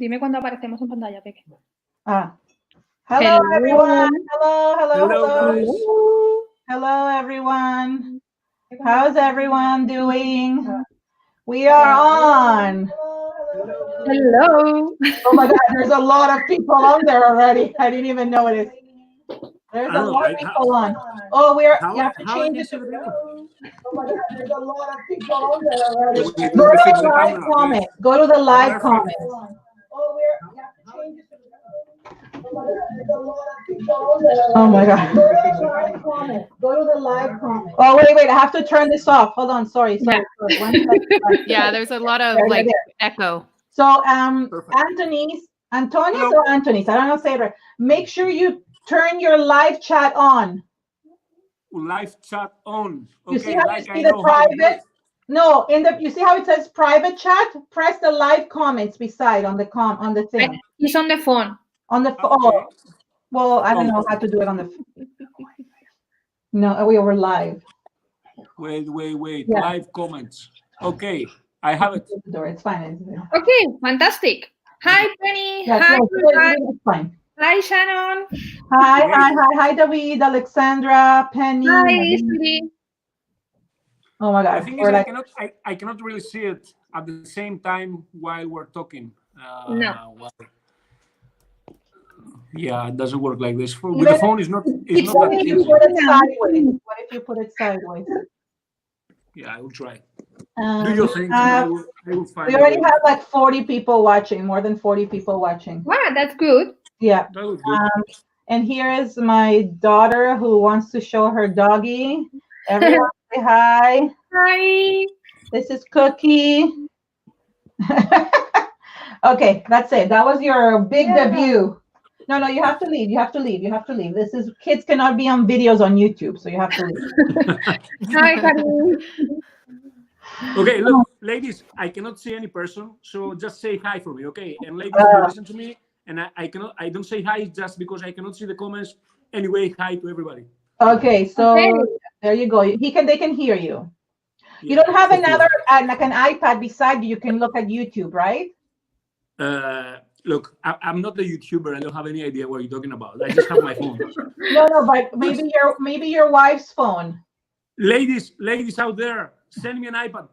Dime cuando aparecemos en pantalla, Peque. Hello, everyone. Hello. Hello. Hello, everyone. How's everyone doing? We are on. Hello. Oh my God, there's a lot of people on there already. I didn't even know it. There's a lot of people on. Oh, you have to change it. Oh my God, there's a lot of people on there already. Go to the live comment. Go to the live comment. Oh, you have to change it. Oh my God. Go to the live comment. Oh, wait. I have to turn this off. Hold on. Sorry. Yeah, there's a lot of echo. So, Antonis or Antonis? I don't know, say it right. Make sure you turn your live chat on. Live chat on. Okay, you see how you see the private? No, you see how it says private chat? Press the live comments beside on the thing. It's on the phone. On the phone. Okay. Oh, well, I don't know how to do it on the. No, we were live. Wait. Yeah. Live comments. Okay, I have it. It's fine. Okay, fantastic. Hi, Penny. Yeah, hi, it's fine. Hi, Shannon. Hi, David, Alexandra, Penny. Hi, Siri. Oh my God. The thing is, I cannot really see it at the same time while we're talking. No. Yeah, it doesn't work like this. With the phone, it's not that easy. What if you put it sideways? Yeah, I will try. Do you think I will find we already have like 40 people watching, more than 40 people watching. Wow, that's good. Yeah. That was good. And here is my daughter who wants to show her doggy. Everyone say hi. Hi. This is Cookie. Okay, that's it. That was your big debut. No, you have to leave. You have to leave. This is kids cannot be on videos on YouTube, so you have to leave. Hi, honey. Okay, look, ladies, I cannot see any person, so just say hi for me, okay? And ladies, you listen to me, and I don't say hi just because I cannot see the comments. Anyway, hi to everybody. Okay, so there you go. They can hear you. Yeah, you don't have another like an iPad beside you. You can look at YouTube, right? Look, I'm not a YouTuber. I don't have any idea what you're talking about. I just have my phone. No, but maybe your wife's phone. Ladies out there, send me an iPad.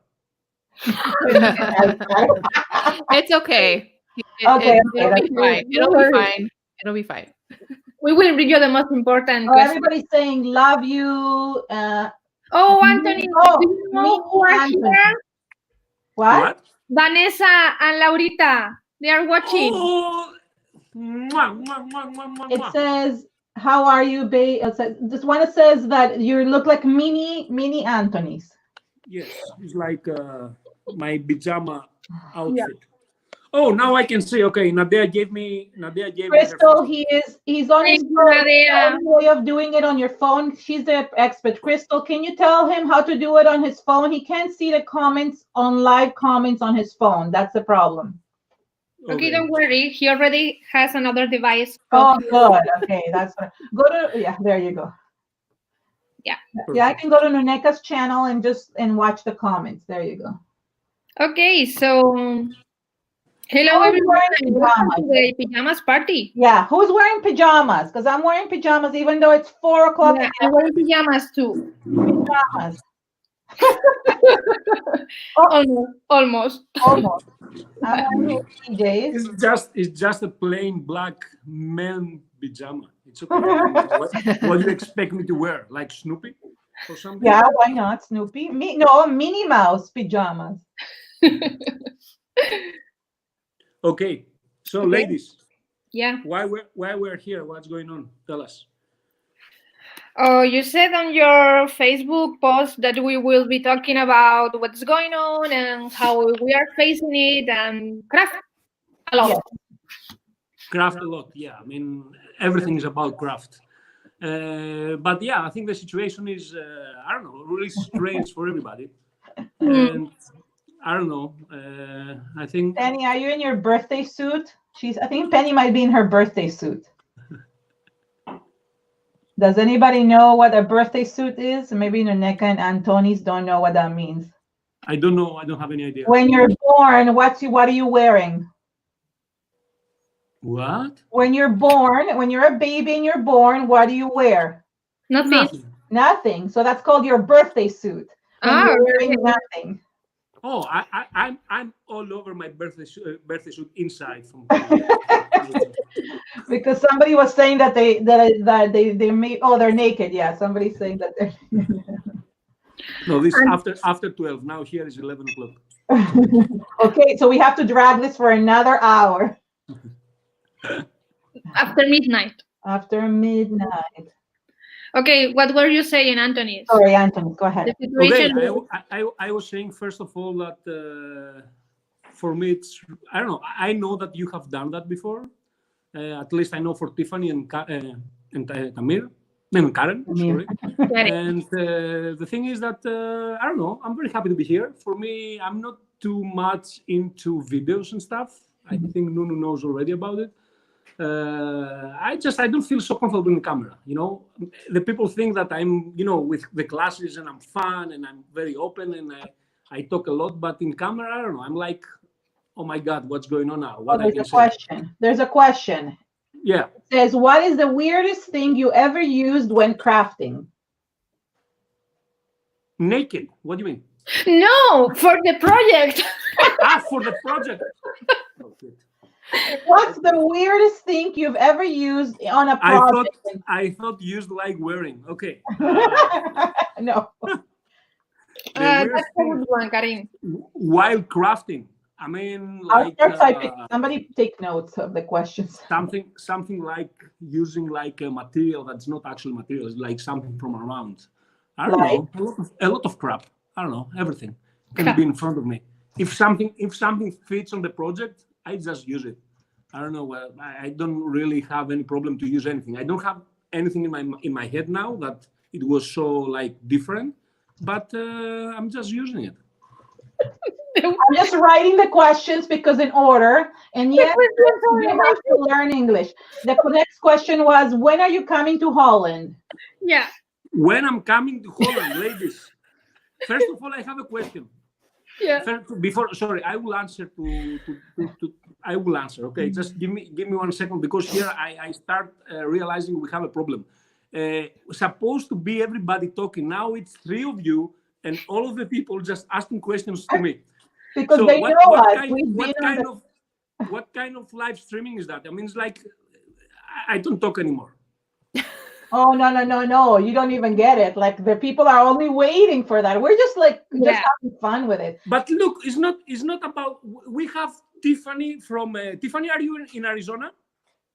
It's okay. It'll be fine. We will bring you the most important question. Everybody's saying love you. Anthony, do you know who are here? What? Vanessa and Laurita. They are watching. Oh. It says, how are you, babe? This one says that you look like mini Antonis. Yes, it's like my pajama outfit. Yeah. Oh, now I can see. Okay, Nadia gave Crystal, he's on his way of doing it on your phone. She's the expert. Crystal, can you tell him how to do it on his phone? He can't see the comments on live comments on his phone. That's the problem. Okay, don't worry. He already has another device. Oh, good. Okay, that's good. There you go. Yeah. Yeah, I can go to Nuneka's channel and watch the comments. There you go. Okay, so hello everyone. Welcome to the pajamas party. Yeah, who's wearing pajamas? Because I'm wearing pajamas even though it's 4 o'clock. Yeah, I'm wearing pajamas too. Pajamas. Almost. It's just a plain black men pajama. It's okay. What do you expect me to wear? Like Snoopy or something? Yeah, why not Snoopy? Minnie Mouse pajamas. Okay, so ladies. Yeah. Why we're here? What's going on? Tell us. Oh, you said on your Facebook post that we will be talking about what's going on and how we are facing it and craft a lot. Yeah. Craft a lot, yeah. I mean, everything is about craft. But yeah, I think the situation is, I don't know, really strange for everybody. And I don't know. I think. Penny, are you in your birthday suit? I think Penny might be in her birthday suit. Does anybody know what a birthday suit is? Maybe Nuneka and Antonis don't know what that means. I don't know. I don't have any idea. When you're born, what are you wearing? What? When you're born, when you're a baby and you're born, what do you wear? Nothing. Nothing. So that's called your birthday suit. When you're wearing nothing. Oh, I'm all over my birthday suit inside from. Because somebody was saying that they made, oh, they're naked. Yeah, somebody's saying that they're. No, this after 12. Now here is 11 o'clock. Okay, so we have to drag this for another hour. After midnight. After midnight. Okay, what were you saying, Antonis? Sorry, Antonis, go ahead. Okay, I was saying first of all that for me it's, I don't know. I know that you have done that before. At least I know for Tiffany and Tamir. And Keren, sorry. And the thing is that, I don't know, I'm very happy to be here. For me, I'm not too much into videos and stuff. I think Nunu knows already about it. I don't feel so comfortable in the camera, you know. The people think that I'm, you know, with the classes and I'm fun and I'm very open and I talk a lot, but in camera, I don't know. I'm like, oh my God, what's going on now? What there's a question. There's a question. Yeah. It says, what is the weirdest thing you ever used when crafting? Naked. What do you mean? No, for the project. For the project. Okay. What's the weirdest thing you've ever used on a project? I thought used like wearing. Okay. No. That's a good one, Keren. While crafting. I mean, like somebody take notes of the questions. Something like using like a material that's not actual material, it's like something from around. I don't know, a lot of crap. I don't know, everything can be in front of me. If something fits on the project, I just use it. I don't know. Well, I don't really have any problem to use anything. I don't have anything in my head now that it was so like different, but I'm just using it. I'm just writing the questions because in order, and yes, you have to learn English. The next question was, when are you coming to Holland? Yeah. When I'm coming to Holland, ladies. First of all, I have a question. Yeah. Sorry, I will answer I will answer. Okay, just give me 1 second because here I start realizing we have a problem. Supposed to be everybody talking. Now it's 3 of you and all of the people just asking questions to me. Because so they know us. What kind of live streaming is that? I mean, it's like I don't talk anymore. Oh no! You don't even get it. Like the people are only waiting for that. We're just like just having fun with it. But look, it's not about. We have Tiffany from Tiffany. Are you in Arizona?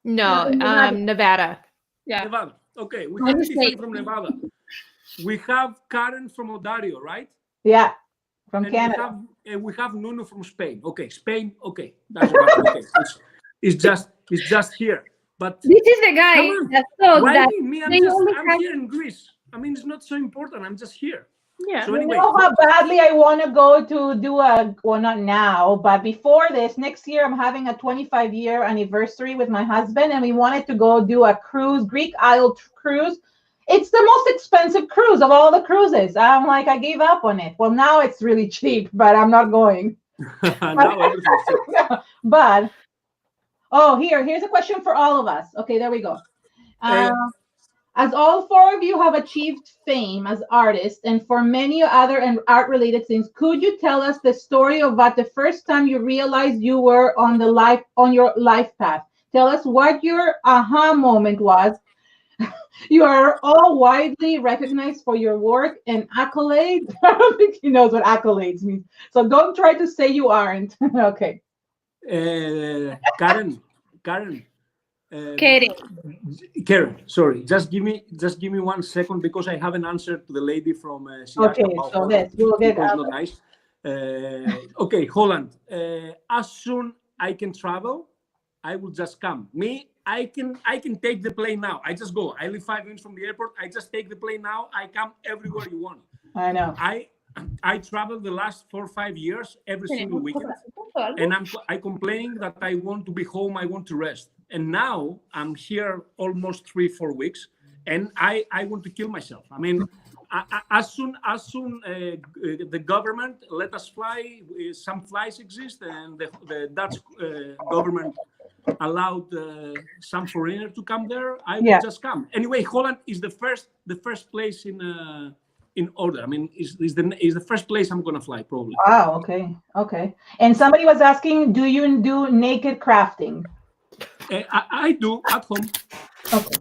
No, Nevada. Yeah. Nevada. Okay, we have Tiffany from Nevada. We have Keren from Ontario, right? Yeah, from Canada. We have Nunu from Spain. Okay, Spain. Okay, that's okay. It's just here. But this is the guy that thought that I'm here in Greece. I mean, it's not so important. I'm just here. Yeah. So anyway, you know how badly I want to go to do well, not now, but before this, next year, I'm having a 25-year anniversary with my husband, and we wanted to go do a cruise, Greek Isle cruise. It's the most expensive cruise of all the cruises. I'm like, I gave up on it. Well, now it's really cheap, but I'm not going. But oh, here's a question for all of us. Okay, there we go. As all 4 of you have achieved fame as artists and for many other and art-related things, could you tell us the story about the first time you realized you were on your life path? Tell us what your aha moment was. You are all widely recognized for your work and accolades. I don't think he knows what accolades means. So don't try to say you aren't. Okay. Keren. Keren, sorry. Just give me 1 second because I have an answer to the lady from okay, so this we'll get not nice. Okay, Holland. As soon I can travel, I will just come. I can take the plane now. I just go. I live 5 minutes from the airport. I just take the plane now. I come everywhere you want. I know. I traveled the last 4 or 5 years every single weekend, and I complain that I want to be home. I want to rest, and now I'm here almost 3-4 weeks, and I want to kill myself. I mean, as soon the government let us fly, some flights exist, and the Dutch government allowed some foreigner to come there, I would just come. Anyway, Holland is the first place in order. I mean, is the first place I'm gonna fly probably. Wow. Okay. And somebody was asking, do you do naked crafting? I do at home. Okay.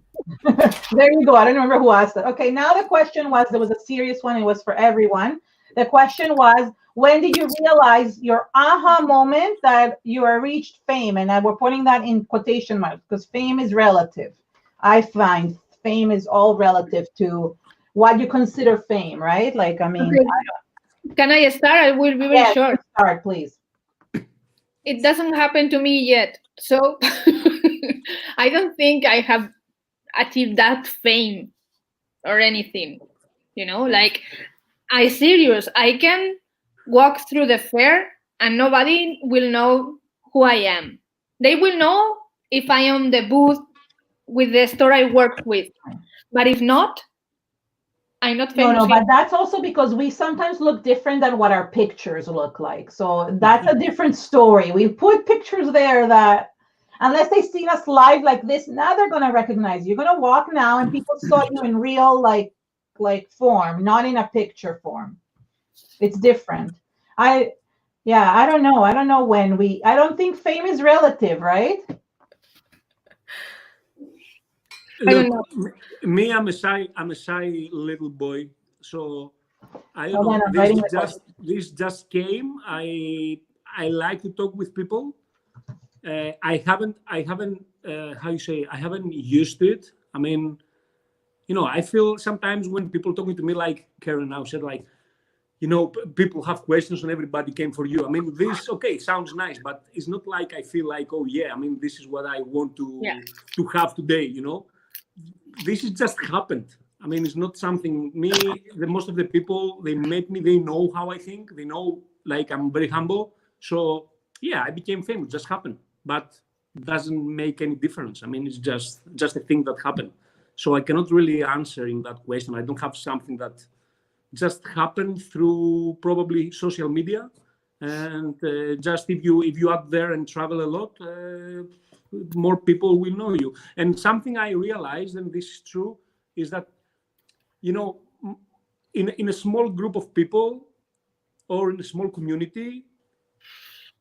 There you go. I don't remember who asked that. Okay, now the question was, there was a serious one. It was for everyone. The question was, when did you realize your aha moment that you are reached fame? And we're putting that in quotation marks because fame is relative. I find fame is all relative to what you consider fame, right? Like, I mean, okay. Can I start? I will be very short. Start, please. It doesn't happen to me yet. So I don't think I have achieved that fame or anything. You know, like, I can walk through the fair and nobody will know who I am. They will know if I am the booth with the store I worked with. But if not, I'm not famous. No, but that's also because we sometimes look different than what our pictures look like. So that's a different story. We put pictures there that, unless they see us live like this, now they're going to recognize you. You're going to walk now and people saw you in real, like form, not in a picture form. It's different. I don't know. I don't know when I don't think fame is relative, right? Look, me, I'm a shy little boy, so I don't know. This just came. I like to talk with people. I haven't I haven't used it. I mean, you know, I feel sometimes when people talking to me like Keren now said, like, you know, people have questions and everybody came for you. I mean, this, okay, sounds nice, but it's not like I feel like, oh yeah, I mean, this is what I want to have today, you know. This has just happened. I mean, it's not something most of the people, they met me, they know how I think, they know, like, I'm very humble. So yeah, I became famous, just happened, but doesn't make any difference. I mean, it's just a thing that happened. So I cannot really answer in that question. I don't have something that just happened through probably social media. And just if you out there and travel a lot, more people will know you. And something I realized, and this is true, is that, you know, in a small group of people or in a small community,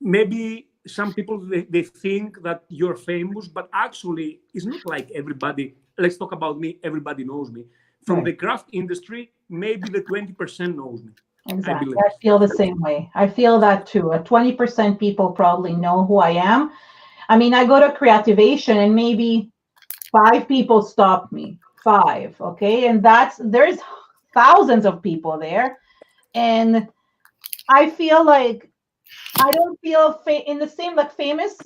maybe some people, they think that you're famous, but actually it's not like everybody. Let's talk about me. Everybody knows me. From the craft industry, maybe the 20% knows me. Exactly. I feel the same way. I feel that too. 20% people probably know who I am. I mean, I go to Creativation and maybe 5 people stop me. 5, okay? And there's thousands of people there. And I feel like I don't feel in the same, like, famous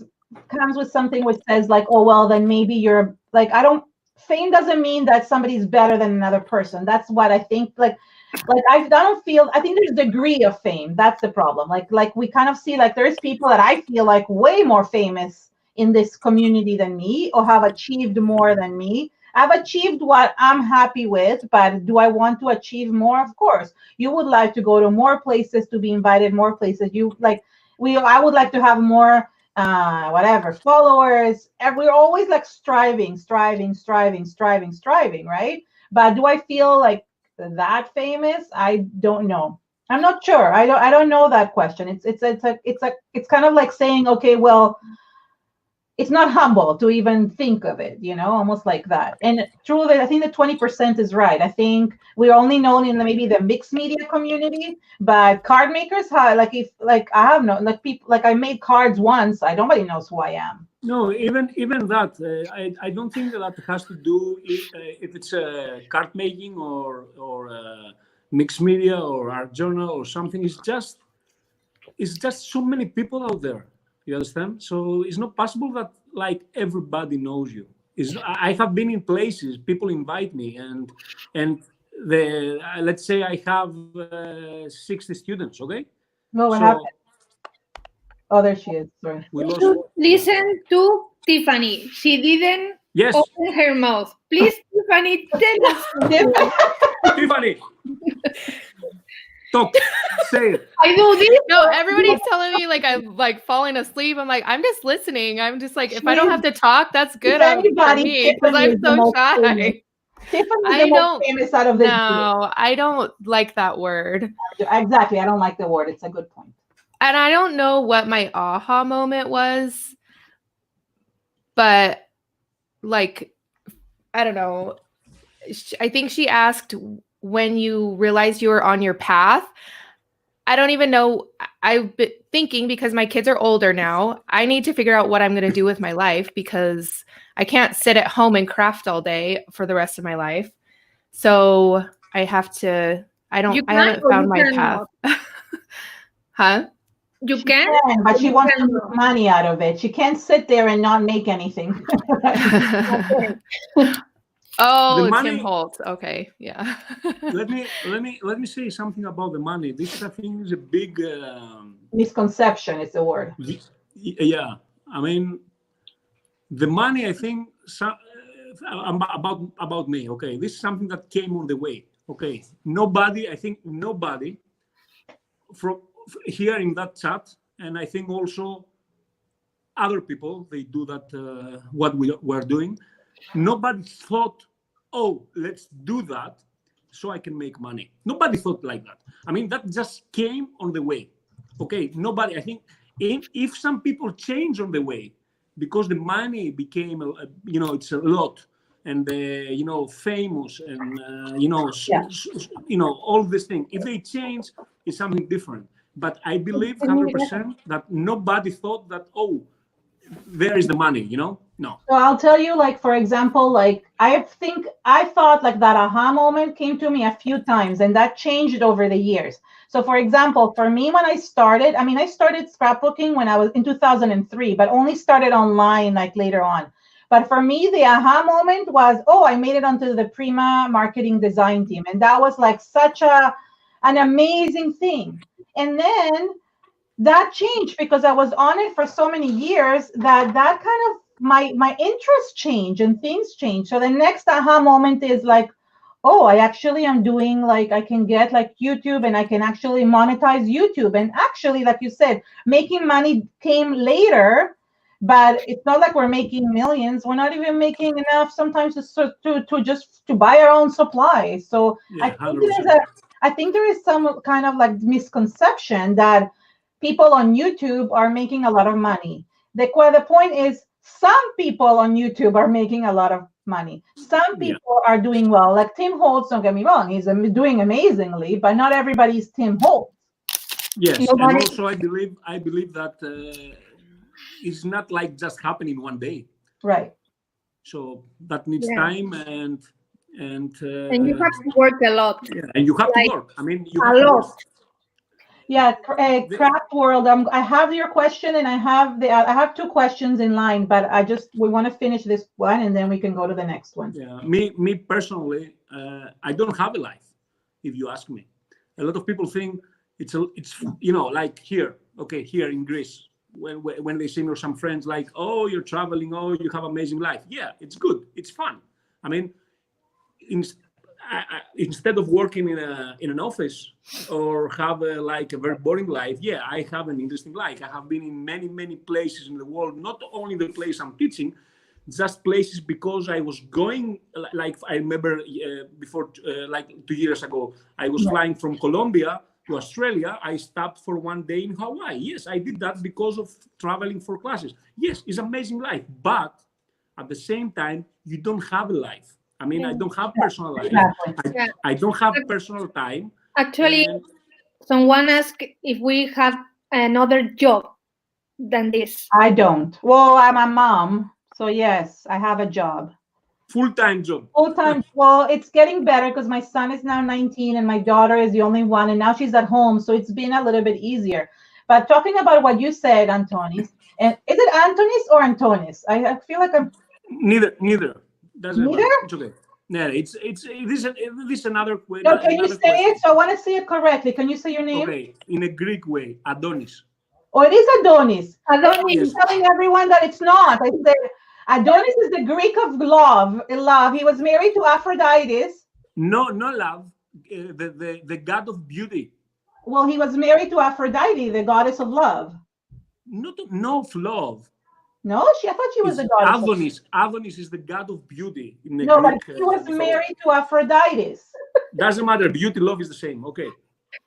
comes with something which says like, oh, well, then maybe you're like, fame doesn't mean that somebody's better than another person. That's what I think. Like I think there's degree of fame. That's the problem. Like we kind of see, like, there's people that I feel like way more famous in this community than me, or have achieved more than me. I've achieved what I'm happy with, but do I want to achieve more? Of course. You would like to go to more places, to be invited more places. I would like to have more followers. And we're always like striving, right? But do I feel like that famous? I don't know. I'm not sure. I don't know that question. It's kind of like saying, okay, well, it's not humble to even think of it, you know, almost like that. And truly, I think the 20% is right. I think we're only known in maybe the mixed media community, but card makers, I made cards once. Nobody knows who I am. No, even that, I don't think that has to do if it's card making or mixed media or art journal or something. It's just so many people out there. You understand? So it's not possible that like everybody knows you. I have been in places, people invite me, and let's say I have 60 students. Okay. No, what happened? Oh, there she is. Sorry. Listen to Tiffany. She didn't open her mouth. Please, Tiffany, tell us. Tiffany. Talk. Say it. I do this. No, everybody's telling me like I'm like falling asleep. I'm like, I'm just listening. I'm just like, if I don't have to talk, that's good for me because I'm so shy. Tiffany is the most famous out of this group. No, I don't like that word. Exactly. I don't like the word. It's a good point. And I don't know what my aha moment was, but like, I don't know. I think she asked when you realized you were on your path. I don't even know. I've been thinking because my kids are older now, I need to figure out what I'm going to do with my life because I can't sit at home and craft all day for the rest of my life. So I have to, I haven't found my path. Huh? You can, but she wants to make money out of it. She can't sit there and not make anything. Oh, The money, Tim Holtz. Okay, yeah. let me say something about the money. This I think is a big misconception. Is the word. Yeah, I mean, the money. I think about me. Okay, this is something that came on the way. Okay, nobody. I think nobody from here in that chat, and I think also other people they do that. What we're doing. Nobody thought, oh, let's do that so I can make money. Nobody thought like that. I mean, that just came on the way. Okay, nobody, I think, if some people change on the way, because the money became, it's a lot, and, famous, and, all this thing. If they change, it's something different. But I believe 100% that nobody thought that, oh, there is the money, no. So I'll tell you, like, for example, like I thought like that aha moment came to me a few times, and that changed over the years. So for example, for me, when I started scrapbooking when I was in 2003, but only started online like later on. But for me, the aha moment was, oh, I made it onto the Prima marketing design team, and that was like such an amazing thing. And then that changed because I was on it for so many years that kind of my interest changed and things changed. So the next aha moment is like, oh, I actually am doing like, I can get like YouTube and I can actually monetize YouTube. And actually, like you said, making money came later, but it's not like we're making millions. We're not even making enough sometimes to just to buy our own supplies. So yeah, I think there is some kind of like misconception that people on YouTube are making a lot of money. The point is, some people on YouTube are making a lot of money. Some people are doing well. Like Tim Holtz, don't get me wrong, he's doing amazingly, but not everybody's Tim Holtz. Yes, and also I believe that it's not like just happening one day. Right. So that needs time and you have to work a lot. Yeah, and you have to work. I mean, you have a to lot. work. Yeah, Craft World. I have your question, and I have two questions in line, but we want to finish this one, and then we can go to the next one. Yeah, me personally, I don't have a life. If you ask me, a lot of people think it's like here in Greece, when they see me or some friends like, oh, you're traveling, oh, you have amazing life. Yeah, it's good, it's fun. I mean, instead of working in an office or have a very boring life, yeah, I have an interesting life. I have been in many places in the world, not only the place I'm teaching, just places because I was going, like I remember before, 2 years ago, I was flying from Colombia to Australia. I stopped for 1 day in Hawaii. Yes, I did that because of traveling for classes. Yes, it's amazing life, but at the same time, you don't have a life. I mean, I don't have personal life. I don't have personal time. Actually, someone asked if we have another job than this. I don't. Well, I'm a mom, so yes, I have a job. Full-time job. Full-time. Well, it's getting better because my son is now 19 and my daughter is the only one, and now she's at home, so it's been a little bit easier. But talking about what you said, Antonis, and is it Antonis or Antonis? I feel like I'm neither. Neither? It's okay. Yeah, this another way. No, can you say it? So I want to say it correctly. Can you say your name? Okay, in a Greek way, Adonis. Oh, it is Adonis. Adonis. Yes. I'm telling everyone that it's not. I said Adonis is the Greek of love. He was married to Aphrodite. No love. The god of beauty. Well, he was married to Aphrodite, the goddess of love. No of love. No, I thought she was the goddess. Adonis. Adonis is the god of beauty in the no, Greek. But he was married to Aphrodite. Doesn't matter. Beauty, love is the same. Okay.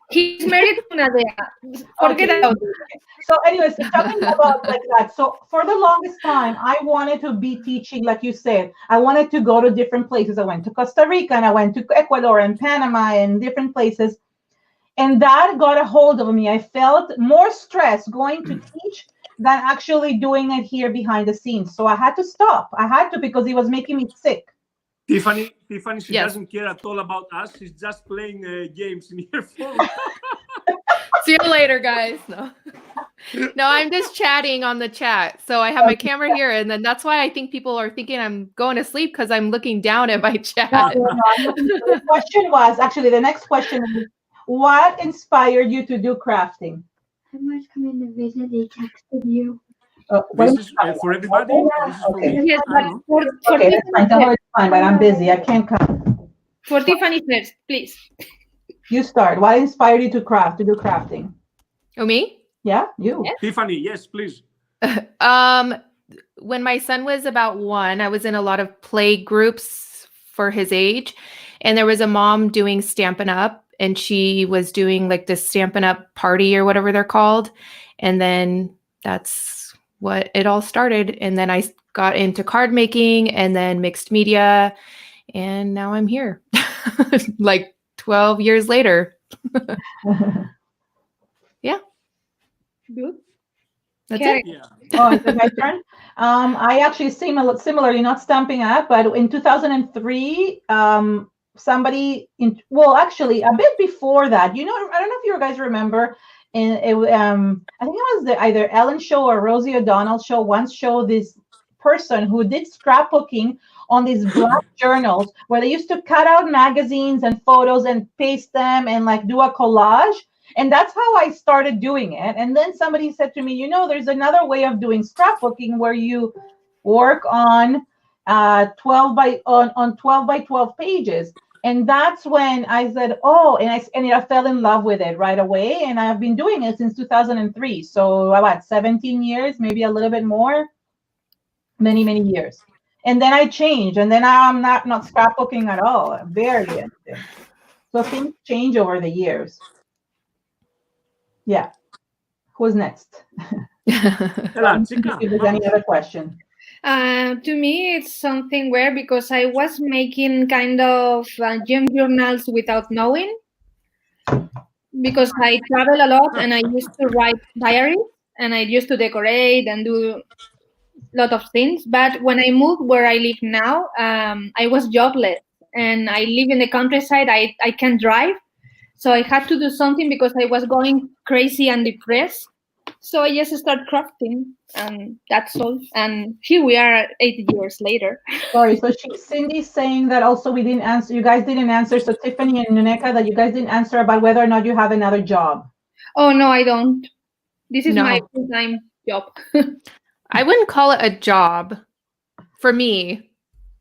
He's married to Nadea. Forget about it. So anyways, talking about like that. So for the longest time, I wanted to be teaching, like you said. I wanted to go to different places. I went to Costa Rica and I went to Ecuador and Panama and different places. And that got a hold of me. I felt more stress going to teach than actually doing it here behind the scenes. So I had to stop. I had to, because it was making me sick. Tiffany, she doesn't care at all about us. She's just playing games in her phone. See you later, guys. No, I'm just chatting on the chat. So I have my camera here, and then that's why I think people are thinking I'm going to sleep, because I'm looking down at my chat. The question was, actually, the next question is, what inspired you to do crafting? Someone's coming to visit. They texted you. This is for everybody. This is for me. Yes, but Okay, that's fine. Tell her it's fine, but I'm busy. I can't come. for Tiffany first, please. You start. What inspired you to do crafting? Oh, me? Yeah, you. Yes. Tiffany, yes, please. When my son was about 1, I was in a lot of play groups for his age, and there was a mom doing Stampin' Up, and she was doing like this Stampin' Up party or whatever they're called, and then that's what it all started. And then I got into card making and then mixed media, and now I'm here like 12 years later. Yeah. Good. That's Keren. it. Yeah. Oh, is it my turn? I actually similarly, not Stamping Up, but in 2003, somebody actually a bit before that, I don't know if you guys remember, and I think it was either Ellen show or Rosie O'Donnell show once showed this person who did scrapbooking on these black journals where they used to cut out magazines and photos and paste them and like do a collage. And that's how I started doing it. And then somebody said to me, there's another way of doing scrapbooking where you work on 12 by 12 pages. And that's when I said, I fell in love with it right away. And I've been doing it since 2003. So about 17 years, maybe a little bit more, many, many years. And then I changed. And then I'm not scrapbooking at all. Very interesting. So things change over the years. Yeah. Who's next? If there's any other question. To me, it's something weird because I was making kind of gem journals without knowing, because I travel a lot and I used to write diaries and I used to decorate and do a lot of things. But when I moved where I live now, I was jobless and I live in the countryside. I can't drive. So I had to do something because I was going crazy and depressed. So I just started crafting, and that's all. And here we are 8 years later. Sorry, so Cindy's saying that also we didn't answer. You guys didn't answer. So Tiffany and Nuneka, that you guys didn't answer about whether or not you have another job. Oh no, I don't. This is my full-time job. I wouldn't call it a job for me.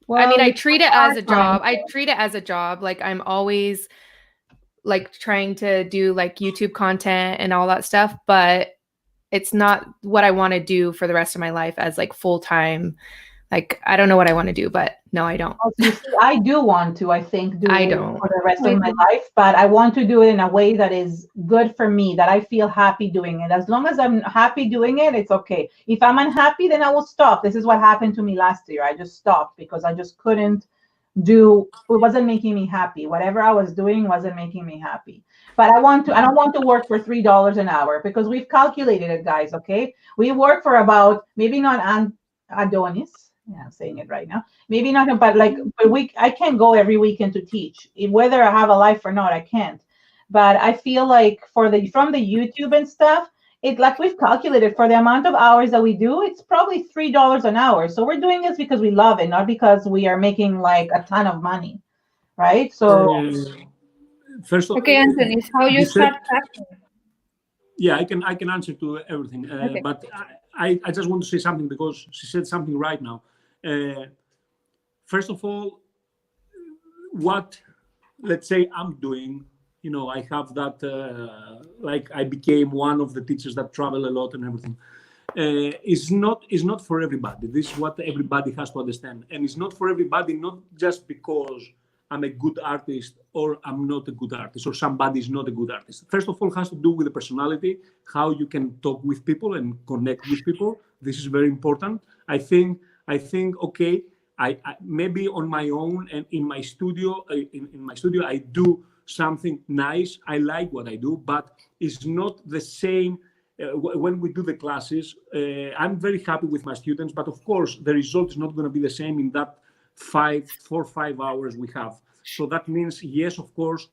Well, I mean, I treat it as a job. I treat it as a job. Like I'm always like trying to do like YouTube content and all that stuff, but it's not what I want to do for the rest of my life as like full-time. Like, I don't know what I want to do, but no, I don't. You see, I do want to, I think, do I it don't. for the rest of my life, but I want to do it in a way that is good for me, that I feel happy doing it. As long as I'm happy doing it, it's okay. If I'm unhappy, then I will stop. This is what happened to me last year. I just stopped because I just couldn't it wasn't making me happy. Whatever I was doing wasn't making me happy. But I don't want to work for $3 an hour, because we've calculated it, guys. Okay, we work for about, maybe not Antonis. Yeah, I'm saying it right now. Maybe not, but like per week, I can't go every weekend to teach. Whether I have a life or not, I can't. But I feel like from the YouTube and stuff, it like we've calculated for the amount of hours that we do, it's probably $3 an hour. So we're doing this because we love it, not because we are making like a ton of money, right? So first of okay, Antonis, how you start crafting? Yeah, I can answer to everything, Okay. but I just want to say something because she said something right now. First of all, what, let's say, I'm doing I have that, like I became one of the teachers that travel a lot and everything. Is not for everybody. This is what everybody has to understand, and it's not for everybody. Not just because I'm a good artist or I'm not a good artist, or somebody is not a good artist. First of all, it has to do with the personality, how you can talk with people and connect with people. This is very important. I think okay, I maybe on my own and in my studio, I do something nice. I like what I do, but it's not the same. When we do the classes, I'm very happy with my students, but of course the result is not going to be the same in that 4 or 5 hours we have. So that means, yes, of course,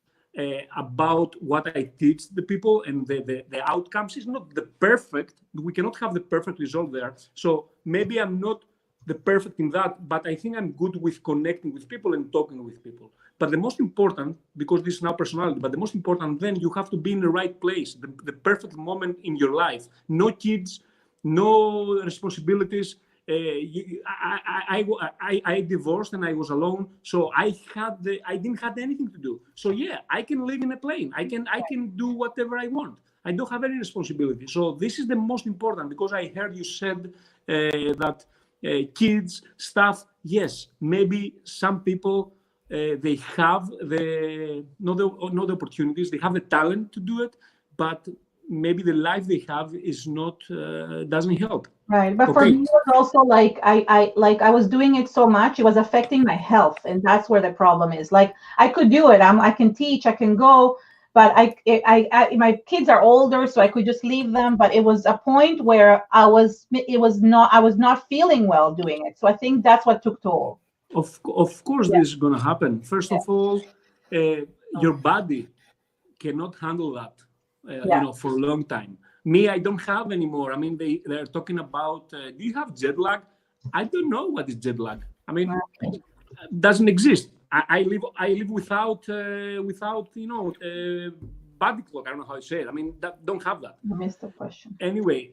about what I teach the people and the outcomes is not the perfect. We cannot have the perfect result there. So maybe I'm not the perfect in that, but I think I'm good with connecting with people and talking with people. But the most important, because this is now personality, but the most important, then you have to be in the right place, the perfect moment in your life. No kids, no responsibilities. I divorced and I was alone, so I didn't have anything to do. So yeah, I can live in a plane. I can do whatever I want. I don't have any responsibility. So this is the most important, because I heard you said that kids stuff. Yes, maybe some people they have not the opportunities, they have the talent to do it, but maybe the life they have is not doesn't help. Right, but for me, it was also like I was doing it so much, it was affecting my health, and that's where the problem is. Like I could do it, I can teach, I can go, but my kids are older, so I could just leave them. But it was a point where I was not feeling well doing it. So I think that's what took toll. Of course, this is going to happen. First of all, your body cannot handle that, for a long time. Me, I don't have anymore. I mean, they're talking about, do you have jet lag? I don't know what is jet lag. I mean, it doesn't exist. I live without body clock. I don't know how to say it. I mean, don't have that. I missed the question. Anyway,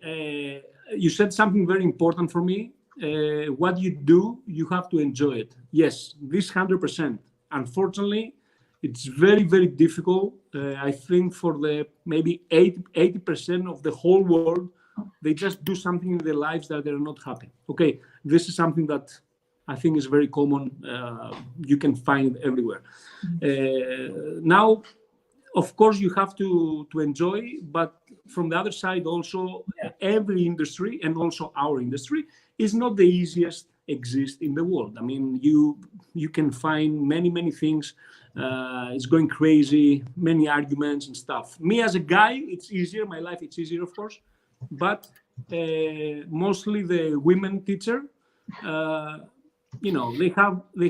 you said something very important for me. What you do, you have to enjoy it. Yes, this 100%. Unfortunately, it's very, very difficult. I think for the maybe 80% of the whole world, they just do something in their lives that they're not happy. Okay, this is something that I think is very common. You can find everywhere. Now, of course, you have to enjoy, but from the other side, also every industry and also our industry is not the easiest exist in the world. I mean, you can find many things. It's going crazy, many arguments and stuff. Me as a guy, it's easier. My life, it's easier, of course. But mostly the women teacher, they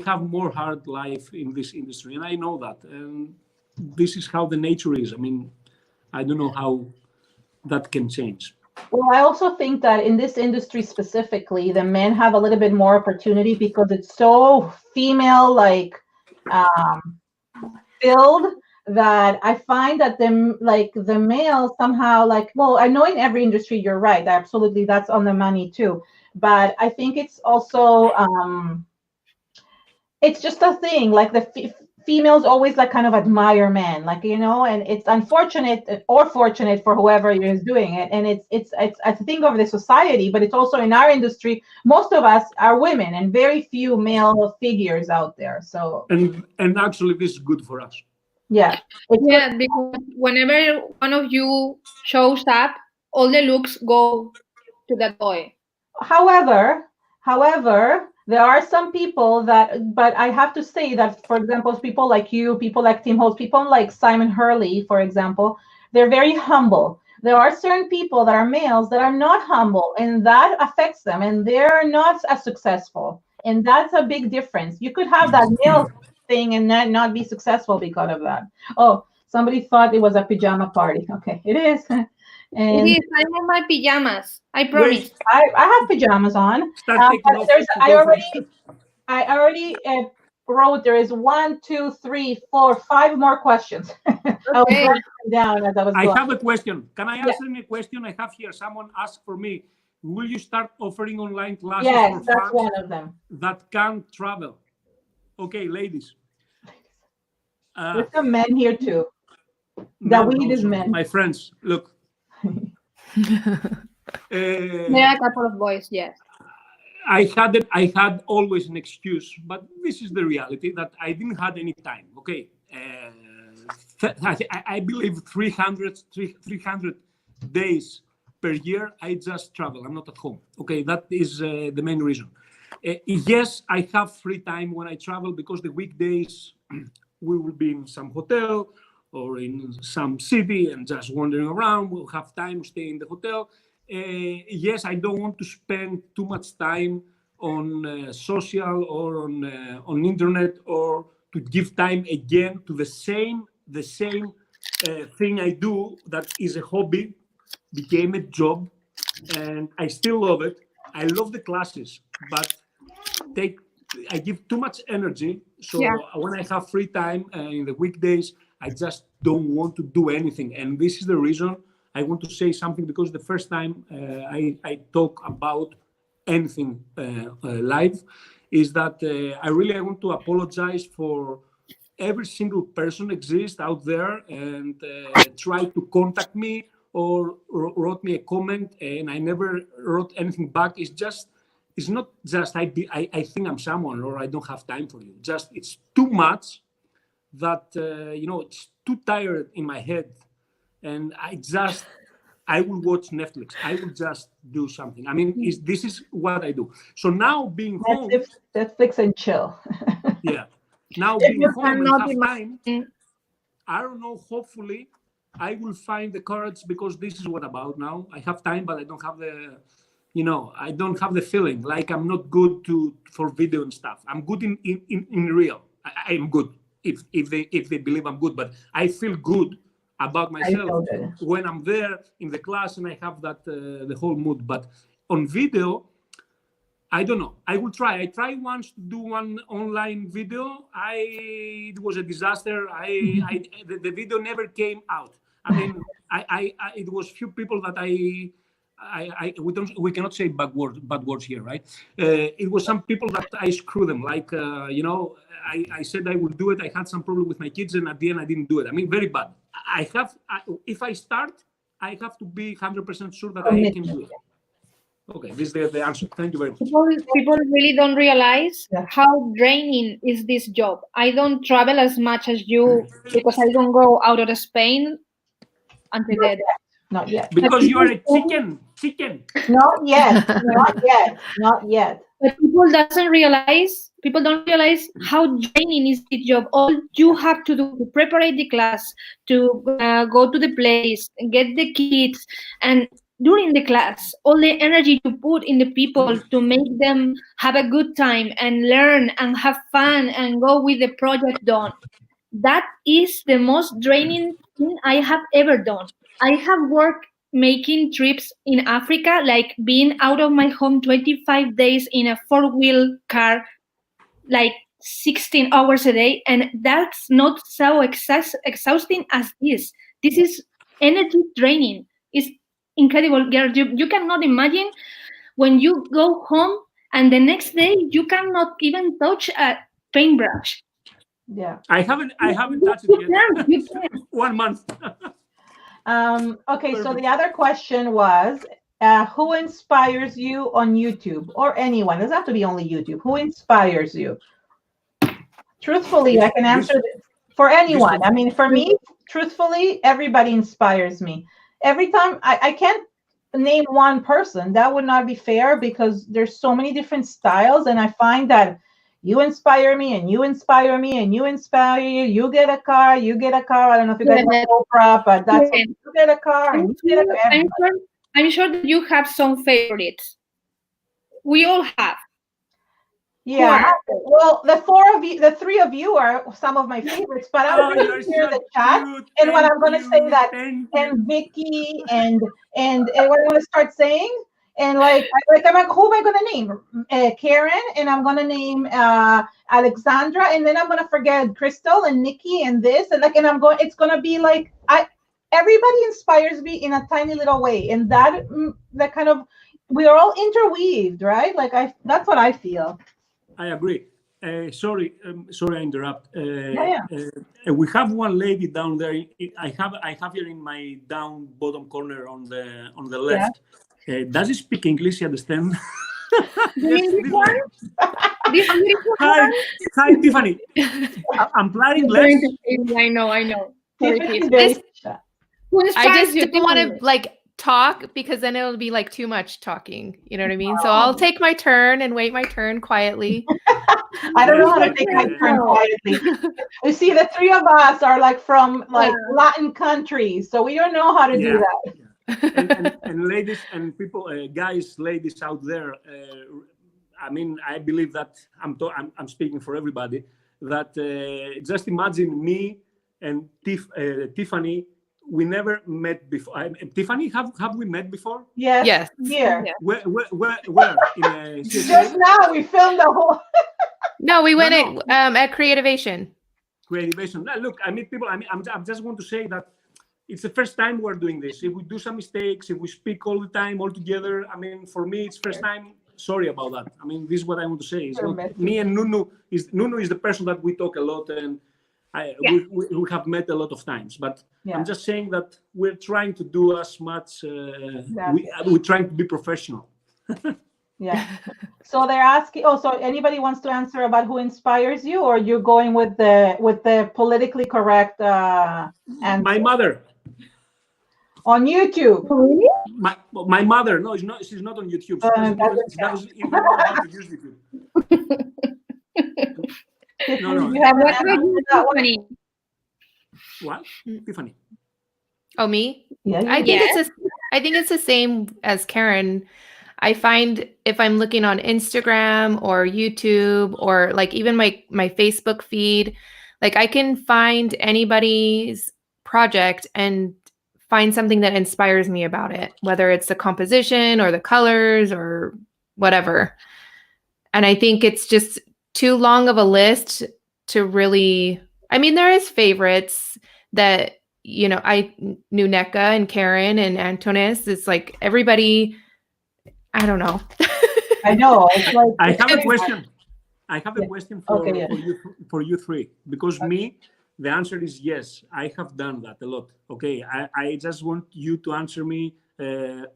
have more hard life in this industry, and I know that. And this is how the nature is. I mean, I don't know how that can change. Well, I also think that in this industry specifically, the men have a little bit more opportunity because it's so female filled, that I find that the males somehow I know in every industry you're right, absolutely, that's on the money too, but I think it's also it's just a thing, like the females always kind of admire men, and it's unfortunate or fortunate for whoever is doing it, and it's a thing of the society, but it's also in our industry. Most of us are women and very few male figures out there. So and actually this is good for us. Yeah, because whenever one of you shows up, all the looks go to that boy. However, there are some people but I have to say that, for example, people like you, people like Tim Holtz, people like Simon Hurley, for example, they're very humble. There are certain people that are males that are not humble, and that affects them, and they're not as successful. And that's a big difference. You could have that male thing and not be successful because of that. Oh, somebody thought it was a pajama party. Okay, it is. And it is. I'm in my pajamas. I promise. I have pajamas on. I already wrote. There is 1, 2, 3, 4, 5 more questions. Okay. I was writing down as I was going. I have a question. Can I answer a question I have here? Someone asked for me. Will you start offering online classes for that's one of them. That can't travel? Okay, ladies. There's some men here too. The weed is men. My friends, look. There are a couple of boys, yes. I had always an excuse, but this is the reality that I didn't have any time. Okay, I believe 300 days per year I just travel. I'm not at home. Okay, that is the main reason. Yes, I have free time when I travel because the weekdays we will be in some hotel or in some city and just wandering around. We'll have time to stay in the hotel. Yes, I don't want to spend too much time on social or on internet, or to give time again to the same thing I do that is a hobby, became a job, and I still love it. I love the classes, but I give too much energy. So when I have free time in the weekdays, I just don't want to do anything. And this is the reason I want to say something, because the first time I talk about anything live is that I want to apologize for every single person exists out there and try to contact me or wrote me a comment and I never wrote anything back. It's not just I think I'm someone or I don't have time for you. Just it's too much that it's too tired in my head, and I will watch Netflix. I will just do something. I mean, this is what I do. So now being home, Netflix and chill. Yeah. Now being home and have time, I don't know. Hopefully, I will find the courage, because this is what about now. I have time, but I don't have the. I don't have the feeling like I'm not good for video and stuff. I'm good in real. I'm good if they believe I'm good, but I feel good about myself when I'm there in the class and I have that the whole mood. But on video, I don't know. I will try. I tried once to do one online video. It was a disaster. The video never came out. I mean, it was few people that we cannot say bad words here, right? It was some people that I screw them. Like I said I will do it. I had some problem with my kids, and at the end I didn't do it. I mean, very bad. If I start, I have to be 100% sure that I can do it. Okay, this is the answer. Thank you very much. People really don't realize how draining is this job. I don't travel as much as you because I don't go out of Spain until then. Not yet. Because you are a chicken. Not yet. Not yet. But people don't realize how draining is the job. All you have to do to prepare the class, to go to the place, get the kids, and during the class, all the energy you put in the people to make them have a good time and learn and have fun and go with the project done. That is the most draining thing I have ever done. I have worked making trips in Africa, like being out of my home 25 days in a 4-wheel car, like 16 hours a day. And that's not so exhausting as this. This is energy draining. It's incredible, girl. You cannot imagine when you go home and the next day you cannot even touch a paintbrush. Yeah. I haven't touched it yet. You can. 1 month. Okay, so the other question was, who inspires you on YouTube, or anyone? It doesn't have to be only YouTube. Who inspires you? Truthfully, I can answer for anyone. I mean, for me, truthfully, everybody inspires me. Every time, I can't name one person. That would not be fair, because there's so many different styles, and I find that you inspire me, and you inspire me, and you inspire you. You get a car. I don't know if you guys have Oprah, but that's you get a car. And you get a car. I'm sure that you have some favorites. We all have. Yeah. Well, the three of you are some of my favorites, but I'm going to hear the chat. And what I'm going to say that, and Vicky, and what I'm going to start saying. And who am I going to name? Keren, and I'm going to name Alexandra, and then I'm going to forget Crystal and Nikki and this, and it's going to be like, everybody inspires me in a tiny little way. And that kind of, we are all interweaved, right? That's what I feel. I agree. Sorry, I interrupt. Yeah. We have one lady down there. I have here in my down bottom corner on the left. Does he speak English? You understand? This one? This beautiful Hi, Tiffany. I'm planning less. I know. Tiffany, Who I inspires just you, don't want to Tiffany? like talk because then it'll be like too much talking. You know what I mean? So I'll take my turn and wait my turn quietly. I don't know how to take my turn quietly. You see, the three of us are like from like Latin countries, so we don't know how to do that. And ladies and people, guys, ladies out there, I mean, I believe that I'm speaking for everybody. That just imagine me and Tiffany. We never met before. Tiffany, have we met before? Yes. Here. Yeah. Where? In Just now we filmed the whole. No, we went at Creativation. Creativation. Now, look, I mean, people. I mean, I'm just want to say that it's the first time we're doing this. If we do some mistakes, if we speak all the time, all together, I mean, for me, it's first time. Sorry about that. I mean, this is what I want to say. It's not, me and Nunu is the person that we talk a lot and we have met a lot of times. But I'm just saying that we're trying to do as much. We're trying to be professional. Yeah. So they're asking. Oh, so anybody wants to answer about who inspires you, or you're going with the politically correct answer? My mother. On YouTube. Really? My mother. No, she's not on YouTube. She doesn't even know how to use YouTube. No. You have Tiffany. What? Tiffany. Oh, me? Yeah. I think it's the same as Keren. I find if I'm looking on Instagram or YouTube or like even my Facebook feed, like I can find anybody's project and find something that inspires me about it, whether it's the composition or the colors or whatever. And I think it's just too long of a list to really, I mean, there is favorites that, you know, Nuneka and Keren and Antonis, it's like everybody, I don't know. I know. It's like, I have a question. I have a question for you three, because me, the answer is yes. I have done that a lot. Okay, I just want you to answer me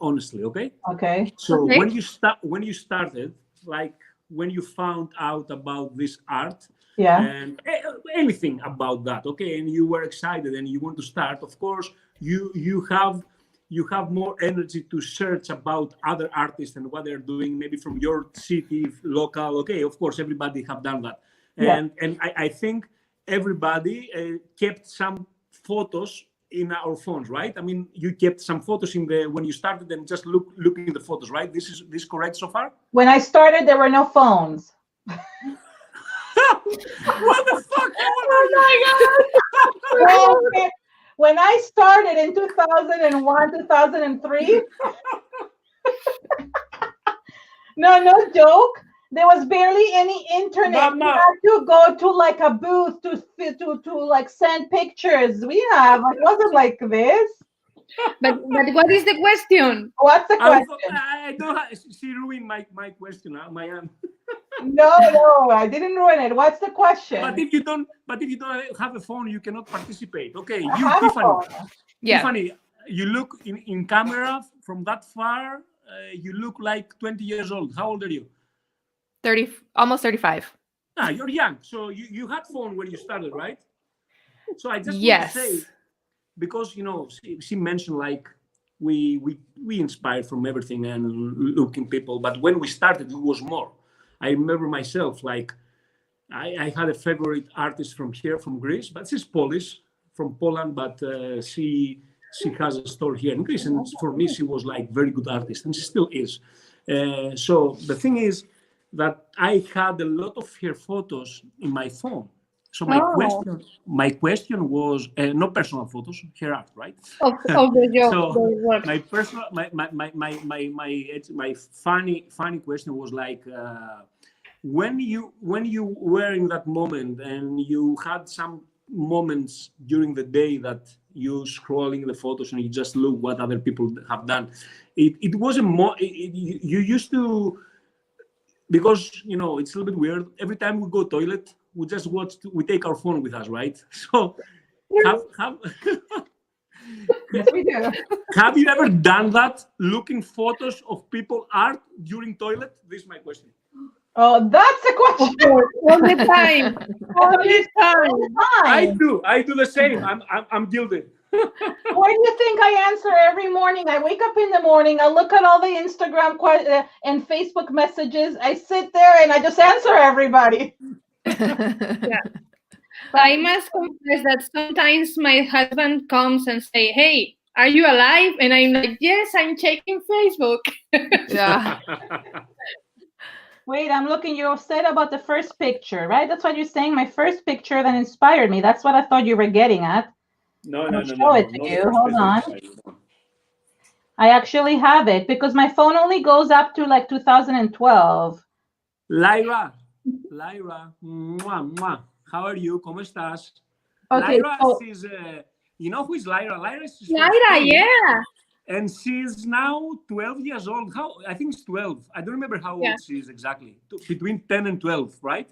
honestly. Okay. Okay. So when you started, like when you found out about this art, and anything about that, okay, and you were excited and you want to start, of course, you have more energy to search about other artists and what they're doing, maybe from your city, local. Okay, of course, everybody have done that, and I think everybody kept some photos in our phones, right? I mean, you kept some photos when you started and just looking at the photos, right? This is correct so far? When I started, there were no phones. What the fuck? Oh my God. When I started in 2001, 2003, no joke. There was barely any internet. Mama. We had to go to like a booth to like send pictures. It wasn't like this. But what is the question? What's the question? I don't have, she ruined my question. No, I didn't ruin it. What's the question? But if you don't have a phone, you cannot participate. Okay, you, Tiffany. Tiffany, you look in camera from that far. You look like 20 years old. How old are you? 30, almost 35. You're young. So you had phone when you started, right? So I just want to say, because you know, she mentioned like we inspired from everything and looking people, but when we started, it was more. I remember myself, like I had a favorite artist from here, from Greece, but she's Polish, from Poland, but she has a store here in Greece, and for me, she was like very good artist, and she still is. So the thing is that I had a lot of her photos in my phone. So my question was no personal photos, her art, right? Of the job. So my personal, my funny question was like, when you were in that moment and you had some moments during the day that you scrolling the photos and you just look what other people have done, it wasn't more. You used to because it's a little bit weird. Every time we go toilet, we just we take our phone with us, right? So have Yes, we do. have you ever done that? Looking photos of people art during toilet? This is my question. Oh, that's a Of question. course, all the time. All the time. I do the same. I'm guilty. Why do you think I answer every morning? I wake up in the morning, I look at all the Instagram and Facebook messages. I sit there and I just answer everybody. Yeah. I must confess that sometimes my husband comes and say, "Hey, are you alive?" And I'm like, "Yes, I'm checking Facebook." Yeah. Wait, I'm looking. You said about the first picture, right? That's what you're saying. My first picture that inspired me. That's what I thought you were getting at. No. Show it to you. Hold on. I actually have it because my phone only goes up to like 2012. Lyra, mwah. How are you? ¿Cómo estás? Okay, Lyra is, you know who is Lyra? Lyra is from Lyra, Spain, yeah. and she's now 12 years old. I think it's 12. I don't remember how old she is exactly. Between 10 and 12, right?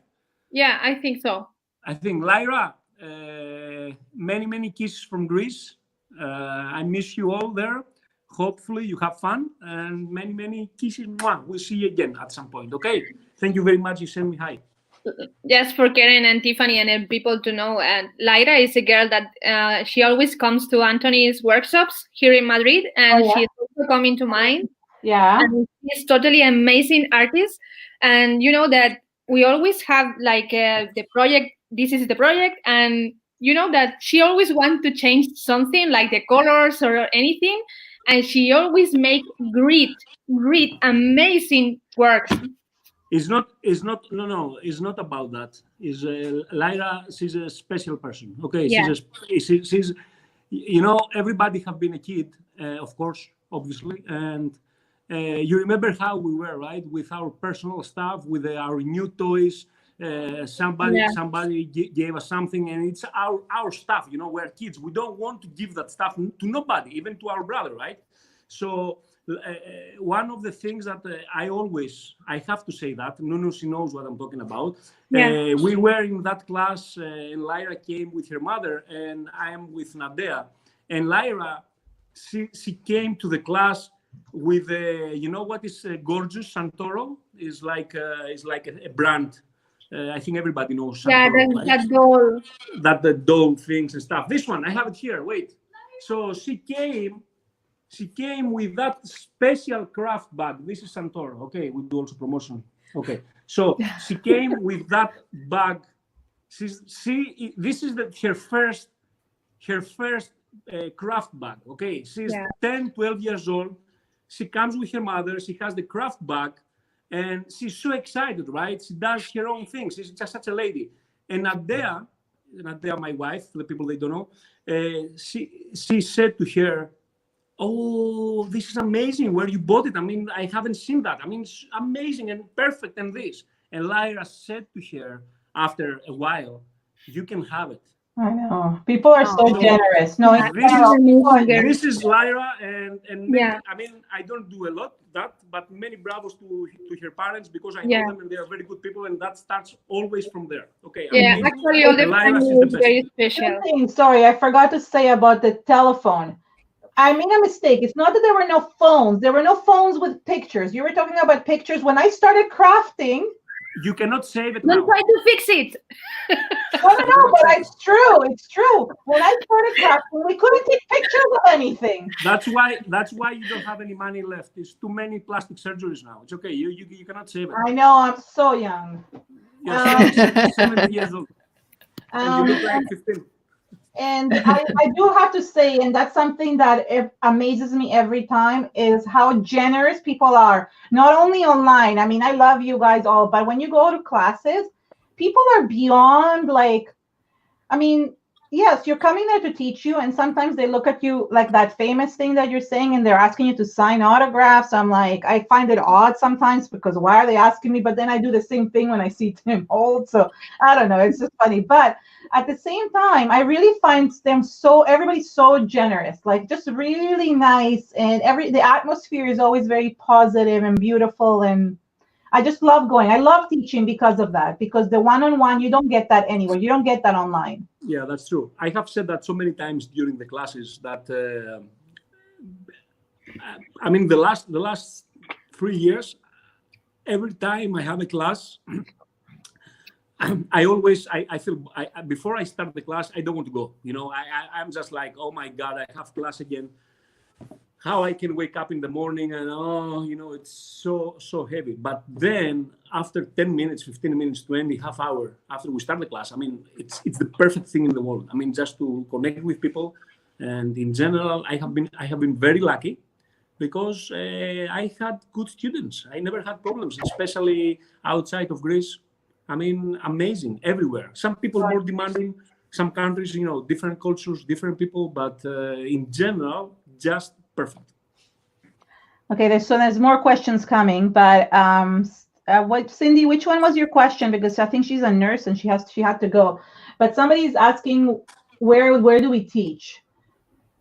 Yeah, I think so. I think Lyra, many kisses from Greece. I miss you all there. Hopefully you have fun and many kisses. Mwah. We'll see you again at some point. Okay. Thank you very much. You sent me hi. Just for Keren and Tiffany and people to know, Lyra is a girl that she always comes to Antonis workshops here in Madrid, and she's also coming to mine. Yeah. And she's totally amazing artist. And you know that we always have like the project. This is the project, and you know that she always wants to change something like the colors or anything, and she always make great amazing works. It's not about that. Is Lyra? She's a special person. Okay, Yeah. she's everybody have been a kid, of course, obviously, and you remember how we were, right, with our personal stuff, with our new toys. Somebody gave us something, and it's our stuff. We're kids. We don't want to give that stuff to nobody, even to our brother, right? So one of the things that I have to say that Nunu, she knows what I'm talking about. Yeah. We were in that class, and Lyra came with her mother, and I am with Nadea. And Lyra, she came to the class with what is gorgeous Santoro is like a brand. I think everybody knows Santoro, right? That doll. That the doll things and stuff. This one, I have it here. Wait. So she came with that special craft bag. This is Santoro. Okay, we do also promotion. Okay, so she came with that bag. This is her first craft bag. Okay, she's 10, 12 years old. She comes with her mother. She has the craft bag, and she's so excited, right? She does her own things. She's just such a lady. And Nadea, my wife, the people they don't know, she said to her, "Oh, this is amazing. Where you bought it? I mean, I haven't seen that. I mean, it's amazing and perfect and this." And Lyra said to her after a while, "You can have it." I know. People are so generous. No, this is Lyra, and I mean, I don't do a lot that, but many bravos to her parents, because I know them and they are very good people, and that starts always from there. Okay. Yeah, actually, all the family is very special. Sorry, I forgot to say about the telephone. I made a mistake. It's not that there were no phones. There were no phones with pictures. You were talking about pictures. When I started crafting, you cannot save it. Don't try to fix it. No, but it's true. It's true. When I started crafting, we couldn't take pictures of anything. That's why you don't have any money left. It's too many plastic surgeries now. It's okay. You cannot save it. I know. I'm so young. You're 70 years old. And you look like 15. And I do have to say, and that's something that amazes me every time, is how generous people are. Not only online. I mean, I love you guys all, but when you go to classes, people are beyond yes, you're coming there to teach you, and sometimes they look at you like that famous thing that you're saying, and they're asking you to sign autographs. I'm like, I find it odd sometimes, because why are they asking me? But then I do the same thing when I see Tim Holt. So I don't know. It's just funny. But at the same time, I really find everybody's so generous, like just really nice. And the atmosphere is always very positive and beautiful. And I just love going. I love teaching because of that, because the one-on-one, you don't get that anywhere. You don't get that online. Yeah, that's true. I have said that so many times during the classes that I mean, the last 3 years, every time I have a class, I feel before I start the class, I don't want to go. You know, I'm just like, oh my God, I have class again. How I can wake up in the morning and it's so heavy. But then after 10 minutes, 15 minutes, 20, half hour after we start the class, I mean, it's the perfect thing in the world. I mean, just to connect with people. And in general, I have been very lucky because I had good students. I never had problems, especially outside of Greece. I mean, amazing everywhere. Some people more demanding, some countries, different cultures, different people, but in general, just perfect. Okay, there's more questions coming, but Cindy, which one was your question? Because I think she's a nurse and she had to go. But somebody's asking where do we teach?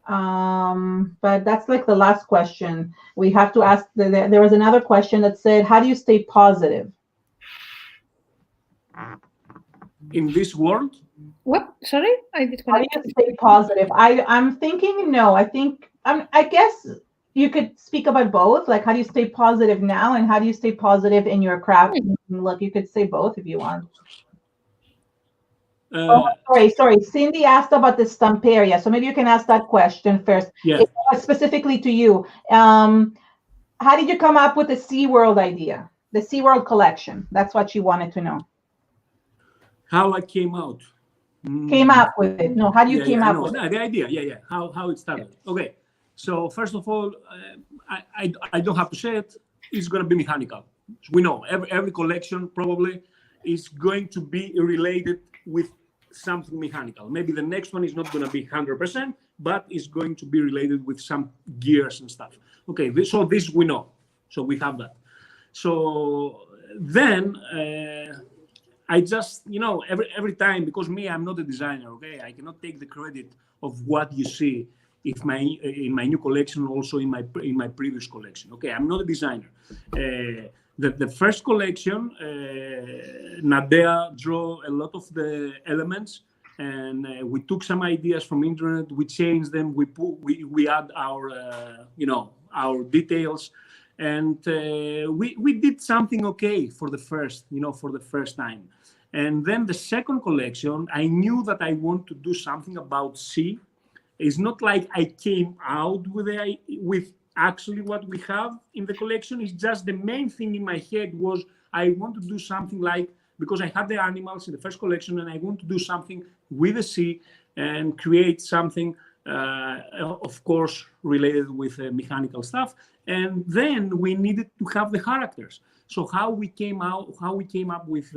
But that's like the last question. We have to ask. There was another question that said, how do you stay positive in this world? What? Sorry, I did. How do you stay positive? I'm thinking no. I guess you could speak about both. Like, how do you stay positive now, and how do you stay positive in your craft? Look, you could say both if you want. Sorry. Cindy asked about the stamperia, so maybe you can ask that question first. Yeah. It was specifically to you. How did you come up with the SeaWorld idea, the SeaWorld collection? That's what she wanted to know. How I came out. Came up with it. No, how do you came up with it? The idea, how it started. Okay, so first of all, I don't have to say it. It's going to be mechanical. We know every collection probably is going to be related with something mechanical. Maybe the next one is not going to be 100%, but it's going to be related with some gears and stuff. Okay, so this we know. So we have that. So then I just, every time, because I'm not a designer, okay? I cannot take the credit of what you see in my new collection, also in my previous collection. Okay, I'm not a designer. The first collection, Nadea drew a lot of the elements, and we took some ideas from internet. We changed them. We add our details, and we did something okay for the first time. And then the second collection, I knew that I want to do something about sea. It's not like I came out with actually what we have in the collection. Is just the main thing in my head was I want to do something like, because I had the animals in the first collection, and I want to do something with the sea and create something, of course, related with mechanical stuff. And then we needed to have the characters. So how we came up with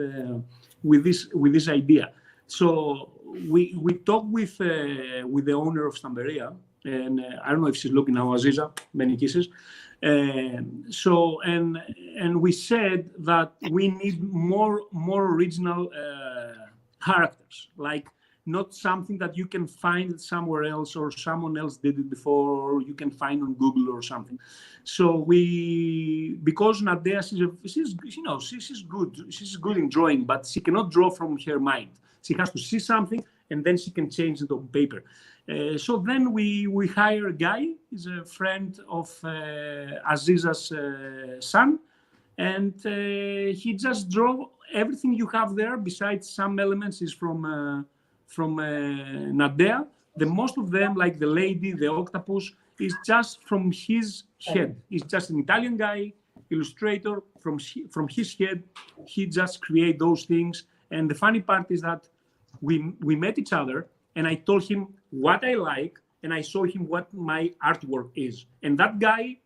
this idea. So we talked with the owner of Stamperia, and I don't know if she's looking now, Aziza, many kisses. And we said that we need more original characters, like not something that you can find somewhere else or someone else did it before, or you can find on Google or something. So because Nadea, she's good in drawing, but she cannot draw from her mind. She has to see something, and then she can change it on paper. So then we hire a guy. He's a friend of Aziza's son, and he just draw everything you have there. Besides some elements is from Nadea. The most of them, like the lady, the octopus, is just from his head. He's just an Italian guy, illustrator. From his head, he just create those things. And the funny part is that we met each other, and I told him what I like, and I showed him what my artwork is. And that guy,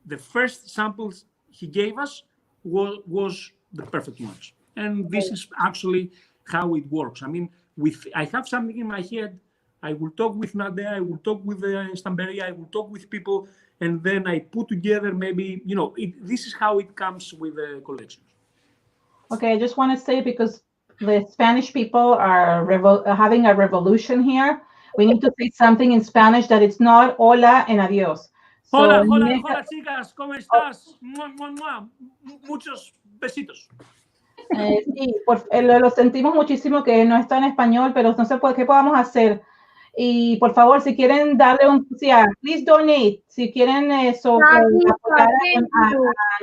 the first samples he gave us was the perfect ones. And this is actually how it works. I mean, I have something in my head. I will talk with Nadea, I will talk with Stamperia, I will talk with people, and then I put together maybe, this is how it comes with the collections. Okay, I just want to say, because the Spanish people are having a revolution here, we need to say something in Spanish that it's not hola and adios. Hola, chicas, ¿cómo estás? Muchos Besitos. Sí, lo sentimos muchísimo que no está en español, pero no sé por qué podamos hacer. Y por favor, si quieren darle please donate. Si quieren apoyar a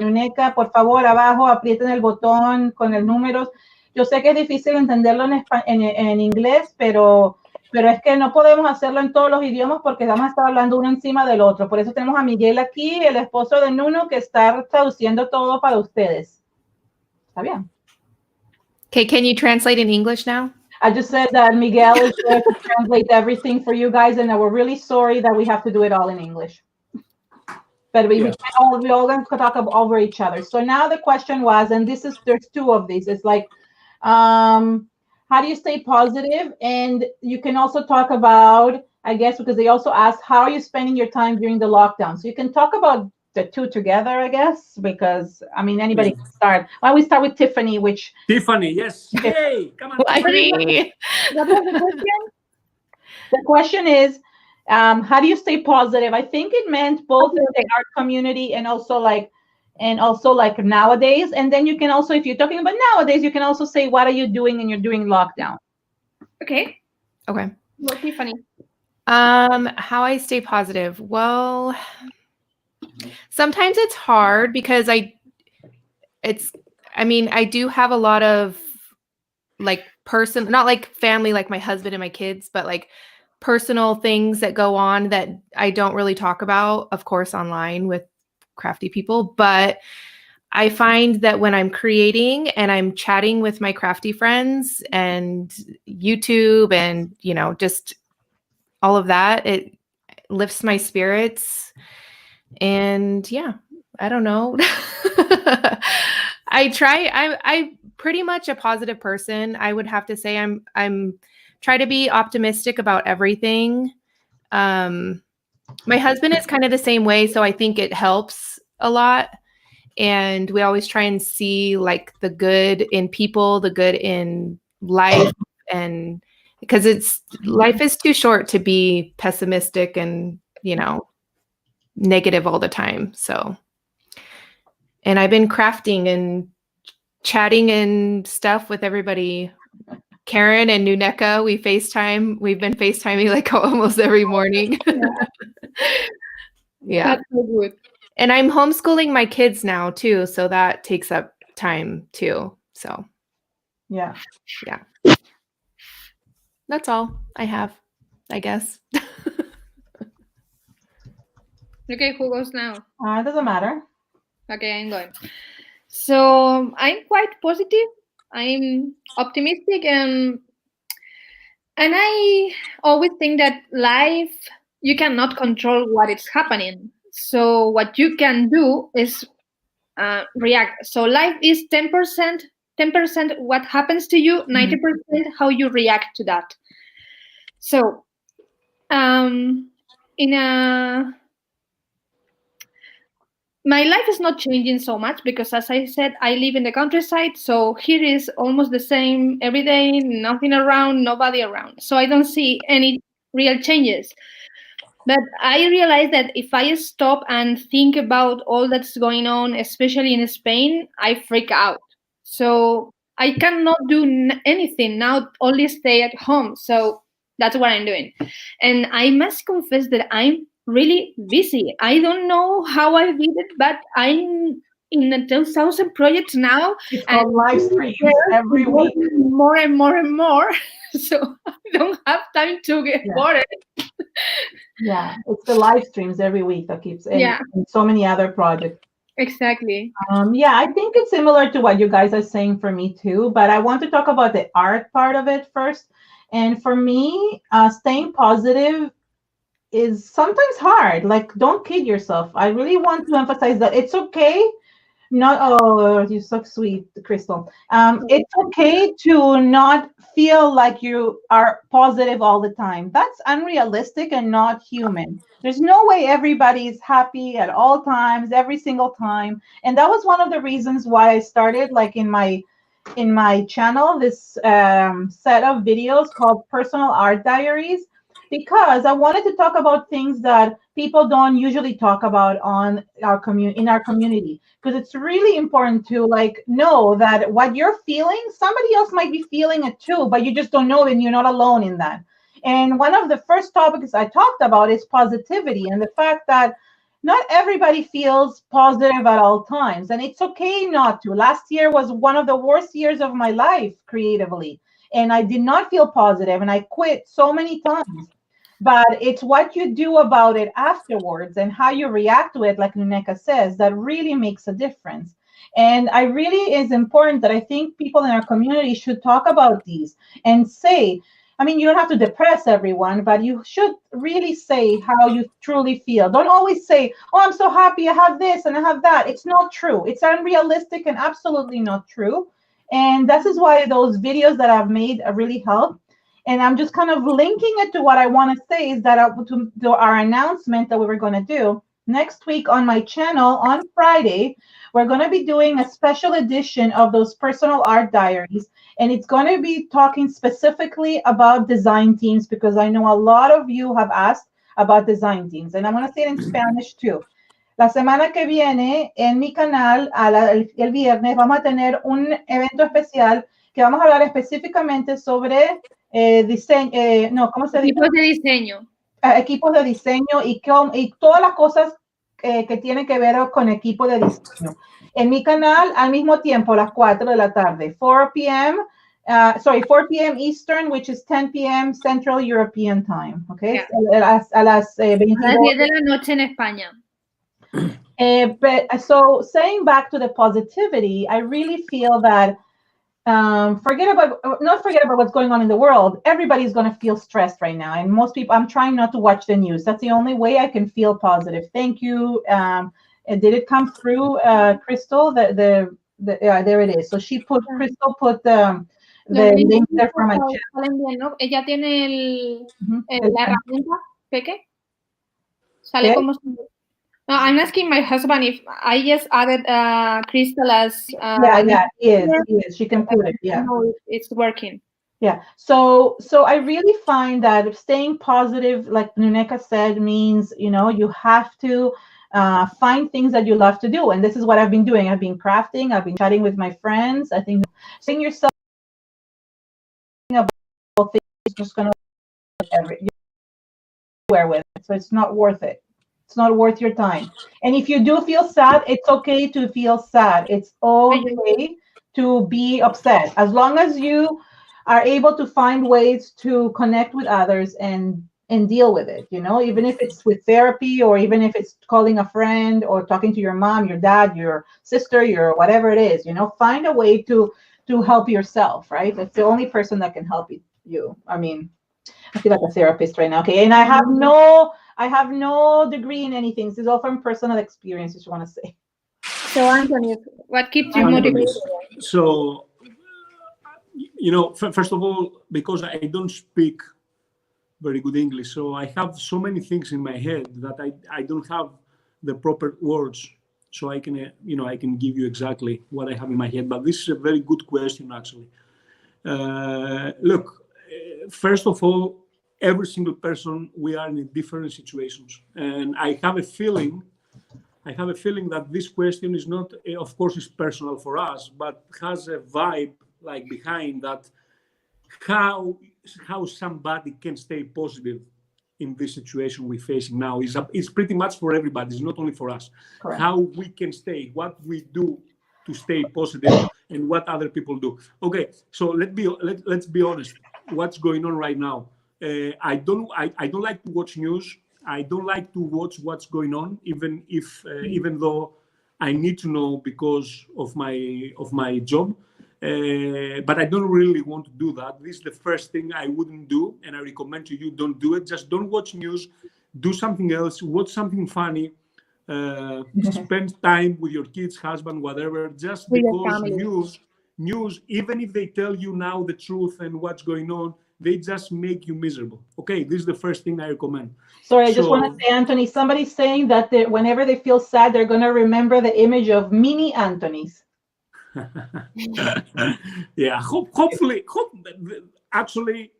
Nuneka, por favor, abajo aprieten el botón con el número. Yo sé que es difícil entenderlo en inglés, pero es que no podemos hacerlo en todos los idiomas porque vamos a estar hablando uno encima del otro. Por eso tenemos a Miguel aquí, el esposo de Nuno, que está traduciendo todo para ustedes. ¿Está bien? Okay, can you translate in English now? I just said that Miguel is there to translate everything for you guys, and we're really sorry that we have to do it all in English. But we all going to talk over each other. So now the question was, and there's two of these. It's like, how do you stay positive? And you can also talk about, I guess, because they also asked, how are you spending your time during the lockdown? So you can talk about the two together, I guess, because I mean anybody can start. Why don't we start with Tiffany? Tiffany, yes, yay! Come on. Like me. What was the question? The question is, how do you stay positive? I think it meant both in the art community and also like nowadays. And then you can also, if you're talking about nowadays, you can also say, what are you doing and you're doing lockdown? Okay. Okay. Well, Tiffany. How I stay positive. Well, sometimes it's hard because I do have a lot of like not like family, like my husband and my kids, but like personal things that go on that I don't really talk about, of course, online with crafty people. But I find that when I'm creating and I'm chatting with my crafty friends and YouTube and, just all of that, it lifts my spirits. And yeah, I don't know. I'm pretty much a positive person. I would have to say I'm try to be optimistic about everything. My husband is kind of the same way, so I think it helps a lot. And we always try and see like the good in people, the good in life, and because life is too short to be pessimistic and, negative all the time. So, and I've been crafting and chatting and stuff with everybody. Keren and Nuneka, we've been FaceTiming like almost every morning. Yeah. That's so good. And I'm homeschooling my kids now too, so that takes up time too. So yeah. That's all I have, I guess. Okay, who goes now? It doesn't matter. Okay, I'm going. So I'm quite positive. I'm optimistic, and I always think that life, you cannot control what is happening. So what you can do is react. So life is 10% what happens to you, 90% how you react to that. So my life is not changing so much because, as I said, I live in the countryside. So here is almost the same every day, nothing around, nobody around. So I don't see any real changes. But I realize that if I stop and think about all that's going on, especially in Spain, I freak out. So I cannot do anything now, only stay at home. So that's what I'm doing. And I must confess that I'm really busy. I don't know how I did it, but I'm in 2,000 projects now. It's called live streams every week. More and more and more. So I don't have time to get bored. Yeah, it's the live streams every week that keeps and so many other projects. Exactly. I think it's similar to what you guys are saying for me too, but I want to talk about the art part of it first. And for me, staying positive is sometimes hard. Like, don't kid yourself. I really want to emphasize that it's okay. You're so sweet, Crystal. It's okay to not feel like you are positive all the time. That's unrealistic and not human. There's no way everybody is happy at all times, every single time. And that was one of the reasons why I started, like, in my channel, this set of videos called Personal Art Diaries, because I wanted to talk about things that people don't usually talk about on our in our community, because it's really important to like know that what you're feeling, somebody else might be feeling it too, but you just don't know, and you're not alone in that. And one of the first topics I talked about is positivity, and the fact that not everybody feels positive at all times, and it's okay not to. Last year was one of the worst years of my life creatively, and I did not feel positive, and I quit so many times. But it's what you do about it afterwards and how you react to it, like Nuneka says, that really makes a difference. And I really is important that I think people in our community should talk about these and say, I mean, you don't have to depress everyone, but you should really say how you truly feel. Don't always say, oh, I'm so happy I have this and I have that. It's not true. It's unrealistic and absolutely not true. And this is why those videos that I've made really help. And I'm just kind of linking it to what I want to say is that to our announcement that we were going to do next week on my channel on Friday. We're going to be doing a special edition of those personal art diaries. And it's going to be talking specifically about design teams, because I know a lot of you have asked about design teams. And I'm going to say it in Spanish too. La semana que viene en mi canal, el viernes, vamos a tener un evento especial que vamos a hablar específicamente sobre diseño, no, ¿cómo se dice? Equipos de diseño. Equipos de diseño y todas las cosas que tienen que ver con equipo de diseño. En mi canal, al mismo tiempo, a las 4 de la tarde, 4 p.m. 4 p.m. Eastern, which is 10 p.m. Central European Time, okay? Yeah. A las 22. A las 10 de la noche en España. But so saying back to the positivity, I really feel that not forget about what's going on in the world. Everybody's going to feel stressed right now, and most people. I'm trying not to watch the news. That's the only way I can feel positive. Thank you. Did it come through, Crystal? There it is. So Crystal put the link there for my chat. Ella tiene la herramienta, Peque. Sale como. No, I'm asking my husband if I just added Crystal as. He is. She can put it. Yeah, it's working. Yeah. So I really find that staying positive, like Nuneka said, means you have to find things that you love to do, and this is what I've been doing. I've been crafting. I've been chatting with my friends. I think saying yourself about things is just gonna everywhere with it, so it's not worth it. It's not worth your time. And if you do feel sad, it's okay to feel sad. It's okay to be upset, as long as you are able to find ways to connect with others and deal with it, even if it's with therapy, or even if it's calling a friend or talking to your mom, your dad, your sister, your whatever it is, find a way to help yourself, right? That's the only person that can help you. I mean, I feel like a therapist right now. Okay. And I have no degree in anything. This is all from personal experience, just want to say. So, Antonis, what keeps you motivated? So, first of all, because I don't speak very good English, so I have so many things in my head that I don't have the proper words, so I can I can give you exactly what I have in my head. But this is a very good question, actually. Look, first of all, every single person, we are in different situations, and I have a feeling that this question is not, of course, is personal for us, but has a vibe like behind that. How somebody can stay positive in this situation we're facing now is pretty much for everybody. It's not only for us. Correct. How we can stay, what we do to stay positive, and what other people do. Okay, so let's be honest. What's going on right now? I don't like to watch news. I don't like to watch what's going on, even though I need to know because of my job. But I don't really want to do that. This is the first thing I wouldn't do, and I recommend to you, don't do it. Just don't watch news. Do something else. Watch something funny. Spend time with your kids, husband, whatever. Just because news, even if they tell you now the truth and what's going on, they just make you miserable. Okay, this is the first thing I recommend. Sorry, I just want to say, Anthony, somebody's saying that whenever they feel sad, they're going to remember the image of mini Antonis. Yeah, hopefully, actually,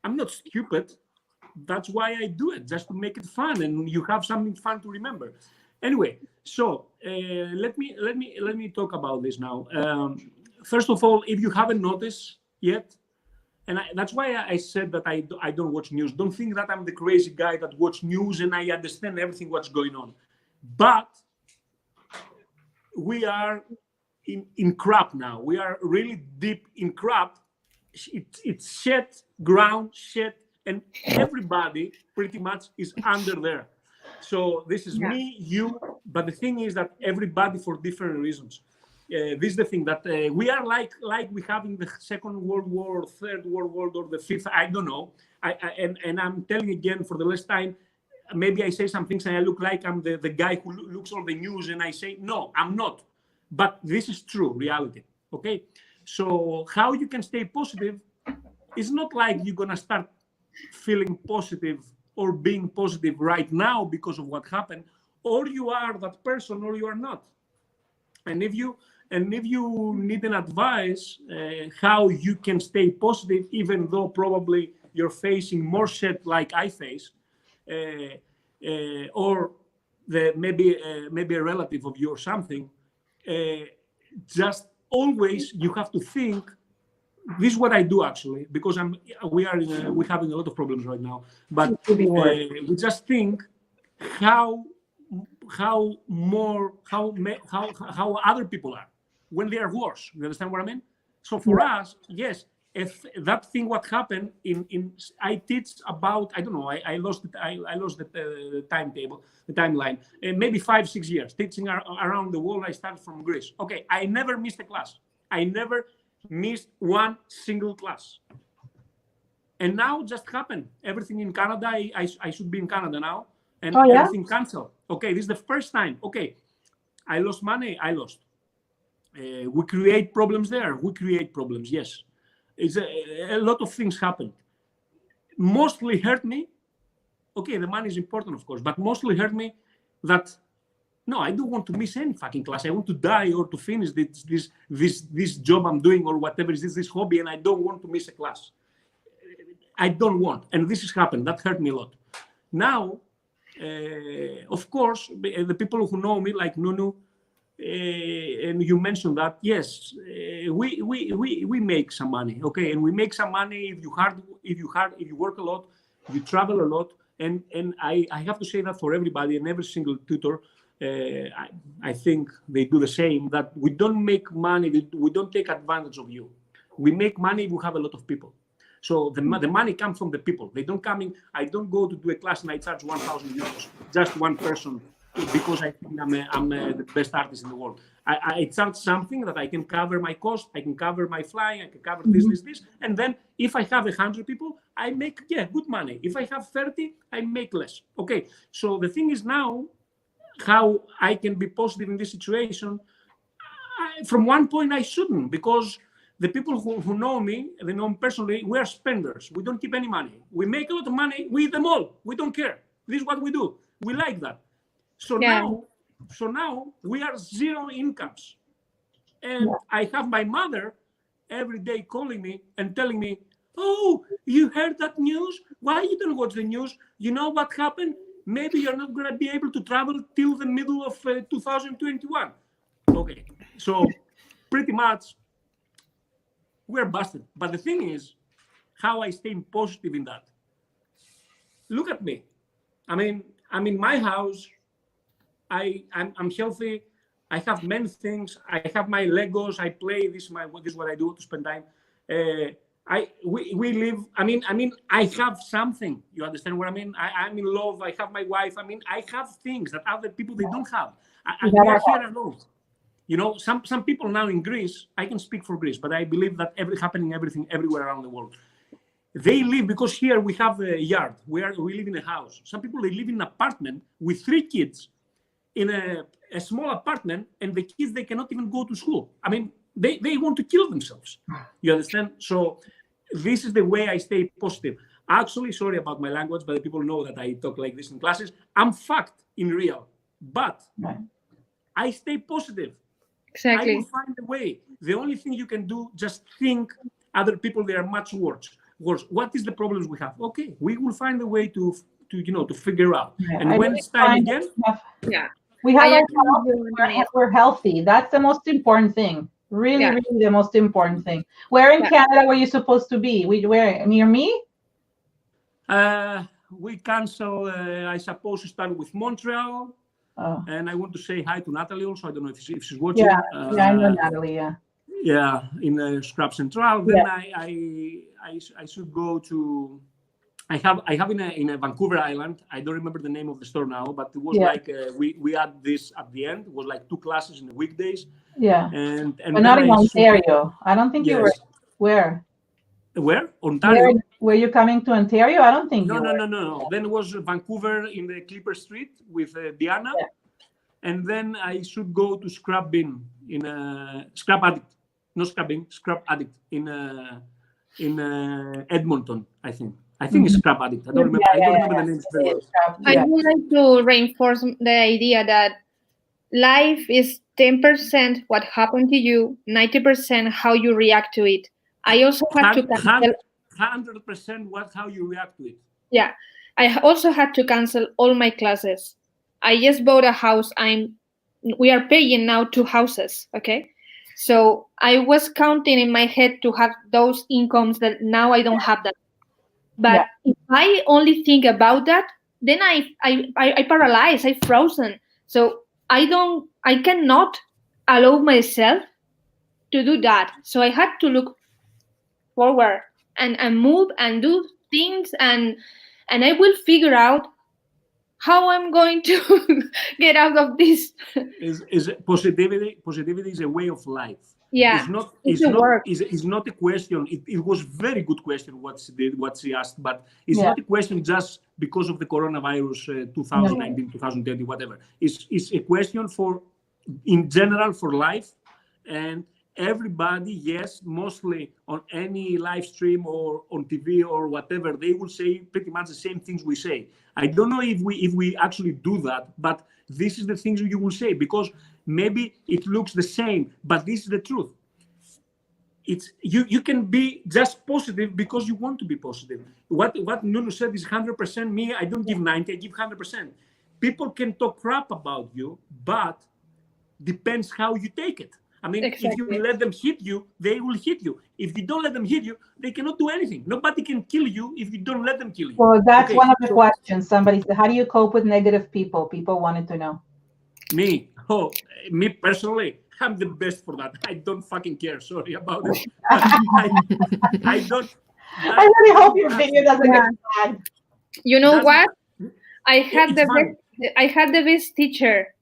I'm not stupid. that's why I do it, just to make it fun, and you have something fun to remember. Anyway, so let me talk about this now. First of all, if you haven't noticed yet, and that's why I said that I don't watch news. Don't think that I'm the crazy guy that watch news and I understand everything what's going on. But we are in crap now. We are really deep in crap. It's shit, ground, shit, and everybody pretty much is under there. So this is me, you, but the thing is that everybody for different reasons. This is the thing that we are like we have in the Second World War, or Third World War, or the Fifth. I don't know. And I'm telling again for the last time. Maybe I say some things and I look like I'm the guy who looks all the news, and I say no, I'm not. But this is true reality. Okay. So how you can stay positive is not like you're gonna start feeling positive or being positive right now because of what happened, or you are that person or you are not. And if you need an advice how you can stay positive even though probably you're facing more shit like I face, or maybe a relative of you or something, just always you have to think. This is what I do actually, because we're having a lot of problems right now. But we just think how other people are when they are worse. You understand what I mean? So for us, yes, if that thing what happened in I teach about, I don't know, I lost the timetable, the timeline, maybe 5-6 years teaching around the world. I started from Greece. Okay, I never missed a class. I never missed one single class. And now just happened. Everything in Canada, I should be in Canada now, and everything canceled. Okay, this is the first time. Okay, I lost money. I lost. We create problems there. We create problems. Yes, it's a lot of things happened. Mostly hurt me. Okay, the money is important, of course, but mostly hurt me that no, I don't want to miss any fucking class. I want to die or to finish this job I'm doing or whatever is this hobby, and I don't want to miss a class. I don't want, and this has happened. That hurt me a lot. Now, of course, the people who know me, like Nunu, and you mentioned that, yes, we make some money, okay, and we make some money if you work a lot, you travel a lot, and I have to say that for everybody and every single tutor, I think they do the same. That we don't make money, we don't take advantage of you. We make money if we have a lot of people. So the money comes from the people. They don't come in. I don't go to do a class and I charge 1,000 euros, just one person, because I think I'm the best artist in the world. I charge something that I can cover my cost, I can cover my flying, I can cover this, and then if I have 100 people, I make good money. If I have 30, I make less. Okay. So the thing is now, how I can be positive in this situation. From one point, I shouldn't, because the people who know me, they know me personally, we are spenders. We don't keep any money. We make a lot of money, we eat them all. We don't care. This is what we do. We like that. So now we are zero incomes. And I have my mother every day calling me and telling me, oh, you heard that news? Why you don't watch the news? You know what happened? Maybe you're not going to be able to travel till the middle of 2021. Okay, so pretty much we're busted. But the thing is, how I stay positive in that. Look at me. I mean, I'm in my house. I'm healthy. I have many things. I have my Legos. I play. This is what I do to spend time. We live. I mean, I have something. You understand what I mean? I'm in love. I have my wife. I mean, I have things that other people they don't have. We are here alone. You know, some people now in Greece. I can speak for Greece, but I believe that everything everywhere around the world. They live because here we have a yard. We live in a house. Some people they live in an apartment with 3 kids in a small apartment, and the kids they cannot even go to school. I mean, they want to kill themselves. You understand? So this is the way I stay positive. Actually, sorry about my language, but the people know that I talk like this in classes. I'm fucked in real, but I stay positive. Exactly. I will find a way. The only thing you can do, just think other people, they are much worse. was, what is the problems we have? Okay, we will find a way to figure out. Yeah, And when it's time again, we have I our agree health, with you. we're healthy. That's the most important thing. Really, Yeah. really the most important thing. Where in Canada were you supposed to be? Where, near me? we cancel, I suppose, to start with Montreal. Oh. And I want to say hi to Natalie also. I don't know if she's watching. Yeah, I know Natalie, Yeah, in Scrap Central. Then I should go to, I have in a Vancouver Island. I don't remember the name of the store now, but it was like we had this at the end. It was like 2 classes in the weekdays. Yeah. And but not in Ontario. I don't think you were. Where? Where? Ontario. Were you coming to Ontario? I don't think. No. Then it was Vancouver in the Clipper Street with Diana, and then I should go to Scrap Bin in Scrap Addict, not Scrap Bin, Scrap Addict in Edmonton. I think it's Scrap Addict. I don't remember. I don't remember the names very well. I would like to reinforce the idea that life is 10% what happened to you, 90% how you react to it. I also had to cancel 100% how you react to it. Yeah, I also had to cancel all my classes. I just bought a house. We are paying now 2 houses. Okay, so I was counting in my head to have those incomes that now I don't have that. But if I only think about that, then I paralyze. I frozen. So I cannot allow myself to do that. So I had to look forward and move and do things, and I will figure out how I'm going to get out of this. Is positivity is a way of life. Yeah, it's not a question. It was very good question what she asked, but it's not a question just because of the coronavirus 2019, 2020, whatever. It's a question for in general for life, and everybody, yes, mostly on any live stream or on TV or whatever, they will say pretty much the same things we say. I don't know if we actually do that, but this is the things you will say, because maybe it looks the same, but this is the truth. It's you can be just positive because you want to be positive. What Nunu said is 100% me. I don't give 90, I give 100%. People can talk crap about you, but depends how you take it. I mean, if you let them hit you, they will hit you. If you don't let them hit you, they cannot do anything. Nobody can kill you if you don't let them kill you. Well, that's one of the questions. Somebody said, how do you cope with negative people? People wanted to know. Me personally, I'm the best for that. I don't fucking care. Sorry about it. I don't. I really hope your video doesn't get bad. You know what? I had the best teacher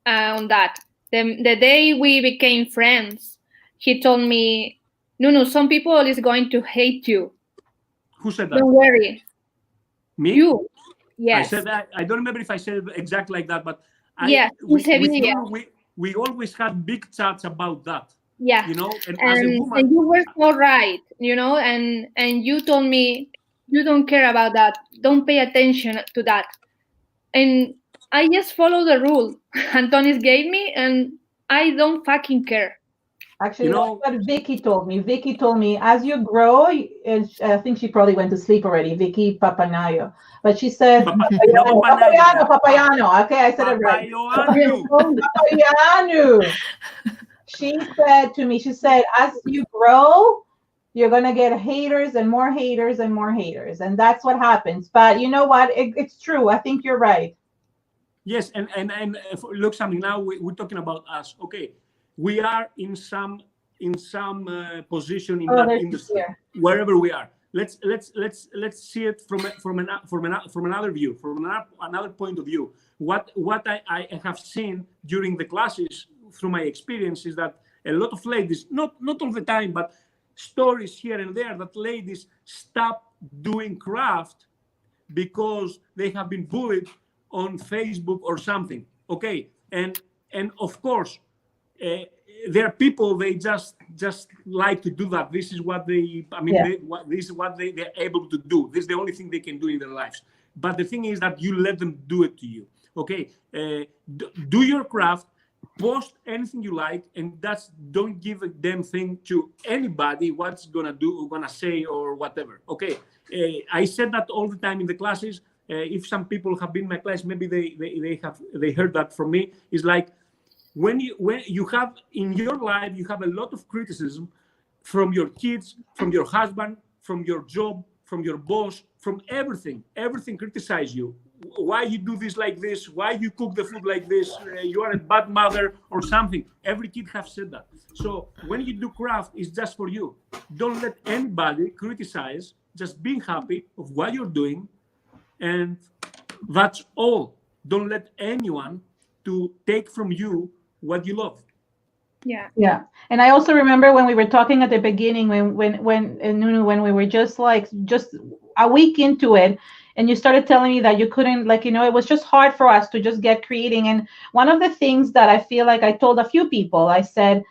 on that. The day we became friends, he told me, "Nunu, some people is going to hate you. Who said that? Don't worry." Me? You. Yes. I said that. I don't remember if I said it exactly like that, but we always had big chats about that. Yeah. You know, and as a woman, and you were so right. You know, and you told me you don't care about that. Don't pay attention to that. And I just follow the rule Antonis gave me, and I don't fucking care. Actually, that's what Vicky told me. Vicky told me, as you grow, I think she probably went to sleep already, Vicky Papanayo. But she said, Papayano. Okay, I said it right. Papayano. She said to me, as you grow, you're going to get haters and more haters and more haters. And that's what happens. But you know what? It's true. I think you're right. Yes, and look, something now we're talking about us. Okay, we are in some position in that industry, wherever we are. Let's see it from another view, from another point of view. What I have seen during the classes through my experience is that a lot of ladies, not all the time, but stories here and there, that ladies stop doing craft because they have been bullied on Facebook or something. Okay, and of course there are people, they just like to do that. This is what they, this is what they're able to do. This is the only thing they can do in their lives. But the thing is that you let them do it to you. Okay, do your craft, post anything you like, and don't give a damn thing to anybody what's gonna say or whatever. Okay, I said that all the time in the classes. If some people have been in my class, maybe they heard that from me. It's like when you have in your life, you have a lot of criticism from your kids, from your husband, from your job, from your boss, from everything. Everything criticize you. Why you do this like this? Why you cook the food like this? You are a bad mother or something. Every kid have said that. So when you do craft, it's just for you. Don't let anybody criticize. Just be happy of what you're doing, and that's all. Don't let anyone to take from you what you love. Yeah. And I also remember when we were talking at the beginning, when Nunu, when we were just a week into it, and you started telling me that you couldn't, like, it was just hard for us to just get creating. And one of the things that I feel like I told a few people, I said,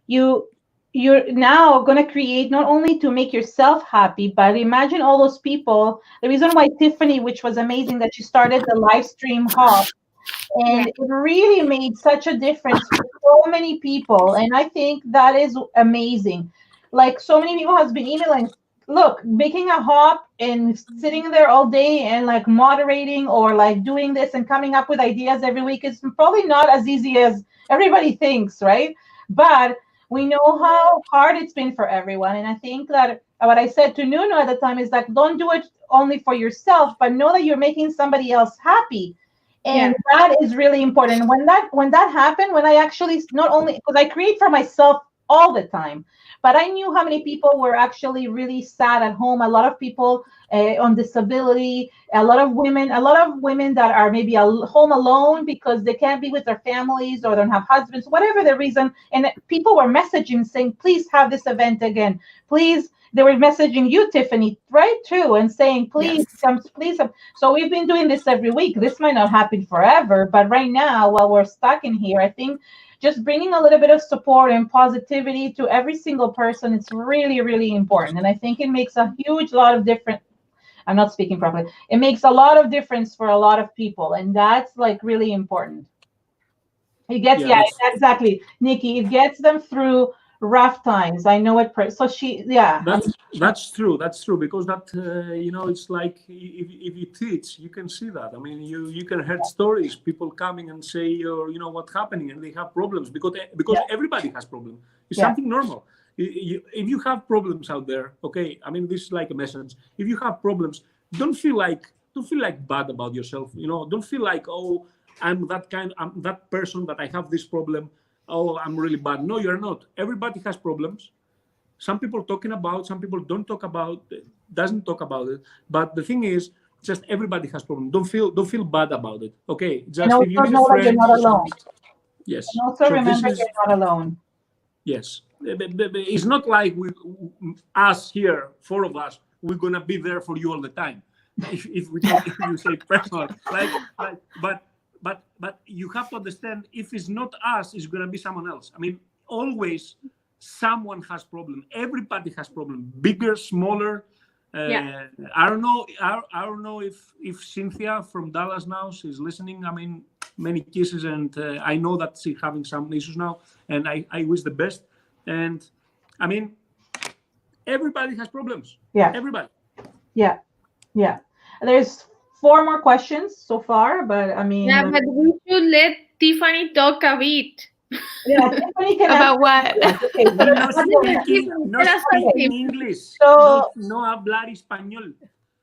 you're now going to create not only to make yourself happy, but imagine all those people. The reason why Tiffany, which was amazing that she started the live stream hub, and it really made such a difference for so many people. And I think that is amazing. Like, so many people has been emailing, look, making a hop and sitting there all day and like moderating or like doing this and coming up with ideas every week is probably not as easy as everybody thinks, right? But we know how hard it's been for everyone. And I think that what I said to Nuno at the time is like, don't do it only for yourself, but know that you're making somebody else happy. And that is really important. When that happened, when I actually, not only because I create for myself all the time, but I knew how many people were actually really sad at home. A lot of people on disability, a lot of women that are maybe home alone because they can't be with their families or don't have husbands, whatever the reason. And people were messaging saying, please have this event again. Please. They were messaging you, Tiffany, right, too, and saying, please, come, please. So we've been doing this every week. This might not happen forever, but right now, while we're stuck in here, I think just bringing a little bit of support and positivity to every single person, it's really, really important. And I think it makes a huge lot of difference. I'm not speaking properly. It makes a lot of difference for a lot of people, and that's like really important. It gets, exactly, Nikki. It gets them through rough times. I know it. So that's true. That's true, because that it's like if you teach, you can see that. I mean, you can hear stories, people coming and say, what's happening, and they have problems because everybody has problems. It's something normal. If you have problems out there, okay. I mean, this is like a message. If you have problems, don't feel like bad about yourself. Don't feel like, oh, I'm that person that I have this problem. Oh, I'm really bad. No, you're not. Everybody has problems. Some people talking about, some people don't talk about, doesn't talk about it. But the thing is, just everybody has problems. Don't feel bad about it. Okay. Just if you need a friend, you're not alone. Yes. And also remember you're not alone. Yes. It's not like us here, 4 of us, we're gonna be there for you all the time. If you say personal, but you have to understand, if it's not us, it's going to be someone else. I mean, always someone has problem. Everybody has problem, bigger, smaller. I don't know if Cynthia from Dallas now, she's listening. I mean, many kisses, and I know that she's having some issues now, and I wish the best. And I mean, everybody has problems. Yeah. Everybody. Yeah. There's 4 more questions so far, but I mean. Yeah, but we should let Tiffany talk a bit. Yeah, Tiffany can about what? Okay, no speaking English. So, no hablar español.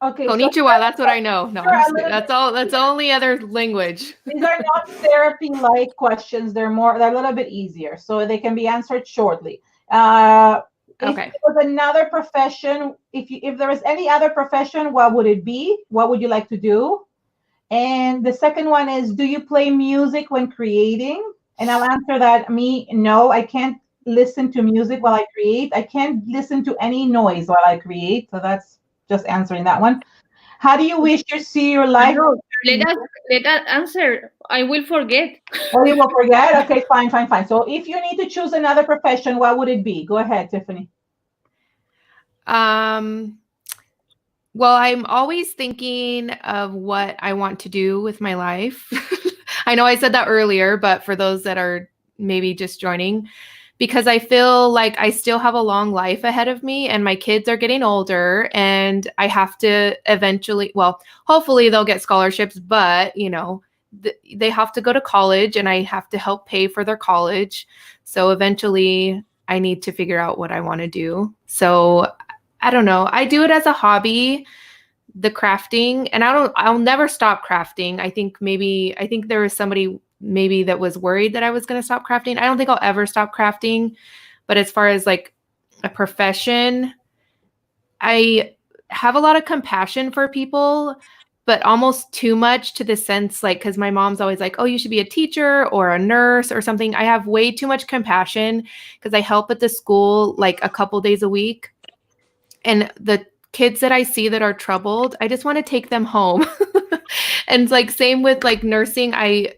Okay. Konnichiwa, that's what I know. No, that's all. That's the only other language. These are not therapy-like questions. They're a little bit easier, so they can be answered shortly. Okay. If there was another profession, if there was any other profession, what would it be? What would you like to do? And the second one is, do you play music when creating? And I'll answer that. No, I can't listen to music while I create. I can't listen to any noise while I create. So that's just answering that one. How do you wish to see your life? No, let us answer. I will forget. Oh, you will forget? Okay, fine. So if you need to choose another profession, what would it be? Go ahead, Tiffany. Well, I'm always thinking of what I want to do with my life. I know I said that earlier, but for those that are maybe just joining, because I feel like I still have a long life ahead of me and my kids are getting older and I have to eventually, well, hopefully they'll get scholarships, but you know, they have to go to college and I have to help pay for their college. So eventually I need to figure out what I want to do. So I don't know. I do it as a hobby, the crafting, and I'll never stop crafting. I think there was somebody maybe that was worried that I was going to stop crafting. I don't think I'll ever stop crafting, but as far as like a profession, I have a lot of compassion for people, but almost too much, to the sense like, because my mom's always like, oh, you should be a teacher or a nurse or something. I have way too much compassion because I help at the school like a couple days a week. And the kids that I see that are troubled, I just want to take them home. And like same with like nursing, I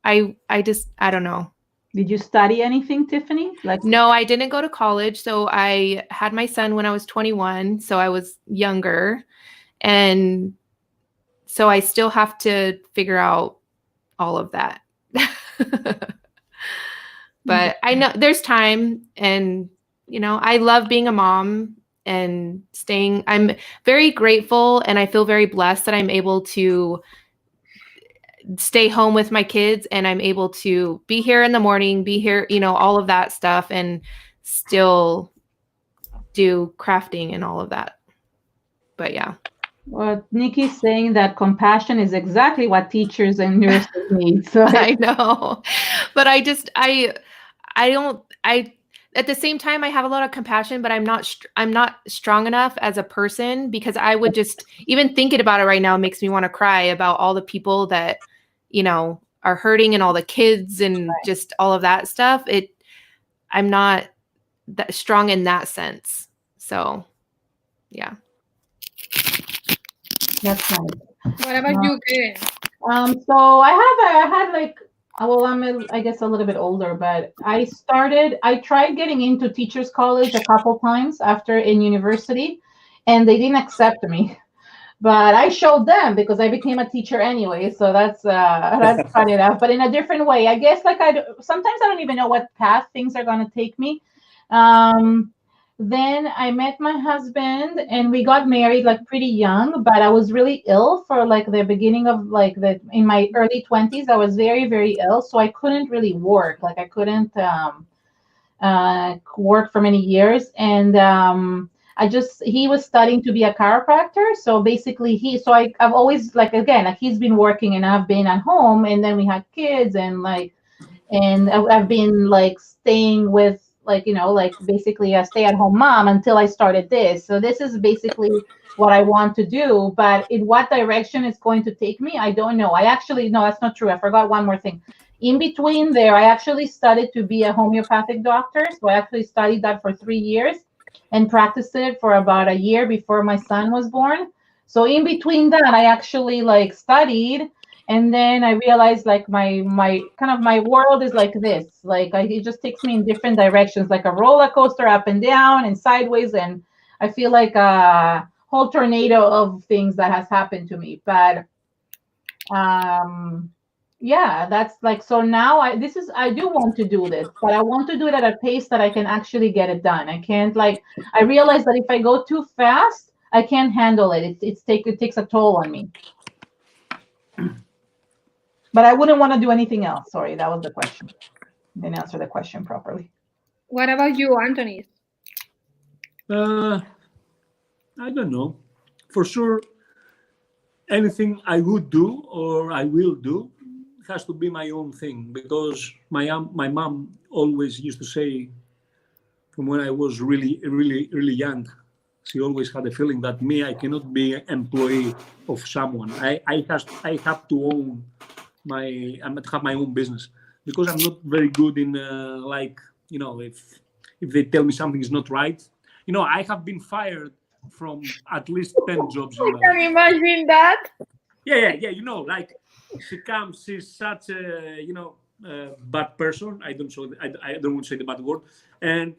don't know. Did you study anything, Tiffany? No, I didn't go to college. So I had my son when I was 21, so I was younger. And so I still have to figure out all of that. But I know there's time, and you know, I love being a mom and I'm very grateful, and I feel very blessed that I'm able to stay home with my kids and I'm able to be here in the morning, be here, you know, all of that stuff, and still do crafting and all of that. But yeah. Well, Nikki's saying that compassion is exactly what teachers and nurses need. So I know, but at the same time, I have a lot of compassion, but I'm not strong enough as a person, because I would just, even thinking about it right now makes me want to cry about all the people that, you know, are hurting and all the kids and just all of that stuff. I'm not that strong in that sense. So yeah. That's nice. What about you, Keren? So I had like, well, I guess a little bit older, but I tried getting into teachers college a couple times after in university, and they didn't accept me. But I showed them because I became a teacher anyway. So that's funny enough, but in a different way. I guess like sometimes I don't even know what path things are going to take me. Then I met my husband and we got married like pretty young, but I was really ill for like the beginning of like in my early 20s. I was very, very ill. So I couldn't really work. Like I couldn't work for many years. And he was studying to be a chiropractor. So basically I've always like, again, like he's been working and I've been at home, and then we had kids and I've been like staying with like, you know, like basically a stay-at-home mom until I started this. So this is basically what I want to do, but in what direction it's going to take me, I don't know. No, that's not true. I forgot one more thing. In between there, I actually studied to be a homeopathic doctor. So I actually studied that for 3 years and practiced it for about a year before my son was born. So in between that, I actually like studied. And then I realized like my kind of my world is like this, like it just takes me in different directions, like a roller coaster, up and down and sideways. And I feel like a whole tornado of things that has happened to me. But yeah, that's like, so now I do want to do this, but I want to do it at a pace that I can actually get it done. I can't I realize that if I go too fast, I can't handle it. It takes a toll on me. But I wouldn't want to do anything else. Sorry, that was the question. Didn't answer the question properly. What about you, Antonis? I don't know. For sure, anything I would do or I will do has to be my own thing, because my mom always used to say, from when I was really, really, really young, she always had a feeling that I cannot be an employee of someone. I have to own I might have my own business, because I'm not very good in like, you know, if they tell me something is not right, you know, I have been fired from at least 10 jobs. I can imagine that. Yeah. You know, like she's such a, you know, bad person. I don't want to say the bad word, and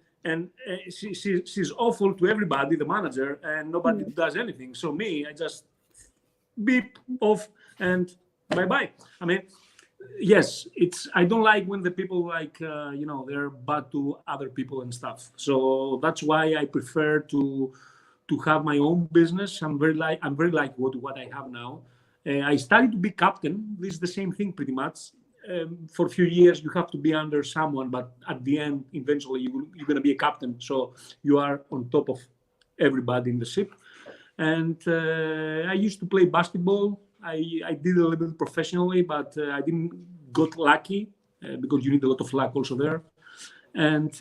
she's awful to everybody, the manager, and nobody does anything. So I just beep off and bye-bye. I mean, yes, I don't like when the people like they're bad to other people and stuff. So that's why I prefer to have my own business. I'm very like what I have now. I studied to be captain. This is the same thing pretty much. For a few years you have to be under someone, but at the end eventually you're going to be a captain, so you are on top of everybody in the ship. And I used to play basketball. I did a little bit professionally, but I didn't got lucky because you need a lot of luck also there. And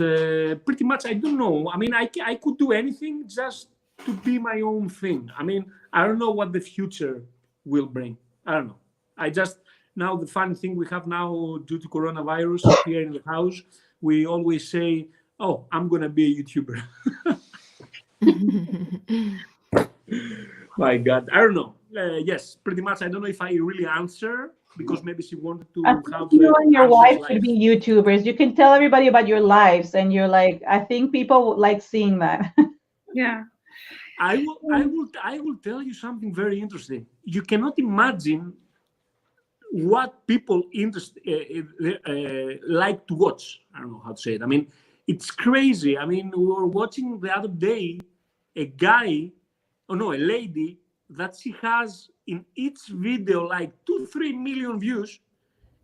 pretty much I don't know, I mean, I could do anything just to be my own thing. I mean, I don't know what the future will bring. I don't know. Now the funny thing we have now due to coronavirus here in the house, we always say, oh, I'm going to be a YouTuber. My God, I don't know. Yes, pretty much. I don't know if I really answer because maybe she wanted to have. You and your wife should be YouTubers. You can tell everybody about your lives, and you're like, I think people would like seeing that. Yeah. I will tell you something very interesting. You cannot imagine what people like to watch. I don't know how to say it. I mean, it's crazy. I mean, we were watching the other day a lady that she has in each video like 2-3 million views,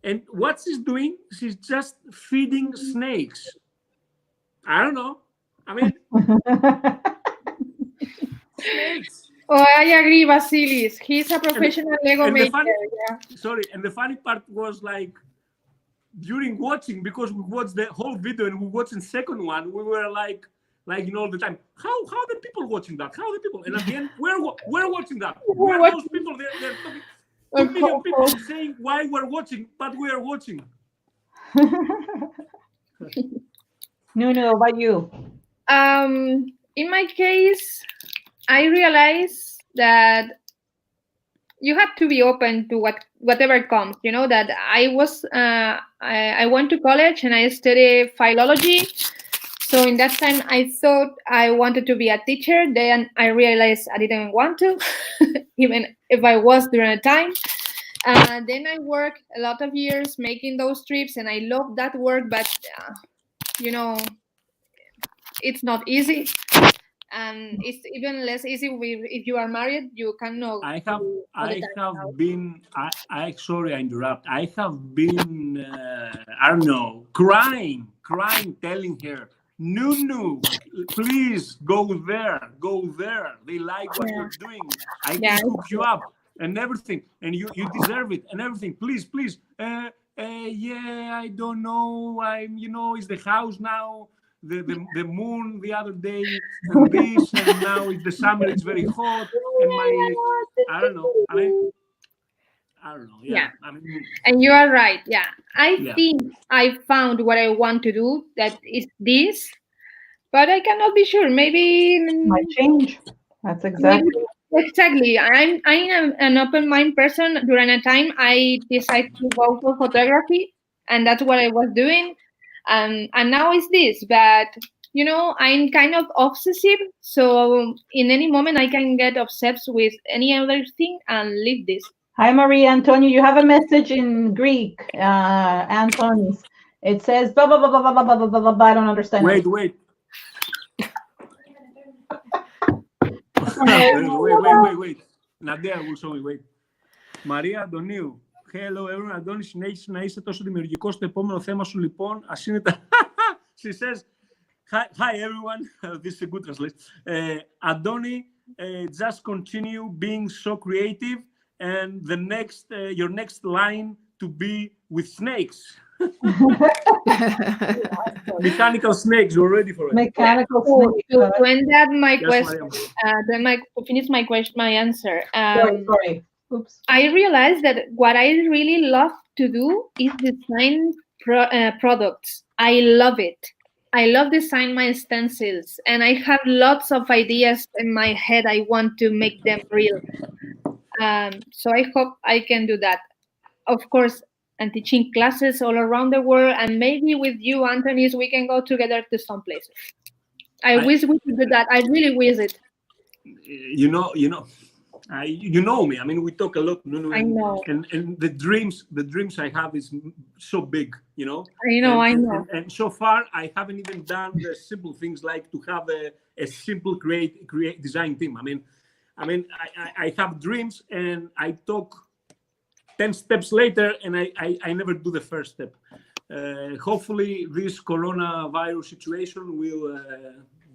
and what she's doing, she's just feeding snakes. I don't know. I mean, snakes. Oh, I agree, Vasilis. He's a professional Lego maker. Sorry, and the funny part was like during watching, because we watched the whole video and we watched the second one, we were like all the time, how the people watching that? How the people? And at the end, we're watching that. We're those people. They're talking. 2 million people saying why we're watching, but we are watching. No, about you. In my case, I realized that you have to be open to whatever comes. You know that I went to college and I studied philology. So in that time, I thought I wanted to be a teacher. Then I realized I didn't want to, even if I was during a time. Then I worked a lot of years making those trips, and I love that work. But it's not easy, and it's even less easy if you are married. You cannot. Sorry, I interrupt. I have been, I don't know, crying, telling her, No, please go there. They like what you're doing. I can hook you up and everything, and you deserve it and everything. Please. I don't know. It's the house now. The moon the other day and this, and now it's the summer. It's very hot, and I don't know. Yeah. And you are right. Yeah. I think I found what I want to do. That is this, but I cannot be sure. Maybe might change. That's exactly. I'm an open mind person. During a time, I decided to go for photography, and that's what I was doing. And now it's this, but I'm kind of obsessive. So in any moment, I can get obsessed with any other thing and leave this. Hi, Maria Antonio. You have a message in Greek, Antonis. It says, blah, blah, blah, blah, blah, blah, blah, blah, blah. I don't understand. Wait. Wait. Nadia will show me. Wait. Maria Αντωνίου. Hello everyone. Αντώνη, συνέχισε να είσαι τόσο δημιουργικό στο επόμενο θέμα σου, λοιπόν. Ας είναι τα... She says, hi everyone. This is a good translation. Αντώνη, just continue being so creative. And your next line to be with snakes. Mechanical snakes, you're ready for it. Mechanical snakes. To end that, my question, to finish my answer. Sorry. Oops. I realized that what I really love to do is design products. I love it. I love design my stencils, and I have lots of ideas in my head. I want to make them real. So I hope I can do that. Of course, I'm teaching classes all around the world, and maybe with you, Antonis, we can go together to some places. I wish we could do that. I really wish it. You know me. I mean, we talk a lot, Nunu, I know. and the dreams I have is so big, you know. I know. And so far, I haven't even done the simple things like to have a simple create design team. I have dreams, and I talk 10 steps later, and I never do the first step. Hopefully, this coronavirus situation will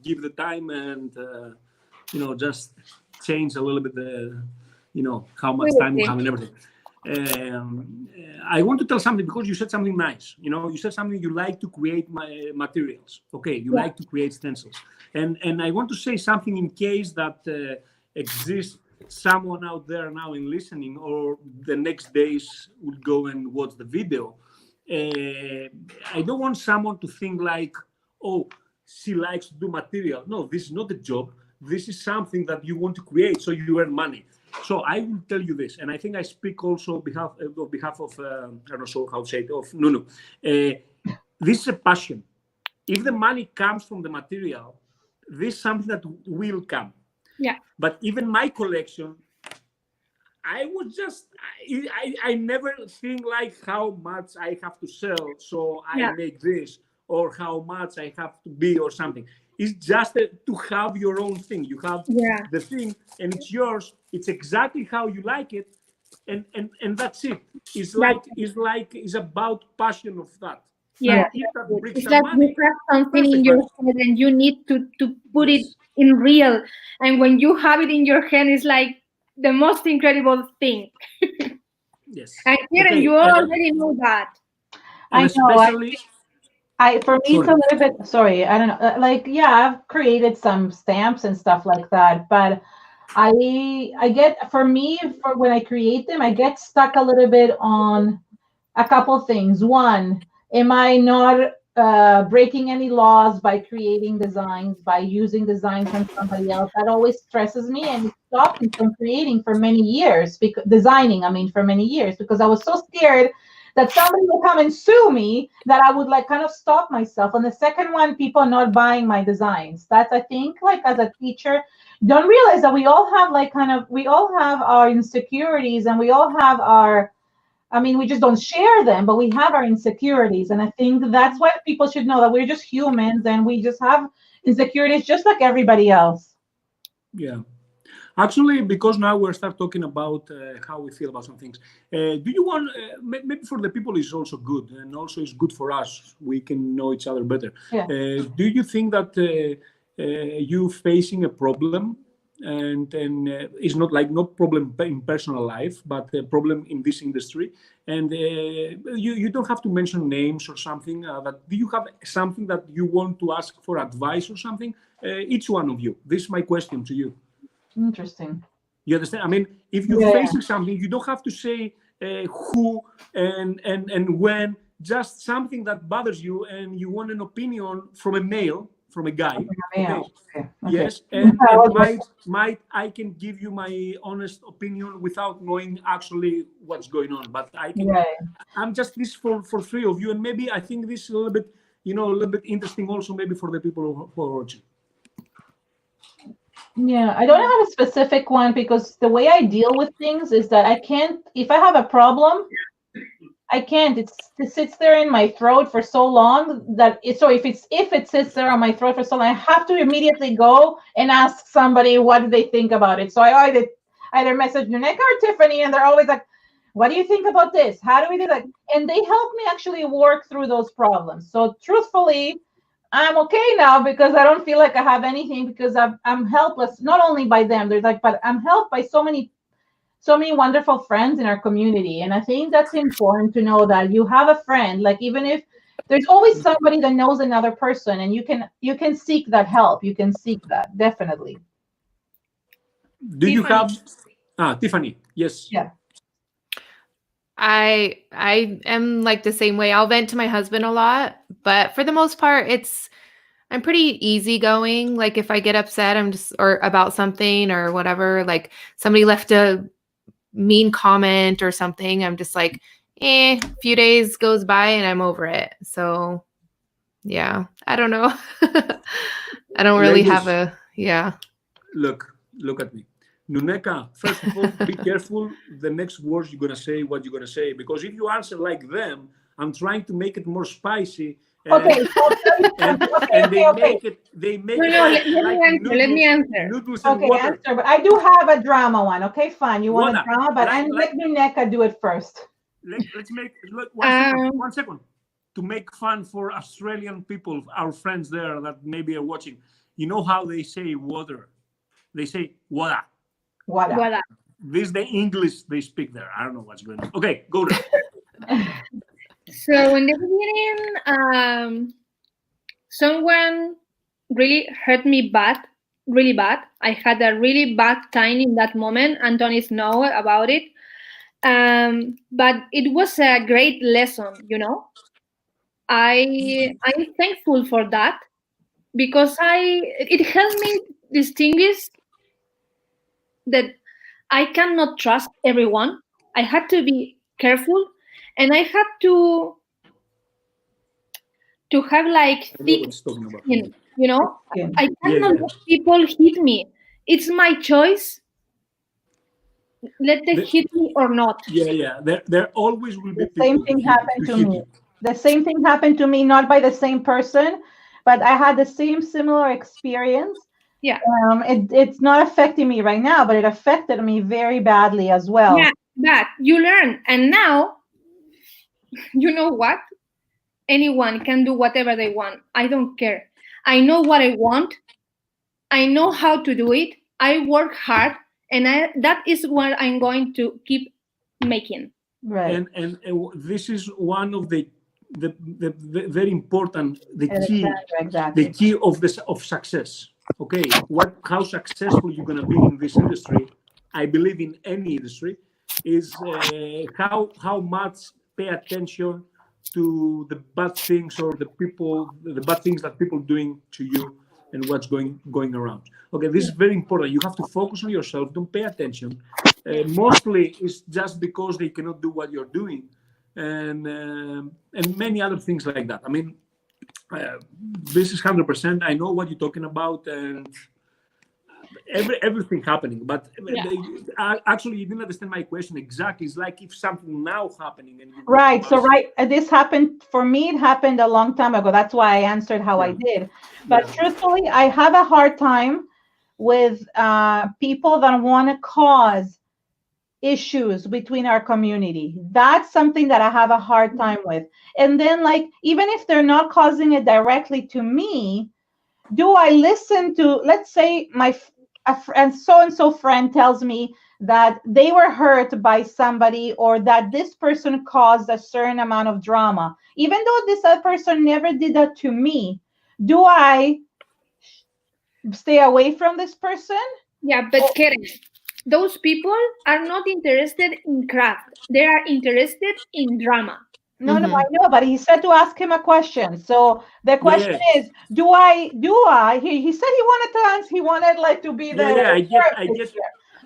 give the time and just change a little bit how much time we have and everything. I want to tell something because you said something nice. You said something, you like to create materials. Okay, you like to create stencils. And I want to say something in case that exists someone out there now in listening, or the next days would go and watch the video. I don't want someone to think like, oh, she likes to do material. No, this is not a job. This is something that you want to create so you earn money. So I will tell you this, and I think I speak also on behalf of I don't know how to say it, of Nunu. This is a passion. If the money comes from the material, this is something that will come. Yeah. But even my collection, I never think like how much I have to sell, so I make this, or how much I have to be, or something. It's just to have your own thing. You have the thing, and it's yours. It's exactly how you like it, and that's it. It's about passion of that. Yeah, it's like you have something in your head, and you need to put it in real. And when you have it in your hand, it's like the most incredible thing. Yes. And Keren, you already know that. I know. For me, it's a little bit, sorry, I don't know. I've created some stamps and stuff like that, but I get, for when I create them, I get stuck a little bit on a couple things. One, am I not breaking any laws by creating designs, by using designs from somebody else? That always stresses me, and it stopped me from creating for many years, for many years, because I was so scared that somebody will come and sue me that I would kind of stop myself. And the second one, people not buying my designs. That's, I think, as a teacher, don't realize that we all have we all have our insecurities, and we all have our, we just don't share them, but we have our insecurities. And I think that's why people should know that we're just humans, and we just have insecurities just like everybody else. Yeah. Actually, because now we'll start talking about how we feel about some things. Do you want, maybe for the people it's also good, and also it's good for us. We can know each other better. Yeah. Do you think that you facing a problem, and it's not problem in personal life, but a problem in this industry? And you don't have to mention names or something. But do you have something that you want to ask for advice or something? Each one of you. This is my question to you. Interesting. You understand? If you're facing something, you don't have to say who and when. Just something that bothers you, and you want an opinion from a male, from a guy. Okay. Yes, and I can give you my honest opinion without knowing actually what's going on. But I can. I'm just this for three of you, and maybe I think this is a little bit interesting also, maybe for the people who are watching. Yeah, I don't have a specific one, because the way I deal with things is that I can't, if I have a problem, I can't. It sits there in my throat for so long that if it sits there on my throat for so long, I have to immediately go and ask somebody what they think about it. So I either message Nuneka or Tiffany, and they're always like, what do you think about this? How do we do that? And they help me actually work through those problems. So truthfully, I'm okay now, because I don't feel like I have anything, because I'm helpless, not only by them, but I'm helped by so many wonderful friends in our community. And I think that's important to know, that you have a friend, even if there's always somebody that knows another person, and you can seek that help. You can seek that, definitely. Do you have Tiffany? Yes. Yeah. I am the same way. I'll vent to my husband a lot, but for the most part, I'm pretty easygoing. If I get upset, or about something or whatever, somebody left a mean comment or something, I'm just a few days goes by and I'm over it. So yeah, I don't know. I don't really have Look at me. Nuneka, first of all, be careful the next words you're gonna say, what you're gonna say, because if you answer like them, I'm trying to make it more spicy. Okay. And they make it let me answer. Noodles and Okay, water. answer. But I do have a drama one. Okay, fine. You want a Water. drama, but let Nuneka do it first. Let's make one second. To make fun for Australian people, our friends there that maybe are watching. You know how they say water? They say water. Water. This is the English they speak there. I don't know what's going on. Okay, go there. So in the beginning, someone really hurt me really bad. I had a really bad time in that moment. Antonis knows about it. But it was a great lesson, you know. I'm thankful for that because it helped me distinguish that I cannot trust everyone. I had to be careful, and I had to have like thick skin, you know. I cannot let people hit me. It's my choice. Let them hit me or not. Yeah. There always will be the same thing happened to me. The same thing happened to me, not by the same person, but I had the similar experience. Yeah. It's not affecting me right now, but it affected me very badly as well. Yeah, but you learn, and now, you know what? Anyone can do whatever they want. I don't care. I know what I want. I know how to do it. I work hard, and that is what I'm going to keep making. Right. And this is one of the very important, the key of success. Okay, how successful you're gonna be in this industry, I believe in any industry, is how much pay attention to the bad things or the bad things that people doing to you and what's going around. Okay, this is very important. You have to focus on yourself. Don't pay attention. Mostly it's just because they cannot do what you're doing, and many other things like that. I mean, this is 100%. I know what you're talking about, and everything happening. But actually, you didn't understand my question exactly. It's like if something now happening, and right. So this happened for me. It happened a long time ago. That's why I answered how I did. But truthfully, I have a hard time with people that want to cause issues between our community. That's something that I have a hard time with. And then, like, even if they're not causing it directly to me, do I listen to, let's say a so-and-so friend tells me that they were hurt by somebody, or that this person caused a certain amount of drama, even though this other person never did that to me, do I stay away from this person? Yeah, but Keren, those people are not interested in craft. They are interested in drama. No, I know, but he said to ask him a question. So the question is, do I? He said he wanted to answer. He wanted like to be the. I get.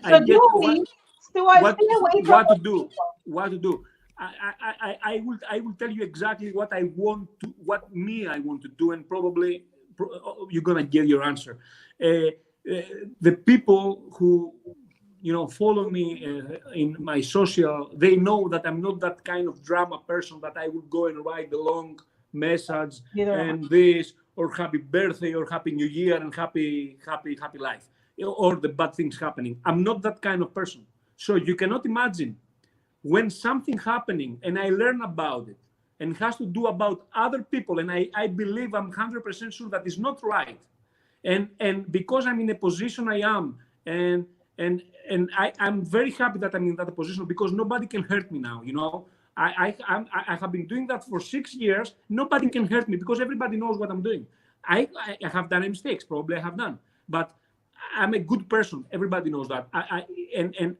So do I stay away from what to do? What to do? I will tell you exactly what I want to, I want to do, and probably you're gonna get your answer. The people who follow me in my social, they know that I'm not that kind of drama person that I would go and write the long message and this, or happy birthday, or happy new year, and happy life, or the bad things happening. I'm not that kind of person. So you cannot imagine when something happening and I learn about it and it has to do about other people, and I believe, I'm 100% sure that it's not right. And because I'm in a position I am, and I'm very happy that I'm in that position, because nobody can hurt me now. I have been doing that for 6 years. Nobody can hurt me because everybody knows what I'm doing. I have done mistakes, probably I have done, but I'm a good person. Everybody knows that. And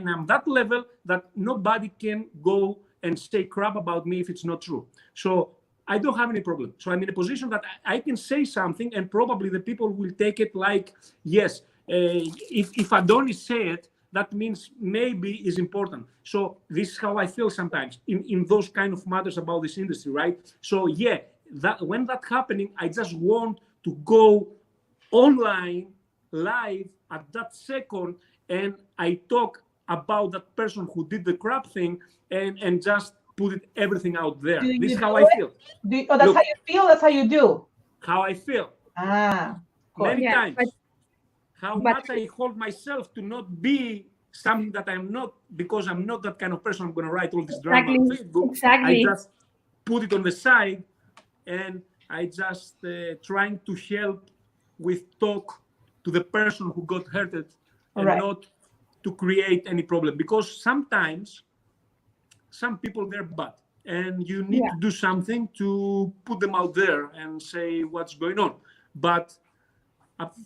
I'm that level that nobody can go and say crap about me if it's not true. So I don't have any problem. So I'm in a position that I can say something, and probably the people will take it like, yes, if Antonis say it, that means maybe is important. So this is how I feel sometimes in those kind of matters about this industry, right? So that when that's happening, I just want to go online live at that second and I talk about that person who did the crap thing and just put it everything out there. This is how I feel. That's Look, how you feel. That's how you do. How I feel. Many times. How much I hold myself to not be something that I'm not, because I'm not that kind of person. I'm going to write all this drama on Facebook. I just put it on the side, and I just trying to help with talk to the person who got hurted, and not to create any problem. Because sometimes some people, they're bad, and you need to do something to put them out there and say what's going on. But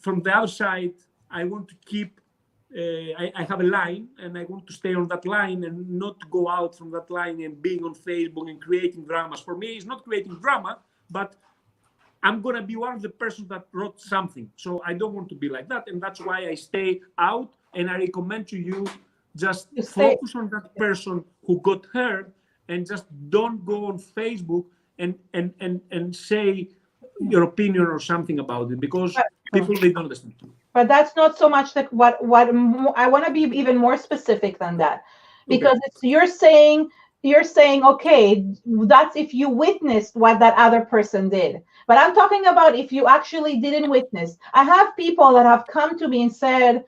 from the outside, I want to keep, I have a line, and I want to stay on that line and not go out from that line and being on Facebook and creating dramas. For me, it's not creating drama, but I'm going to be one of the persons that wrote something. So I don't want to be like that. And that's why I stay out, and I recommend to you, just focus on that person who got hurt, and just don't go on Facebook and say your opinion or something about it, because people, they don't listen. But that's not so much like what I want to be even more specific than that, because it's, you're saying, okay, that's if you witnessed what that other person did. But I'm talking about if you actually didn't witness. I have people that have come to me and said,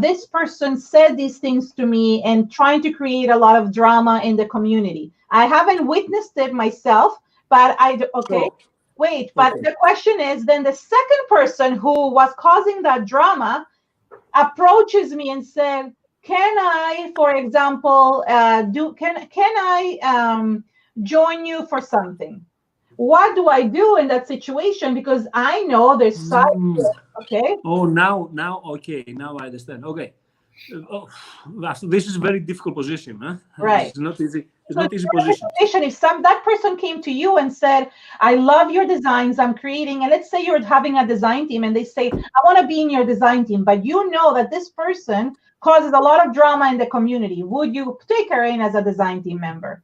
this person said these things to me and trying to create a lot of drama in the community. I haven't witnessed it myself, but but the question is, then the second person who was causing that drama approaches me and said, can I, for example, can I join you for something? What do I do in that situation? Because I know there's side. Oh, now I understand. Okay. This is a very difficult position, huh? Right. It's not easy. It's not easy position. If that person came to you and said, I love your designs I'm creating, and let's say you're having a design team and they say, I want to be in your design team, but you know that this person causes a lot of drama in the community, would you take Keren as a design team member?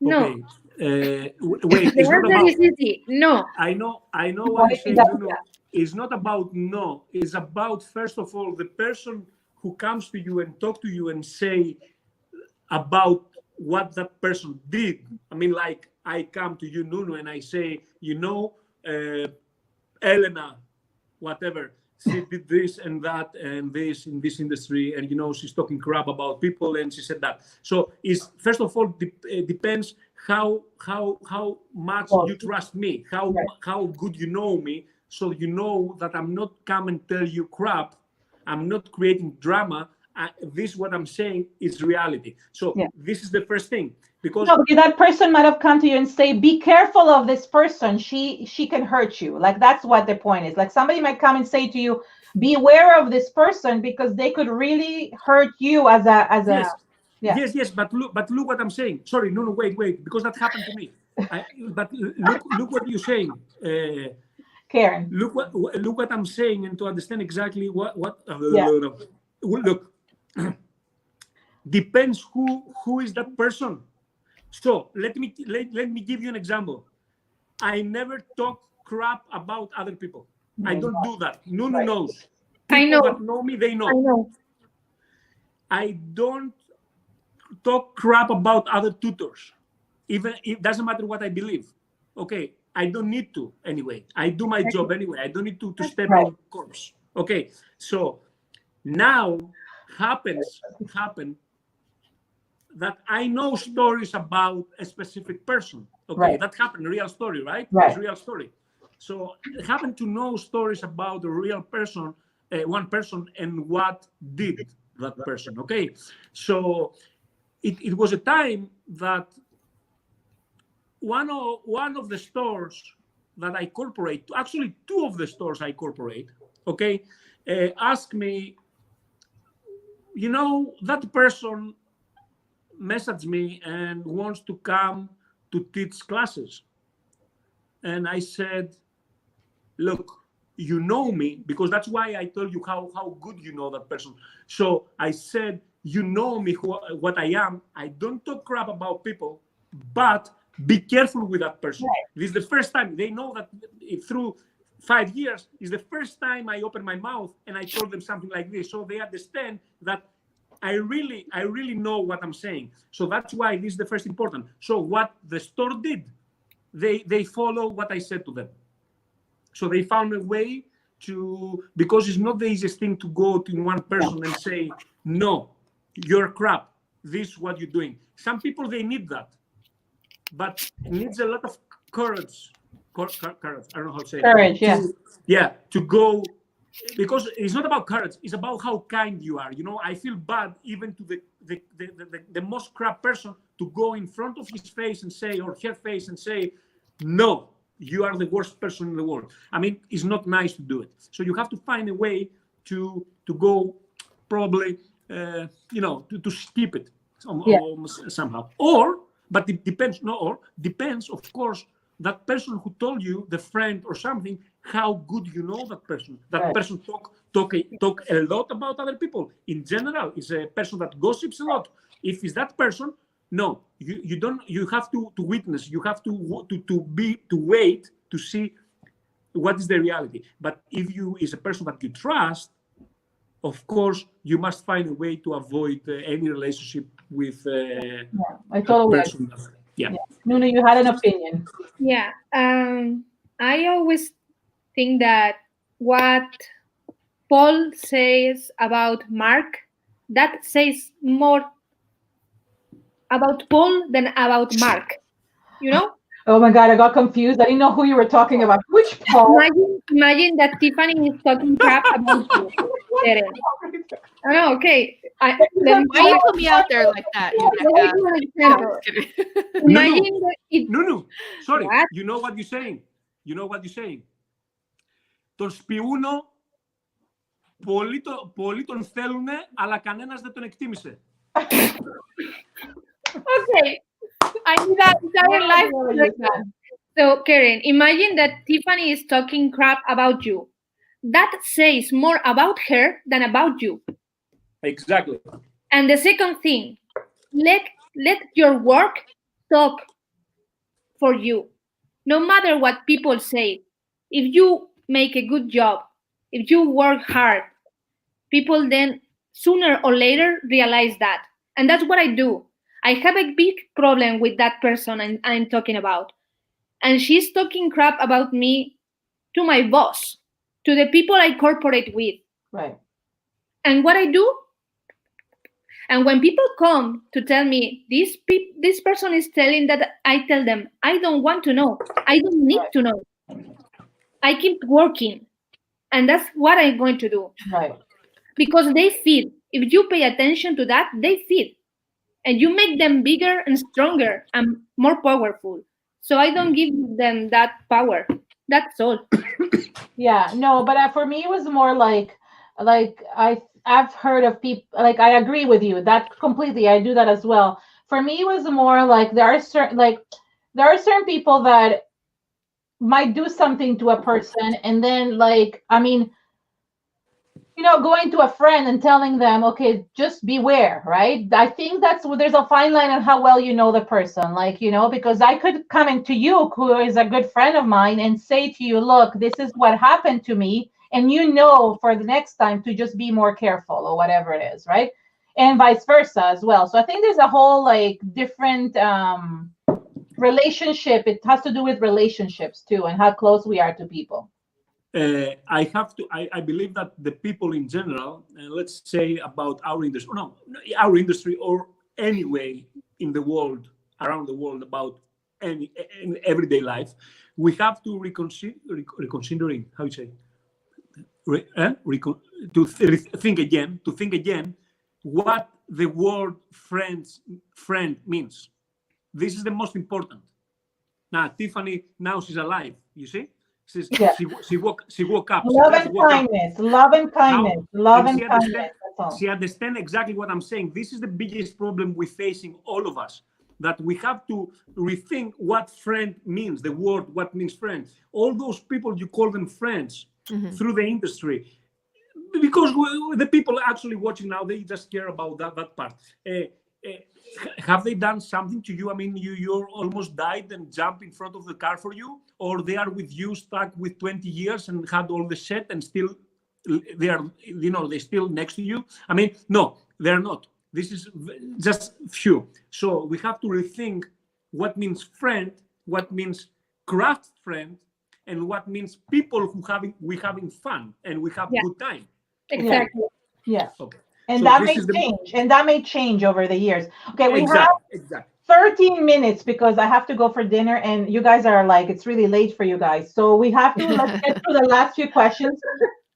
No. Okay. Wait, it's not about, no. I know what you're saying. No. It's not about no. It's about, first of all, the person who comes to you and talk to you and say about what that person did. I mean, like, I come to you, Nuno, and I say, Elena, whatever, she did this and that and this in this industry, and she's talking crap about people, and she said that. So it's, first of all, depends how much you trust me, how good you know me, so you know that I'm not come and tell you crap. I'm not creating drama. This, what I'm saying, is reality. So this is the first thing. Because that person might have come to you and say, be careful of this person. She can hurt you. Like, that's what the point is. Like, somebody might come and say to you, beware of this person, because they could really hurt you as a Yes, but look what I'm saying. Sorry, no, wait, because that happened to me. But look what you're saying, Keren. Look what I'm saying, and to understand exactly what look, depends who is that person. So let me give you an example. I never talk crap about other people. I don't do that. Nuno knows. People that know me, they know. I know. I don't talk crap about other tutors. Even it doesn't matter what I believe. Okay, I don't need to anyway. I do my job anyway. I don't need to step on course. Okay, so now happen that I know stories about a specific person. Okay, that happened, real story, right? It's real story. So I happen to know stories about a real person, one person, and what did that person. Okay, so it was a time that one of the stores that I corporate, actually two of the stores I corporate, okay, asked me, that person messaged me and wants to come to teach classes. And I said, look, you know me, because that's why I told you how good you know that person. So I said, you know me, what I am. I don't talk crap about people, but be careful with that person. This is the first time they know that through 5 years is the first time I open my mouth and I told them something like this, so they understand that I really know what I'm saying. So that's why this is the first important. So what the store did, they follow what I said to them. So they found a way to, because it's not the easiest thing to go to one person and say, no, you're crap. This is what you're doing. Some people, they need that, but it needs a lot of courage. Courage. I don't know how to say it. Courage, yeah. To go, because it's not about courage. It's about how kind you are. You know, I feel bad even to the most crap person to go in front of his face and say, or her face and say, no, you are the worst person in the world. I mean, it's not nice to do it. So you have to find a way to go probably, to skip it somehow. But it depends, depends, of course, that person who told you, the friend or something, how good you know that person. That person talk a lot about other people. In general, is a person that gossips a lot. If it's that person, no, you don't. You have to witness. You have to wait to see what is the reality. But if you is a person that you trust, of course, you must find a way to avoid any relationship with I totally person. Yeah. Nuna, you had an opinion. Yeah. I always think that what Paul says about Mark, that says more about Paul than about Mark. You know? Oh my God, I got confused. I didn't know who you were talking about. Which Paul? Imagine that Tiffany is talking crap about you. Keren. Oh, no, okay. Why you put me out there like that? Imagine No. Sorry. What? You know what you're saying. Τον σπιούνο πολλοί τον θέλουνε, αλλά κανένας δεν τον εκτίμησε. Okay. I need that entire life. So, Keren, imagine that Tiffany is talking crap about you. That says more about her than about you. Exactly. And the second thing, let your work talk for you. No matter what people say, if you make a good job, if you work hard, people then sooner or later realize that. And that's what I do. I have a big problem with that person I'm talking about. And she's talking crap about me to my boss, to the people I cooperate with. Right. And what I do? And when people come to tell me, this person is telling that, I tell them, I don't want to know. I don't need to know. I keep working. And that's what I'm going to do. Right. Because they feel. If you pay attention to that, they feel. And you make them bigger and stronger and more powerful. So I don't give them that power. That's all. Yeah, no, but for me, it was more like I've heard of people, like, I agree with you that completely. I do that as well. For me, it was more like there are certain people that might do something to a person, and then, like, I mean, going to a friend and telling them, okay, just beware, right? I think there's a fine line on how well you know the person, because I could come into you, who is a good friend of mine, and say to you, look, this is what happened to me, and for the next time to just be more careful or whatever it is, right? And vice versa as well. So I think there's a whole different relationship. It has to do with relationships too, and how close we are to people. I believe that the people in general, let's say about our industry, or anyway in the world, around the world, about any everyday life, we have to reconsidering, how you say, to think again what the word friend means. This is the most important. Now, Tiffany, now she's alive, you see? She woke up. Love and kindness. She understands exactly what I'm saying. This is the biggest problem we're facing, all of us, that we have to rethink what friend means, the word, what means friend. All those people, you call them friends through the industry. Because the people actually watching now, they just care about that part. have they done something to you? I mean, you almost died and jumped in front of the car for you, or they are with you stuck with 20 years and had all the set and still they are, they're still next to you. I mean, no, they're not. This is just few. So we have to rethink what means friend, what means craft friend, and what means people who having fun and we have good time. Exactly. Yeah. Okay. And So that this may is the- change. And that may change over the years. Okay, we have Exactly. 13 minutes because I have to go for dinner and you guys are like, it's really late for you guys. So we have to, let's get through the last few questions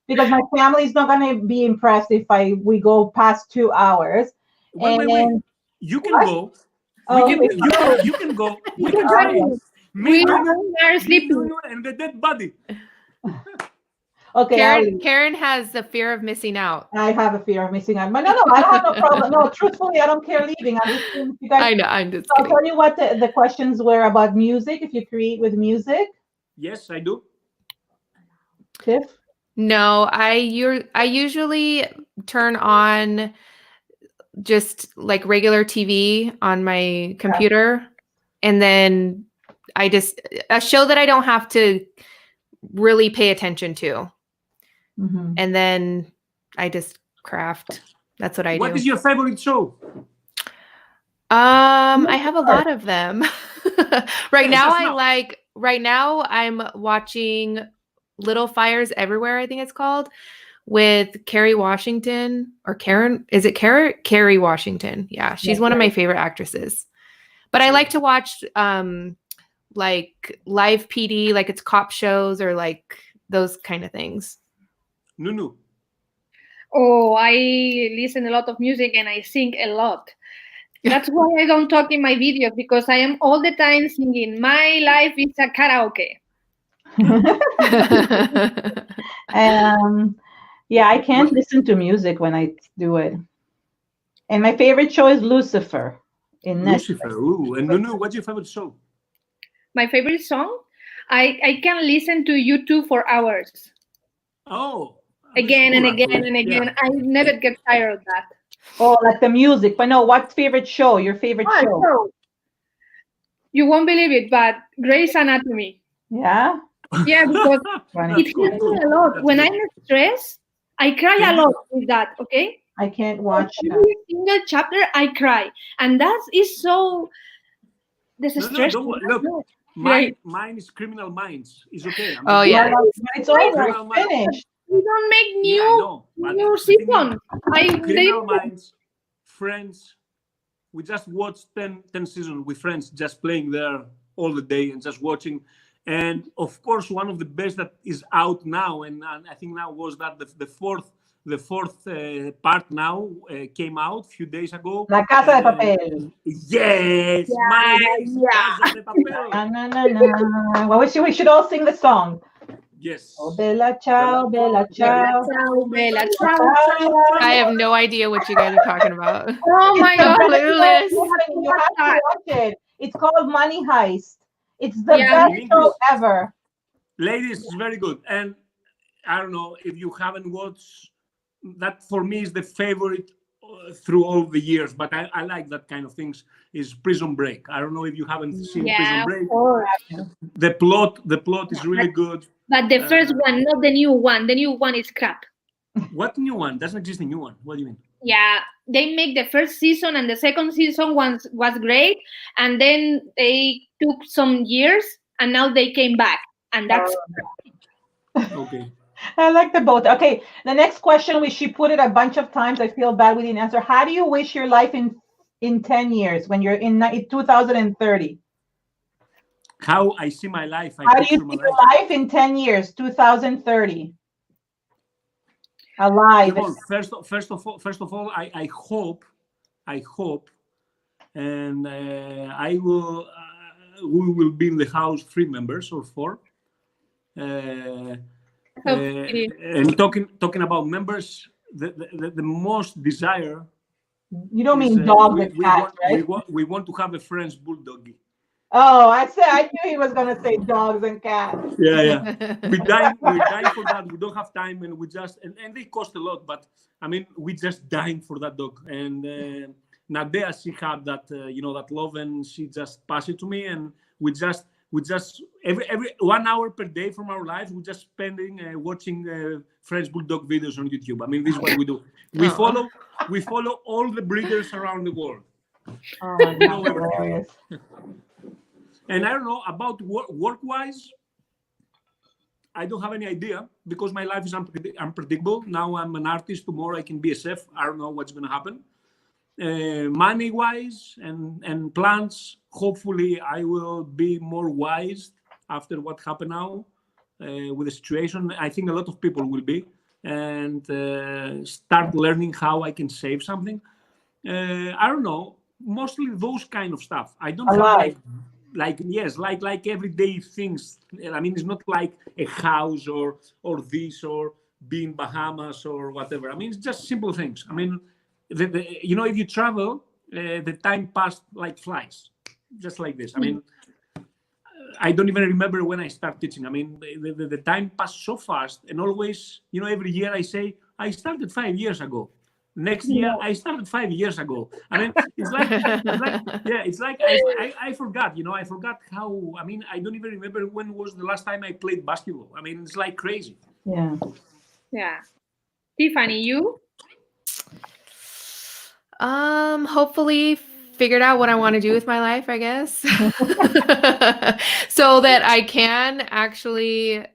because my family is not going to be impressed if we go past 2 hours. Wait. You can What? go. Oh, You can go. We can stay. We Me, are sleeping. and the dead body. okay, Keren has the fear of missing out. I have a fear of missing out. But no, I don't have no problem. No, truthfully, I don't care leaving. I'm just saying, you guys, I know. I'm just I'll kidding. tell you what the questions were about music, if you create with music. Yes, I do. Tiff? No, I usually turn on just like regular TV on my computer, and then a show that I don't have to really pay attention to, and then I just craft. That's what I do. What is your favorite show? I have a lot of them. Right Yes, now I'm watching Little Fires Everywhere, I think it's called, with Kerry Washington or Keren. Is it Kerry Washington? Yeah, she's one of my favorite actresses. But I like to watch like live PD, like it's cop shows or like those kind of things. Nunu. Oh, I listen a lot of music and I sing a lot. That's why I don't talk in my videos, because I am all the time singing. My life is a karaoke. Yeah, I can't listen to music when I do it. And my favorite show is Lucifer in Netflix. Lucifer. Ooh. And Nunu, what's your favorite show? My favorite song? I can listen to YouTube for hours. Oh. Again cool, and again actually. and again. Yeah. I never get tired of that. Oh, like the music. But no, what favorite show? Your favorite show? So, you won't believe it, but Grey's Anatomy. Yeah? Yeah, because it cool, helps cool. me a lot. That's When good. I'm stressed, I cry a lot with that, okay? I can't watch that. Every single chapter, I cry. And that is so distressing. Look, mine is Criminal Minds. It's okay. I mean, Oh, yeah. It's over. It's finished. We don't make Yeah, I know, but new the thing is, season. Criminal Minds, Friends. We just watched 10 seasons with friends, just playing there all the day and just watching. And of course, one of the best that is out now, and I think now was that the fourth part now came out a few days ago. La Casa de Papel. Yes, Casa de Papel. Na, na, na, na. Well, we should all sing the song. Yes. Oh, Bella ciao, Bella ciao. Bella ciao. I have no idea what you guys are talking about. Oh my God. Clueless. You have to watch it. It's called Money Heist. It's the Yeah. best show ever. Ladies, it's very good. And I don't know if you haven't watched that. For me, is the favorite through all the years. But I like that kind of things. Is Prison Break. I don't know if you haven't seen Prison Of Break. course. The plot is really good. But the first one, not the new one. The new one is crap. What new one? Doesn't exist a new one. What do you mean? Yeah, they make the first season and the second season was great, and then they took some years and now they came back, and that's Okay. I like the both. Okay, the next question, she put it a bunch of times. I feel bad we didn't answer. How do you wish your life in 10 years when you're in 2030? How I see my life. How do you see your life in 10 years, 2030? Alive. Well, first of all, I hope, and I will. We will be in the house 3 members or 4. And talking about members, the most desire. You don't mean dogs and cats, right? We want to have a French bulldog. Oh, I knew he was gonna say dogs and cats. Yeah. We're dying for that. We don't have time, and we just and they cost a lot. But I mean, we just dying for that dog. And Nadea, she had that that love, and she just passed it to me, and we just every 1 hour per day from our lives we just spending watching French bulldog videos on YouTube. I mean, this is what we do. We follow all the breeders around the world. Oh my God, hilarious. And I don't know about work wise. I don't have any idea because my life is unpredictable. Now I'm an artist. Tomorrow I can be a chef. I don't know what's going to happen. Money wise and plans, hopefully I will be more wise after what happened now with the situation. I think a lot of people will be, and start learning how I can save something. I don't know, mostly those kind of stuff. I don't have like everyday things. I mean, it's not like a house or this or being Bahamas or whatever. I mean, it's just simple things. I mean, if you travel, the time passed like flies, just like this. I mean, I don't even remember when I started teaching. I mean, the time passed so fast, and always, every year I say, I started 5 years ago. Next year, I started 5 years ago. I mean, it's like I forgot, I forgot how, I mean, I don't even remember when was the last time I played basketball. I mean, it's like crazy. Yeah. Yeah. Tiffany, you? Hopefully figured out what I want to do with my life, I guess. So that I can actually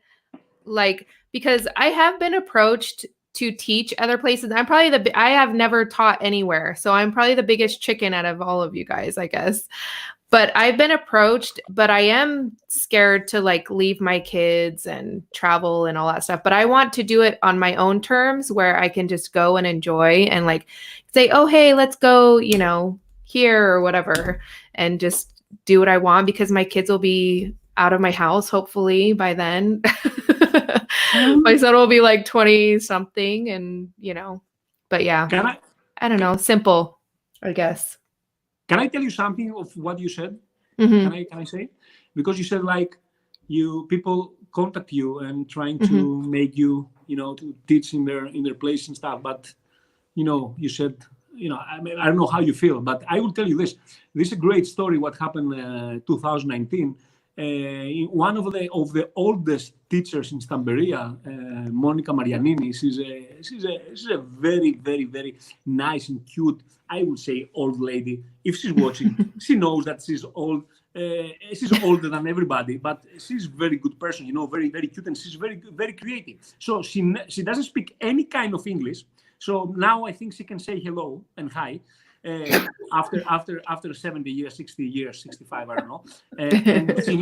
because I have been approached to teach other places. I'm probably I have never taught anywhere. So I'm probably the biggest chicken out of all of you guys, I guess. But I've been approached, but I am scared to leave my kids and travel and all that stuff. But I want to do it on my own terms where I can just go and enjoy and say, oh, hey, let's go, here or whatever, and just do what I want because my kids will be out of my house, hopefully by then. My son will be 20 something and, but yeah, I don't know. Simple, I guess. Can I tell you something of what you said? Mm-hmm. Can I say? Because you said people contact you and trying to make you, to teach in their place and stuff. But, you said, I mean, I don't know how you feel, but I will tell you this. This is a great story. What happened 2019? One of the oldest teachers in Stamberia, Monica Marianini, she's a very, very, very nice and cute, I would say, old lady. If she's watching, she knows that she's old. She's older than everybody, but she's a very good person, very, very cute, and she's very, very creative. So she doesn't speak any kind of English. So now I think she can say hello and hi. After 70 years, 60 years, 65, I don't know. And she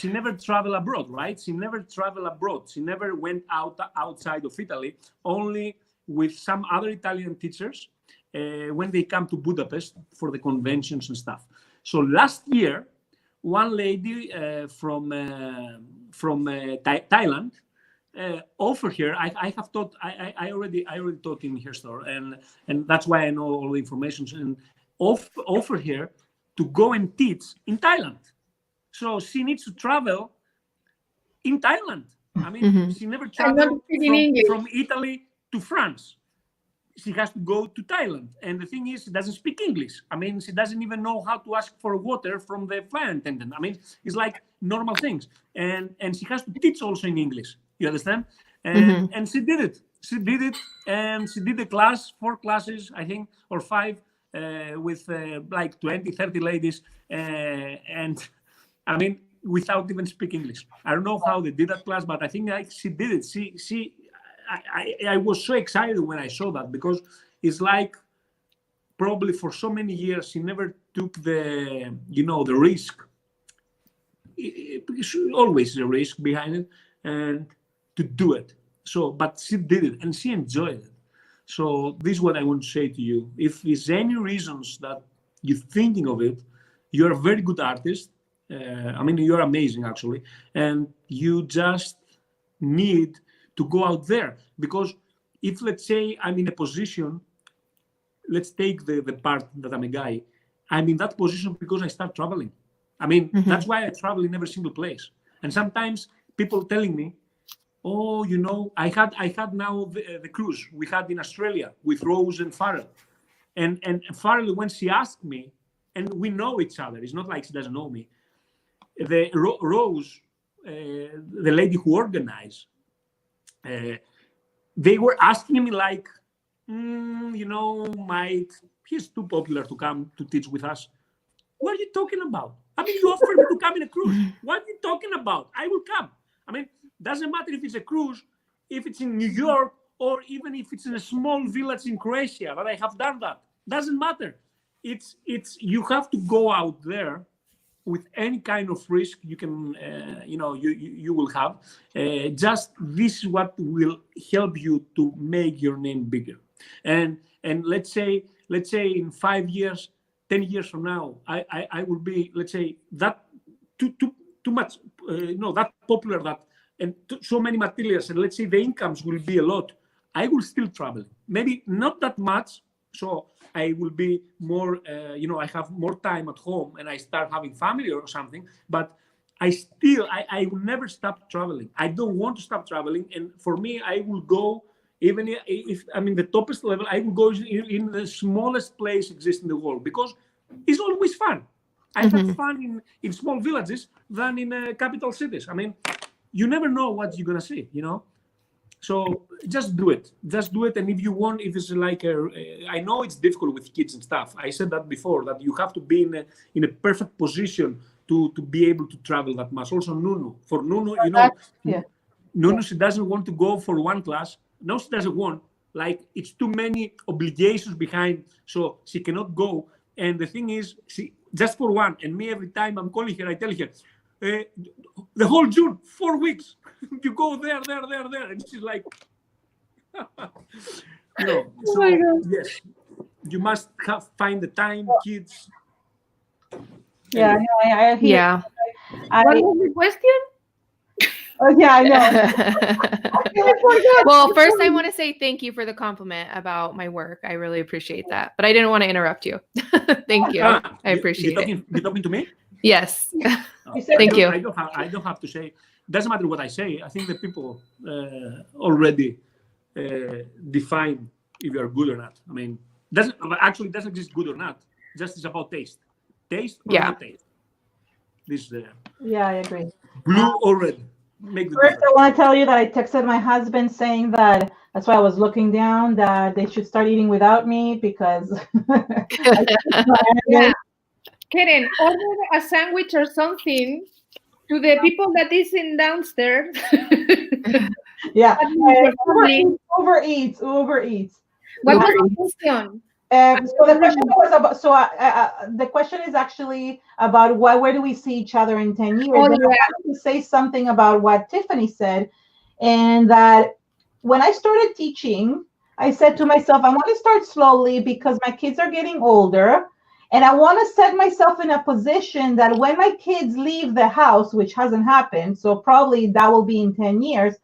never traveled abroad, right? She never traveled abroad. She never went outside of Italy, only with some other Italian teachers when they come to Budapest for the conventions and stuff. So last year, one lady from Thailand offered her. I have taught. I already taught in her store, and that's why I know all the information. And offer her to go and teach in Thailand. So she needs to travel in Thailand. I mean, she never traveled from Italy to France. She has to go to Thailand. And the thing is, she doesn't speak English. I mean, she doesn't even know how to ask for water from the flight attendant. I mean, it's like normal things. And she has to teach also in English. You understand? And she did it. She did it. And she did the class, 4 classes, I think, or 5, with 20, 30 ladies. And I mean, without even speaking English. I don't know how they did that class, but I think she did it. I was so excited when I saw that because it's like probably for so many years she never took the the risk. It's always a risk behind it and to do it. So, but she did it and she enjoyed it. So this is what I want to say to you. If there's any reasons that you're thinking of it, you're a very good artist. I mean, you're amazing actually, and you just need to go out there. Because if, let's say, I'm in a position, let's take the part that I'm a guy, I'm in that position because I start traveling. I mean, that's why I travel in every single place. And sometimes people telling me, oh, I had now the cruise we had in Australia with Rose and Farrell. And finally, when she asked me, and we know each other, it's not like she doesn't know me. The Rose, the lady who organized, they were asking me like, he's too popular to come to teach with us. What are you talking about? I mean, you offered me to come in a cruise. What are you talking about? I will come. I mean, doesn't matter if it's a cruise, if it's in New York, or even if it's in a small village in Croatia, that I have done that. Doesn't matter. It's you have to go out there with any kind of risk you can, you will have. Just this is what will help you to make your name bigger. And let's say in 5 years, 10 years from now, I will be, let's say, that too much, that popular, that and so many materials, and let's say the incomes will be a lot. I will still travel, maybe not that much. So I will be more, I have more time at home and I start having family or something, but I will never stop traveling. I don't want to stop traveling. And for me, I will go, even if I'm in the toppest level, I will go in the smallest place exists in the world, because it's always fun. I have fun in small villages than in capital cities. I mean, you never know what you're going to see, So just do it. And if you want, if it's like I know it's difficult with kids and stuff. I said that before, that you have to be in a perfect position to be able to travel that much. Also Nunu. For Nunu, Nunu, she doesn't want to go for one class. No, she doesn't want. Like, it's too many obligations behind, so she cannot go. And the thing is, she just for one. And me, every time I'm calling her, I tell her, the whole June, 4 weeks, you go there, and she's like, So yes, you must find the time, kids. Yeah, I hear. Yeah. What was the question? Oh, yeah, I know. Well, first I want to say thank you for the compliment about my work. I really appreciate that, but I didn't want to interrupt you. Thank you. I appreciate it. You're talking to me? Yes. Thank you. I don't have to say. Doesn't matter what I say. I think the people already define if you are good or not. I mean, doesn't exist good or not. Just it's about taste. Taste or not taste. This is the I agree. Blue or red. First, I want to tell you that I texted my husband saying that that's why I was looking down, that they should start eating without me, because Keren, order a sandwich or something to the people that is in downstairs. Yeah. Uber Eats. What was the question? So the question was about. So the question is actually about where do we see each other in 10 years? Oh, and I wanted to say something about what Tiffany said, and that when I started teaching, I said to myself, I want to start slowly because my kids are getting older, and I want to set myself in a position that when my kids leave the house, which hasn't happened, so probably that will be in 10 years,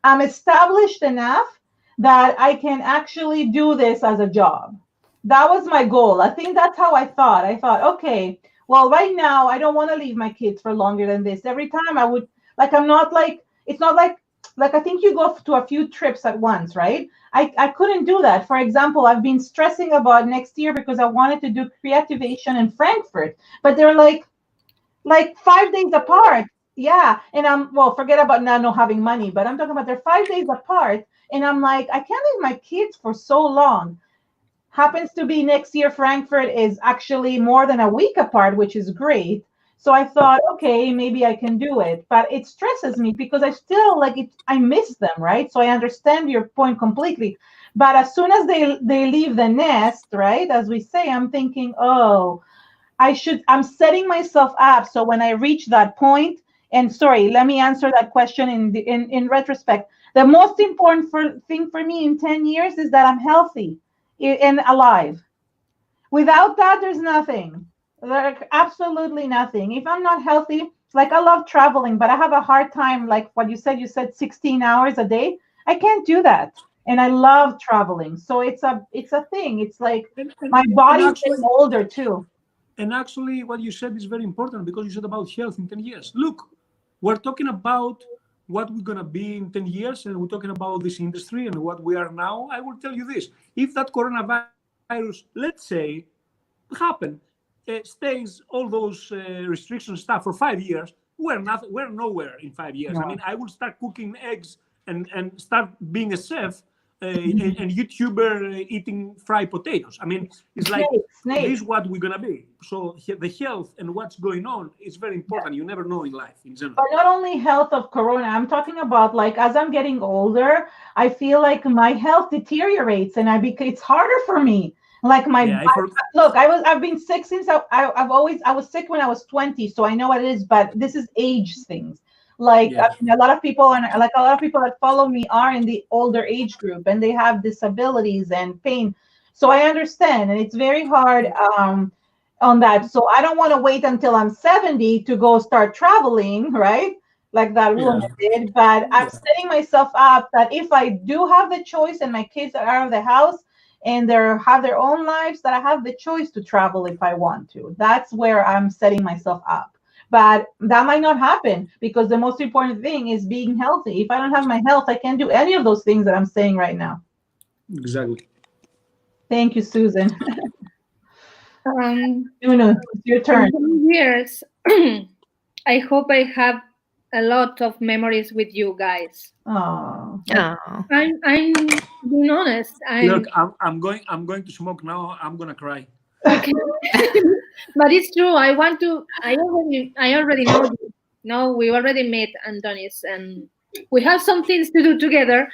I'm established enough that I can actually do this as a job. That was my goal. I think that's how I thought. I thought, okay, well, right now, I don't want to leave my kids for longer than this. Every time I would, I'm not like, it's not like I think you go to a few trips at once, right? I couldn't do that. For example, I've been stressing about next year because I wanted to do creativation in Frankfurt, but they're like 5 days apart. Yeah. And forget about not having money, but I'm talking about they're 5 days apart. And I'm like, I can't leave my kids for so long. Happens to be next year, Frankfurt is actually more than a week apart, which is great. So I thought, okay, maybe I can do it. But it stresses me because I still I miss them, right? So I understand your point completely. But as soon as they leave the nest, right, as we say, I'm thinking, oh, I'm setting myself up. So when I reach that point, and sorry, let me answer that question in retrospect. The most important thing for me in 10 years is that I'm healthy and alive. Without that, there's nothing. Absolutely nothing. If I'm not healthy, I love traveling, but I have a hard time, like what you said 16 hours a day. I can't do that. And I love traveling. So it's a thing. It's like my body's getting older too. And actually what you said is very important, because you said about health in 10 years. Look, we're talking about what we're going to be in 10 years, and we're talking about this industry and what we are now. I will tell you this. If that coronavirus virus, let's say, happen, stays all those restrictions stuff for 5 years, we're nowhere in 5 years. No. I mean, I will start cooking eggs and start being a chef and YouTuber eating fried potatoes. I mean, it's like Snakes. this is what we're gonna be. So the health and what's going on is very important. You never know in life in general. But not only health of Corona, I'm talking about like as I'm getting older, I feel like my health deteriorates and it's harder for me. Like look, I've been sick since I was sick when I was 20, so I know what it is. But this is age things. Like I mean, a lot of people that follow me are in the older age group, and they have disabilities and pain. So I understand, and it's very hard on that. So I don't want to wait until I'm 70 to go start traveling, right? Like that woman did. But I'm setting myself up that if I do have the choice, and my kids are out of the house and they have their own lives, that I have the choice to travel if I want to. That's where I'm setting myself up. But that might not happen because the most important thing is being healthy. If I don't have my health, I can't do any of those things that I'm saying right now. Exactly. Thank you, Susan. No, it's your turn. Years. I hope I have a lot of memories with you guys. Oh. I'm being honest. Look, I'm going to smoke now. I'm gonna cry. Okay. But it's true. I already know you. No, we already met Antonis, and we have some things to do together.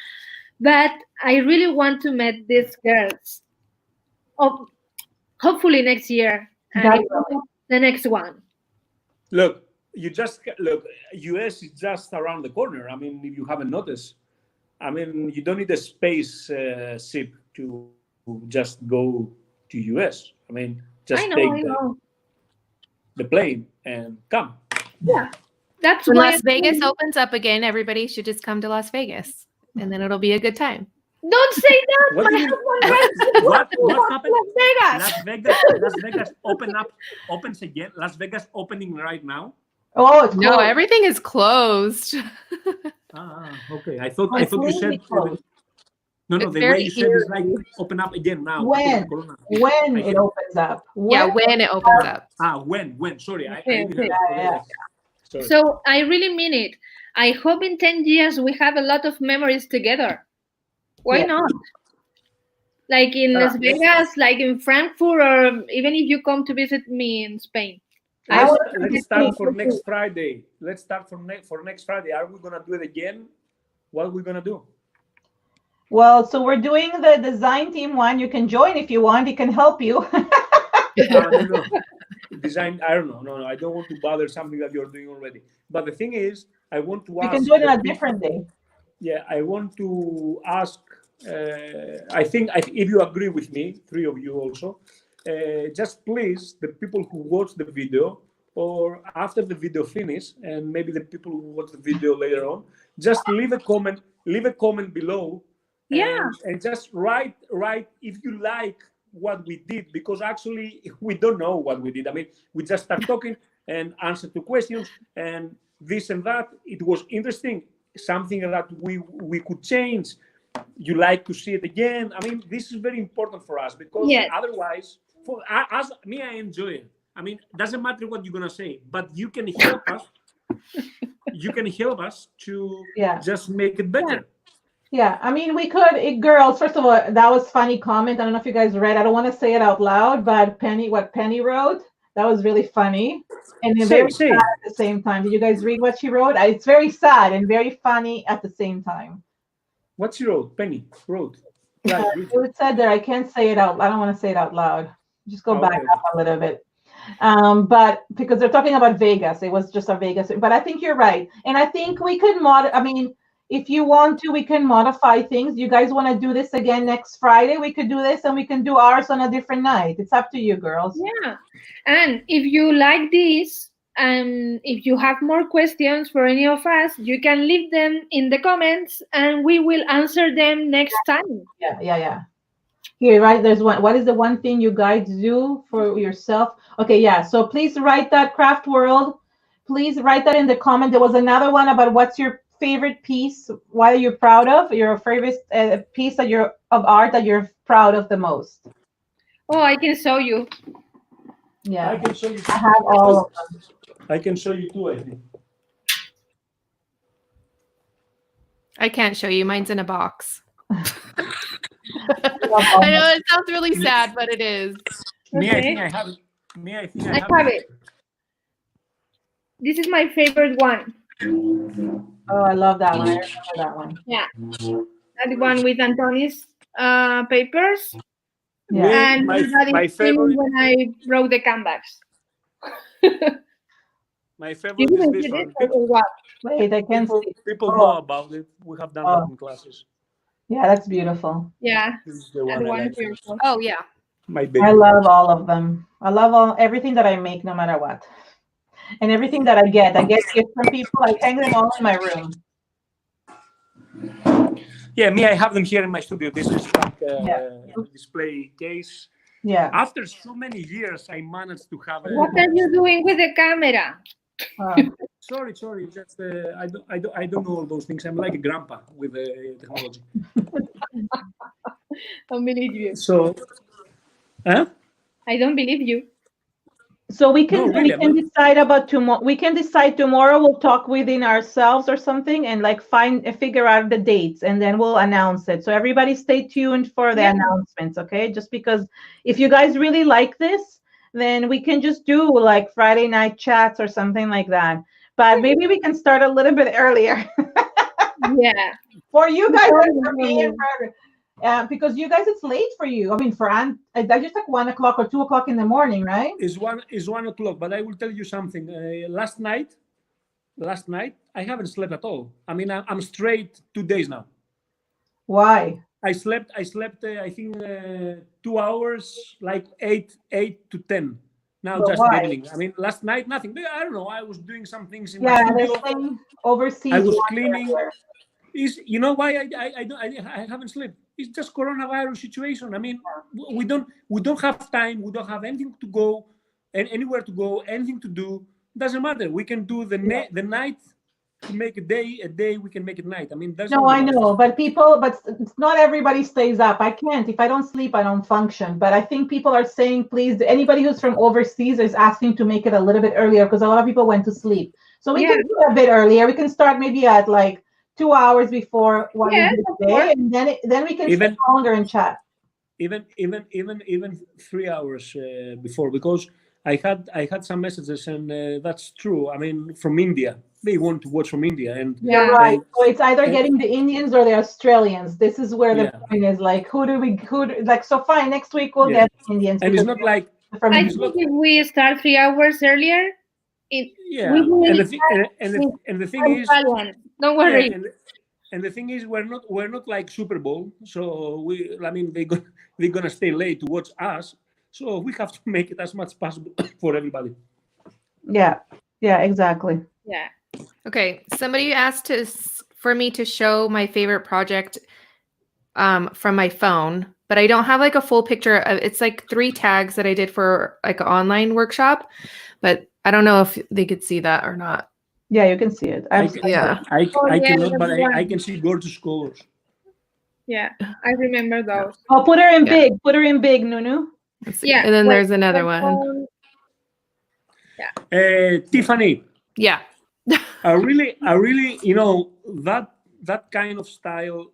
But I really want to meet these girls. Hopefully next year, and the next one. Look, US is just around the corner. I mean, if you haven't noticed, I mean, you don't need a space ship to just go to US. I mean, just take the plane and come. Yeah, that's when why Las Vegas opens up again, everybody should just come to Las Vegas, and then it'll be a good time. Don't say that. What happened? Las Vegas. Las Vegas opens again. Las Vegas opening right now. Oh, it's no, everything is closed. Okay. I thought you said closed. No, the way you said is like open up again now. When it opens up. When it opens up. When. Sorry. Sorry. So I really mean it. I hope in 10 years we have a lot of memories together. Why not? Like in Las Vegas, like in Frankfurt, or even if you come to visit me in Spain. Let's start for next Friday. Let's start for next Friday. Are we gonna do it again? What are we gonna do? Well, so we're doing the design team one. You can join if you want. It can help you. No. Design. I don't know. No. I don't want to bother something that you're doing already. But the thing is, I want to ask. You can do it on a different day. Yeah, I want to ask. I think if you agree with me, three of you also, just please, the people who watch the video or after the video finish, and maybe the people who watch the video later on, just leave a comment below. And just write if you like what we did, because actually we don't know what we did. I mean, we just start talking and answer to questions and this and that. It was interesting, something that we could change. You like to see it again. I mean, this is very important for us because otherwise, as me, I enjoy it. I mean, it doesn't matter what you're gonna say, but you can help us. You can help us to just make it better. Yeah, I mean, we could, girls, first of all, that was funny comment. I don't know if you guys read. I don't want to say it out loud, but what Penny wrote, that was really funny and very sad at the same time. Did you guys read what she wrote? It's very sad and very funny at the same time. What she wrote? Penny wrote. It said there, I can't say it out. I don't want to say it out loud. Just go back up a little bit. But because they're talking about Vegas, it was just a Vegas. But I think you're right. And I think we could if you want to, we can modify things. You guys want to do this again next Friday? We could do this and we can do ours on a different night. It's up to you, girls. Yeah. And if you like this, if you have more questions for any of us, you can leave them in the comments and we will answer them next time. Yeah. Here, right? There's one. What is the one thing you guys do for yourself? Okay, yeah. So please write that, Craft World. Please write that in the comment. There was another one about what's your favorite piece, what are you proud of, your favorite piece of art that you're proud of the most. Oh, I can show you. Yeah, I can show you. I have all of them. I can show you too, I think. I can't show you. Mine's in a box. I I know it sounds really sad, but it is. Me, I Okay. think I have it. Me, I think I have it. This is my favorite one. Oh, I love that one. I remember that one. Yeah. That one with Antonis papers. Yeah. And my that is favorite. when I wrote the canvas. My You favorite is didn't this see one. this or what? Wait, I can see. People know about it. We have done that in classes. Yeah, that's beautiful. Yeah. This is the That one I one like. is beautiful. Oh yeah. My I baby. love all of them. I love everything that I make, no matter what. And everything that I get gifts from people. I hang them all in my room. Yeah, me, I have them here in my studio. This is like a display case. Yeah. After so many years, I managed to have a. What are you doing with the camera? Sorry. Just I don't know all those things. I'm like a grandpa with technology. Don't believe you. So, huh? I don't believe you. So we can No, really, decide about tomorrow. We can decide tomorrow. We'll talk within ourselves or something, and like figure out the dates, and then we'll announce it. So everybody, stay tuned for the announcements, okay? Just because if you guys really like this, then we can just do like Friday night chats or something like that. But maybe we can start a little bit earlier. Yeah. For you guys, and for me, and for because you guys, it's late for you. I mean, for I just like 1 o'clock or 2 o'clock in the morning, right? It's 1 o'clock. But I will tell you something. Last night, I haven't slept at all. I mean, I'm straight 2 days now. Why? I slept. I think 2 hours, like 8 to 10. Now But just why? in the evening. I mean, last night nothing. I don't know. I was doing some things in Yeah, my they're studio. saying overseas. I was water cleaning. everywhere. You know why I haven't slept? It's just coronavirus situation. I mean, we don't have time. We don't have anything to go, and anywhere to go, anything to do. Doesn't matter. We can do the night to make a day. We can make it night. I mean, that's No, I know, but not everybody stays up. I can't. If I don't sleep, I don't function. But I think people are saying, please, anybody who's from overseas is asking to make it a little bit earlier because a lot of people went to sleep. So we can do it a bit earlier. We can start maybe at like 2 hours before what we do today, and then we can stay longer and chat. Even 3 hours before, because I had some messages, and that's true. I mean, from India, they want to watch from India, and you're right. So it's either getting the Indians or the Australians. This is where the point is. Like, so fine. Next week we'll get Indians, and it's not like. I think if we start 3 hours earlier, and the thing is, don't worry. And the thing is, we're not like Super Bowl, so they're gonna stay late to watch us. So we have to make it as much as possible for everybody. Yeah, exactly. Yeah. Okay, somebody asked for me to show my favorite project from my phone, but I don't have like a full picture of. It's like 3 tags that I did for like an online workshop, but I don't know if they could see that or not. Yeah, you can see it. I cannot, but I can see gorgeous colors. Yeah, I remember those. Oh, put her in big. Put her in big, Nunu. Yeah, and then there's another one. Yeah. Tiffany. Yeah. I really, that kind of style.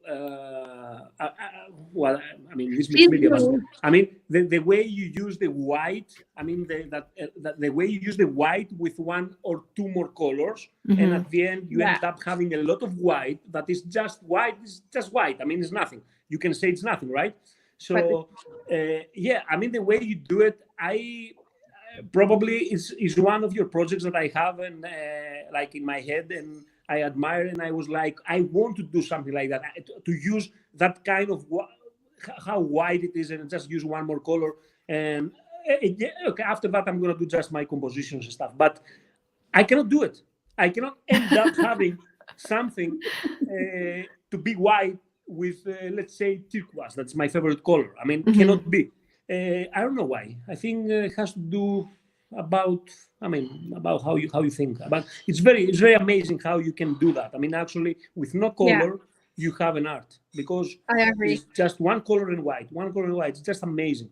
Well, I mean, this mixed media, but I mean, the way you use the white. I mean, the way you use the white with 1 or 2 more colors, and at the end you end up having a lot of white that is just white. It's just white. I mean, it's nothing. You can say it's nothing, right? So, I mean, the way you do it, probably is one of your projects that I have and like in my head, and I admire, and I was like, I want to do something like that, to use that kind of how wide it is, and just use 1 more color. And after that, I'm gonna do just my compositions and stuff. But I cannot do it. I cannot end up having something to be white with, let's say, turquoise. That's my favorite color. I mean, cannot be. I don't know why. I think it has to do about how you think. But it's very amazing how you can do that. I mean, actually, with no color, you have an art, because I agree. It's just 1 color and white. It's just amazing.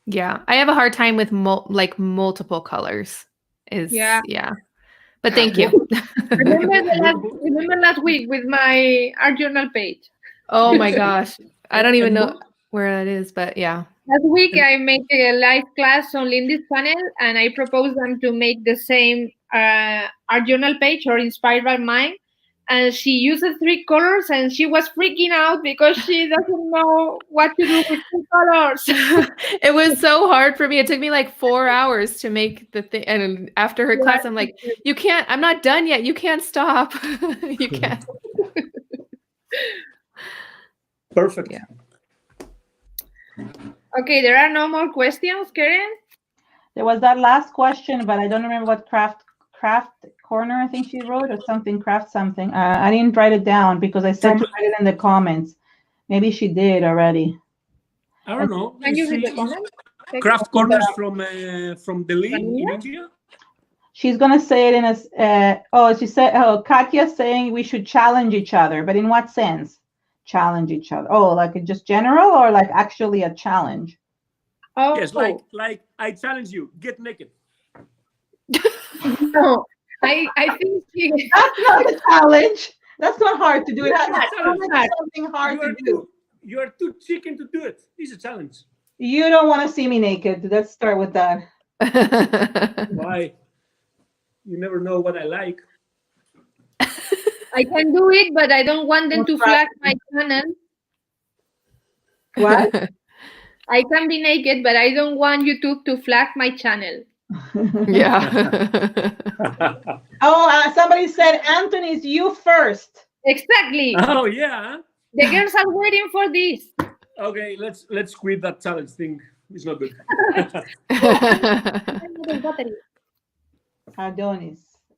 Yeah, I have a hard time with multiple colors. Yeah. But thank you. Remember last week with my art journal page. Oh my gosh, I don't even know where that is, but yeah. Last week I made a live class on Lindy's channel, and I proposed them to make the same art journal page or inspired by mine. And she used 3 colors, and she was freaking out because she doesn't know what to do with 2 colors. It was so hard for me. It took me like 4 hours to make the thing. And after her class, I'm like, you can't, I'm not done yet. You can't stop. You can't. Perfect. Yeah. Okay, there are no more questions, Keren? There was that last question, but I don't remember what craft corner I think she wrote, or something, craft something. I didn't write it down because I said to write it in the comments. Maybe she did already. I don't know. Can you read the comment? Craft corners from Delhi in India. She's gonna say it in a. She said. Oh, Katya's saying we should challenge each other, but in what sense? Challenge each other. Oh, like just general, or like actually a challenge? Oh, yes, like I challenge you. Get naked. No, I think she. That's not a challenge. That's not hard to do. It's something hard to do. You are too chicken to do it. It's a challenge. You don't want to see me naked. Let's start with that. Why? You never know what I like. I can do it, but I don't want them to flag my channel. What? I can be naked, but I don't want YouTube to flag my channel. Yeah. Oh, somebody said, Antonis, you first. Exactly. Oh yeah. The girls are waiting for this. Okay, let's quit that challenge thing. It's not good.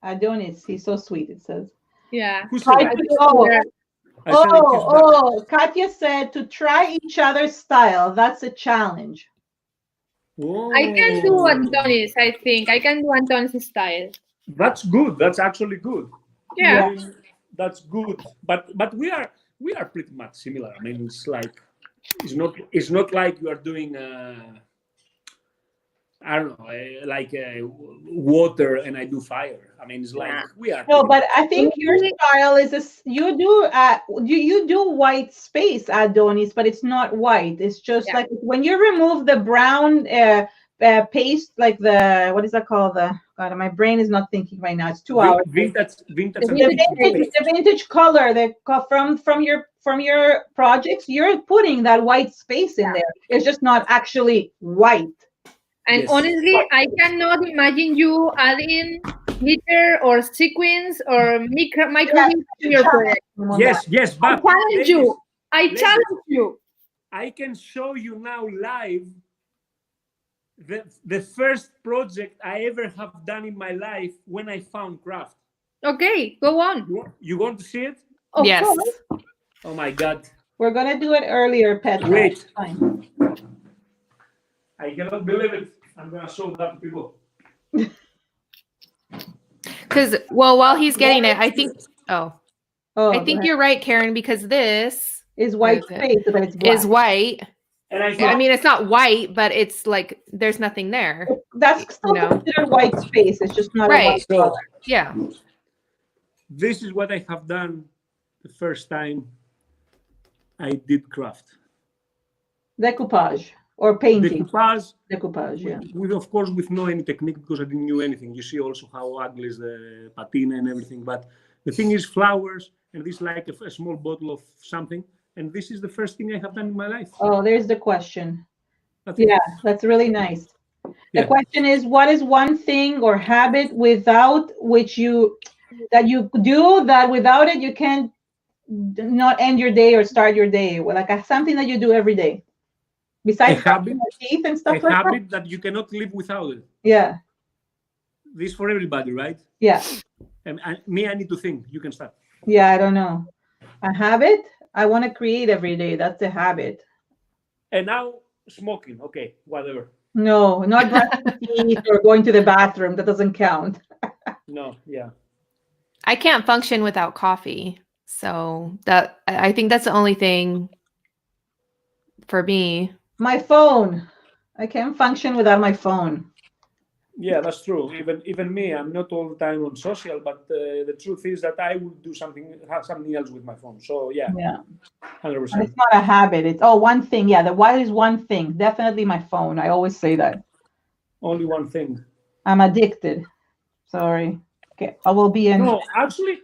Adonis, he's so sweet. It says. Yeah. Who said that? Katya said to try each other's style. That's a challenge. Whoa. I can do Antonis, I think. I can do Antonis' style. That's good. That's actually good. Yeah. That's good. But we are pretty much similar. I mean, it's not like you are doing I don't know, like water and I do fire. I mean, it's like we are. No, but I think your style is you do white space, Adonis, but it's not white. It's just like when you remove the brown paste, like the, what is that called? God, my brain is not thinking right now. It's 2 hours. Vintage. The vintage color from your projects, you're putting that white space in there. It's just not actually white. And honestly, I cannot imagine you adding glitter or sequins or micro to your project. Yes, but I challenge you. I can show you now live the first project I ever have done in my life when I found craft. Okay, go on. You want to see it? Yes. Oh my God. We're gonna do it earlier, Petra. Wait. I cannot believe it. I'm gonna show that to people. Because while he's getting it, I think. I think go you're right, Keren, because this is white space, but it's black. Is white. And I mean, it's not white, but it's like there's nothing there. That's still considered white space. It's just not a white color. Yeah. This is what I have done the first time I did craft. Decoupage or painting. Decoupage, yeah. With of course with no any technique because I didn't know anything. You see also how ugly is the patina and everything. But the thing is flowers, and this is like a small bottle of something. And this is the first thing I have done in my life. Oh, there's the question. That's really nice. The question is, what is one thing or habit without which you do that without it you can't not end your day or start your day? Well, like something that you do every day. Besides brushing your teeth and stuff like that. A habit that you cannot live without it. Yeah. This for everybody, right? Yeah. And me, I need to think. You can start. Yeah, I don't know. A habit? I want to create every day. That's a habit. And now smoking. Okay, whatever. No, not brushing teeth or going to the bathroom. That doesn't count. No, yeah. I can't function without coffee. So I think that's the only thing for me. My phone. I can't function without my phone. Yeah, that's true. Even me, I'm not all the time on social, but the truth is that I would do have something else with my phone. So yeah, 100%. It's not a habit. It's one thing. Yeah, what is one thing? Definitely my phone. I always say that. Only one thing. I'm addicted. Sorry. Okay, I will be in. No, actually,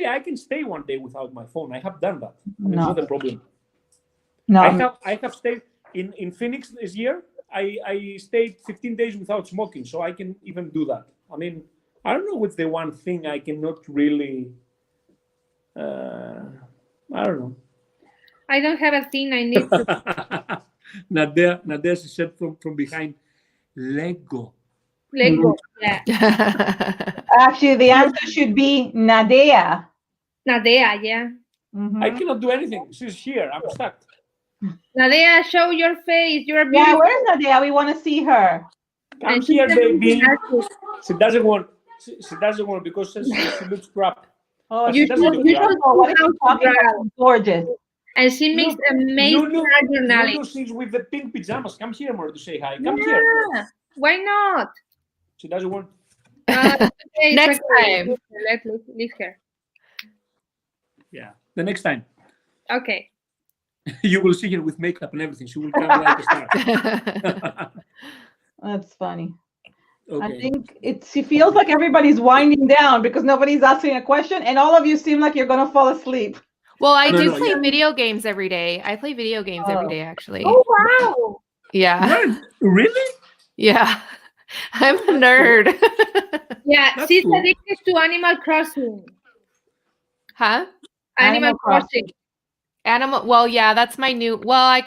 I can stay one day without my phone. I have done that. It's not a problem. No, I have stayed in Phoenix this year. I stayed 15 days without smoking, so I can even do that. I mean, I don't know what's the one thing I cannot really. I don't know. I don't have a thing I need to. Nadia said from behind, Lego. Lego, yeah. Actually, the answer should be Nadia. Nadia, yeah. Mm-hmm. I cannot do anything. She's here. I'm stuck. Nadia, show your face. You're beautiful. Yeah, where's Nadia? We want to see her. Come here, baby. She doesn't want. She doesn't want because she looks crap. Oh, you should gorgeous. And she makes amazing journalism. She's with the pink pajamas. Come here, more to say hi. Come here. Why not? She doesn't want. Next time. Let's leave her. Yeah, the next time. Okay. You will see her with makeup and everything. She will come like a star. That's funny. Okay. I think she feels like everybody's winding down because nobody's asking a question, and all of you seem like you're gonna fall asleep. Well, I do play video games every day. I play video games every day, actually. Oh, wow. Yeah. Really? Yeah. I'm a nerd. Yeah, that's she's cool. Addicted to Animal Crossing. Huh? Animal Crossing. Well, yeah, that's my new. Well,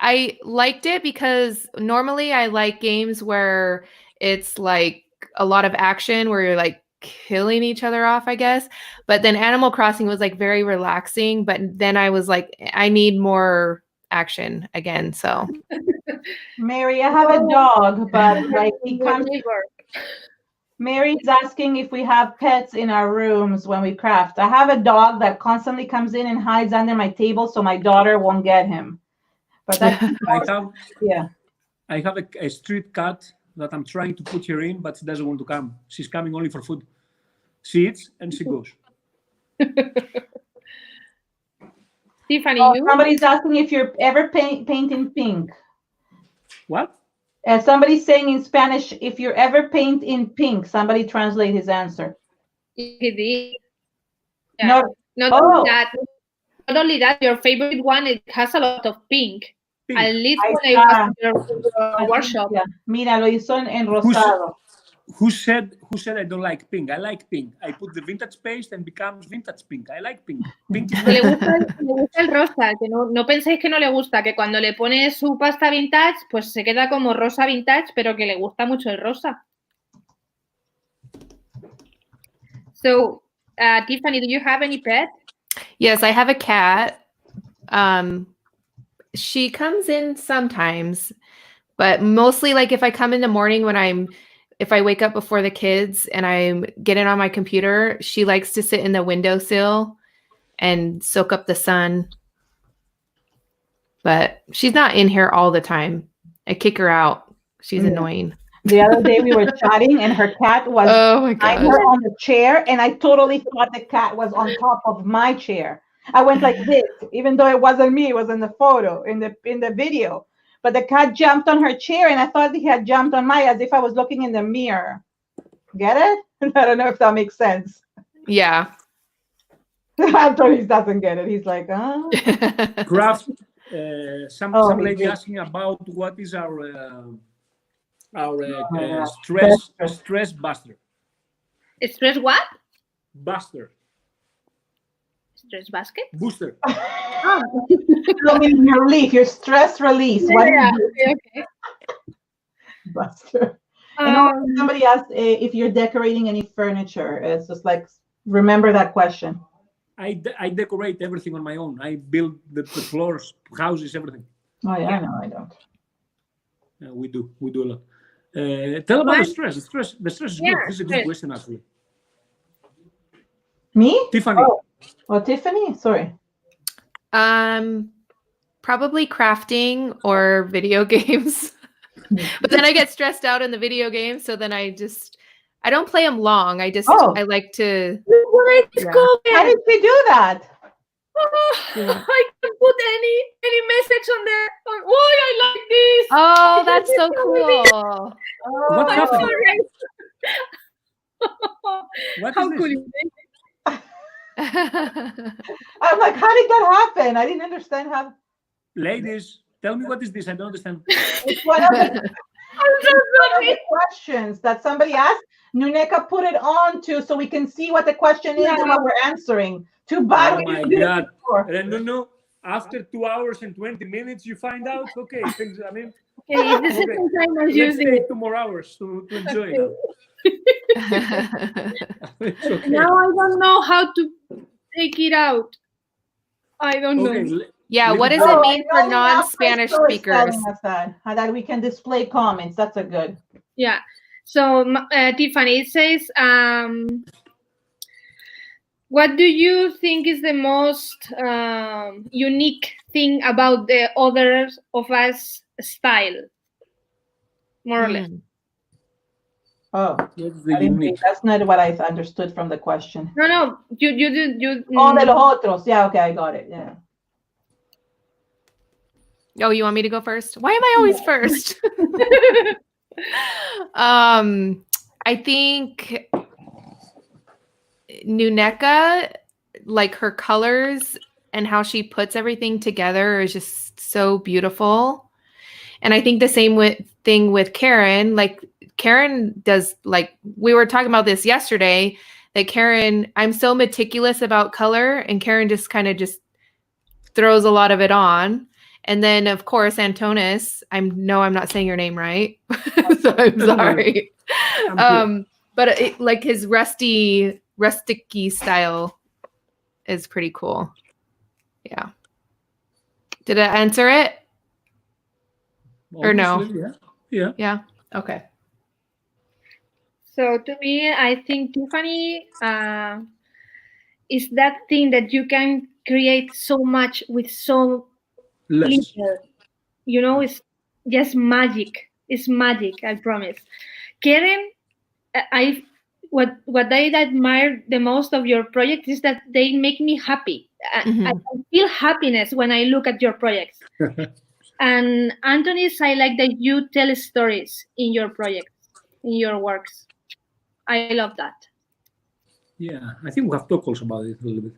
I liked it because normally I like games where it's like a lot of action where you're like killing each other off, I guess. But then Animal Crossing was like very relaxing. But then I was like, I need more action again. So, Mary, I have a dog, but like he comes. Mary's asking if we have pets in our rooms when we craft. I have a dog that constantly comes in and hides under my table so my daughter won't get him. But that's I have a street cat that I'm trying to put her in, but she doesn't want to come. She's coming only for food. She eats and she goes. Tiffany, somebody's asking if you're ever painting pink. What? Somebody's saying in Spanish, if you ever paint in pink. Somebody translate his answer. Yeah. Not only that, your favorite one, it has a lot of pink. At least when I was in your workshop. Yeah. Mira, lo hizo en rosado. Who said I don't like pink? I like pink. I put the vintage paste and becomes vintage pink. I like pink. Pink is le gusta el rosa, que no penséis que no le gusta, que cuando le pone su pasta vintage, pues se queda como rosa vintage, pero que le gusta mucho el rosa. So, Tiffany, do you have any pet? Yes, I have a cat. She comes in sometimes, but mostly like if I come in the morning if I wake up before the kids and I'm getting on my computer, she likes to sit in the windowsill and soak up the sun. But she's not in here all the time. I kick her out. She's annoying. The other day we were chatting and her cat was behind her on the chair, and I totally thought the cat was on top of my chair. I went like this, even though it wasn't me, it was in the photo, in the video. But the cat jumped on her chair, and I thought he had jumped on mine as if I was looking in the mirror. Get it? I don't know if that makes sense. Yeah. Antonis doesn't get it. He's like, oh. Craft. Some lady asking about what is our stress buster. Stress what? Buster. Stress basket? Booster. Relief, your stress release. Yeah, okay. Buster. And somebody asked if you're decorating any furniture. It's just like, remember that question. I decorate everything on my own. I build the floors, houses, everything. Oh yeah, no, I don't. We do a lot. Tell about the stress. The stress is good. This is a good question, actually. Me? Tiffany. Oh, Tiffany? Sorry. Probably crafting or video games. But then I get stressed out in the video games, so then I don't play them long. I like to. Let's go there. How did we do that? I can put any message on there. Oh, I like this. Oh, that's so cool. What I'm happened? sorry. What How is cool this? is it? I'm like, how did that happen? I didn't understand how. Ladies, tell me what is this? I don't understand. It's one of the questions that somebody asked. Nuneka put it on too, so we can see what the question is and what we're answering. Too bad. Oh my God. No. After 2 hours and 20 minutes, you find out. Okay, things. I mean, Okay, this is the time I'm let's using take it. 2 more hours to enjoy it. It's okay. Now I don't know how to take it out. I don't know. Okay. Yeah, what does it mean for non-Spanish speakers? That we can display comments. That's a good. Yeah. So Tiffany, it says, what do you think is the most unique thing about the others of us style? More or less. Oh, unique? that's not what I understood from the question. No, you. Oh, de los otros. Yeah, okay, I got it. Yeah. Oh, you want me to go first? Why am I always first? I think Nuneka, like her colors and how she puts everything together is just so beautiful. And I think the same thing with Keren. Like Keren does, like we were talking about this yesterday, that Keren, I'm so meticulous about color, and Keren just kind of just throws a lot of it on. And then, of course, Antonis, I'm not saying your name right, so I'm sorry. But like his rusticy style is pretty cool. Yeah. Did I answer it? Or no? Yeah. Okay. So to me, I think Tiffany is that thing that you can create so much with so little. You know, it's just magic. It's magic, I promise. Keren, what I admire the most of your project is that they make me happy. Mm-hmm. I feel happiness when I look at your projects. And Antonis, I like that you tell stories in your projects, in your works. I love that. Yeah, I think we have talked also about it a little bit.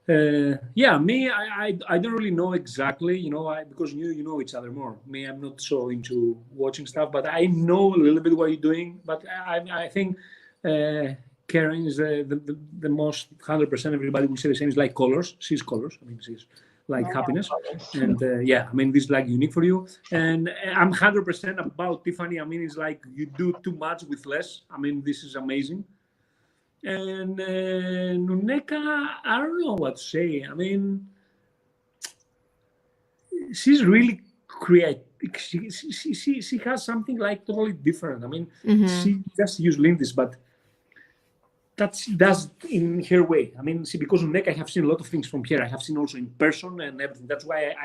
Me, I don't really know exactly, because you know each other more. Me, I'm not so into watching stuff, but I know a little bit what you're doing. But I think Keren is the most 100%. Everybody will say the same. It's like colors. She's colors. I mean, she's like happiness. And this is like unique for you. And I'm 100% about Tiffany. I mean, it's like you do too much with less. I mean, this is amazing. And Nuneka, I don't know what to say. I mean, she's really creative. She has something like totally different. I mean, she just used lindis, but that she does in her way. I mean, because Nuneka, I have seen a lot of things from her. I have seen also in person and everything. That's why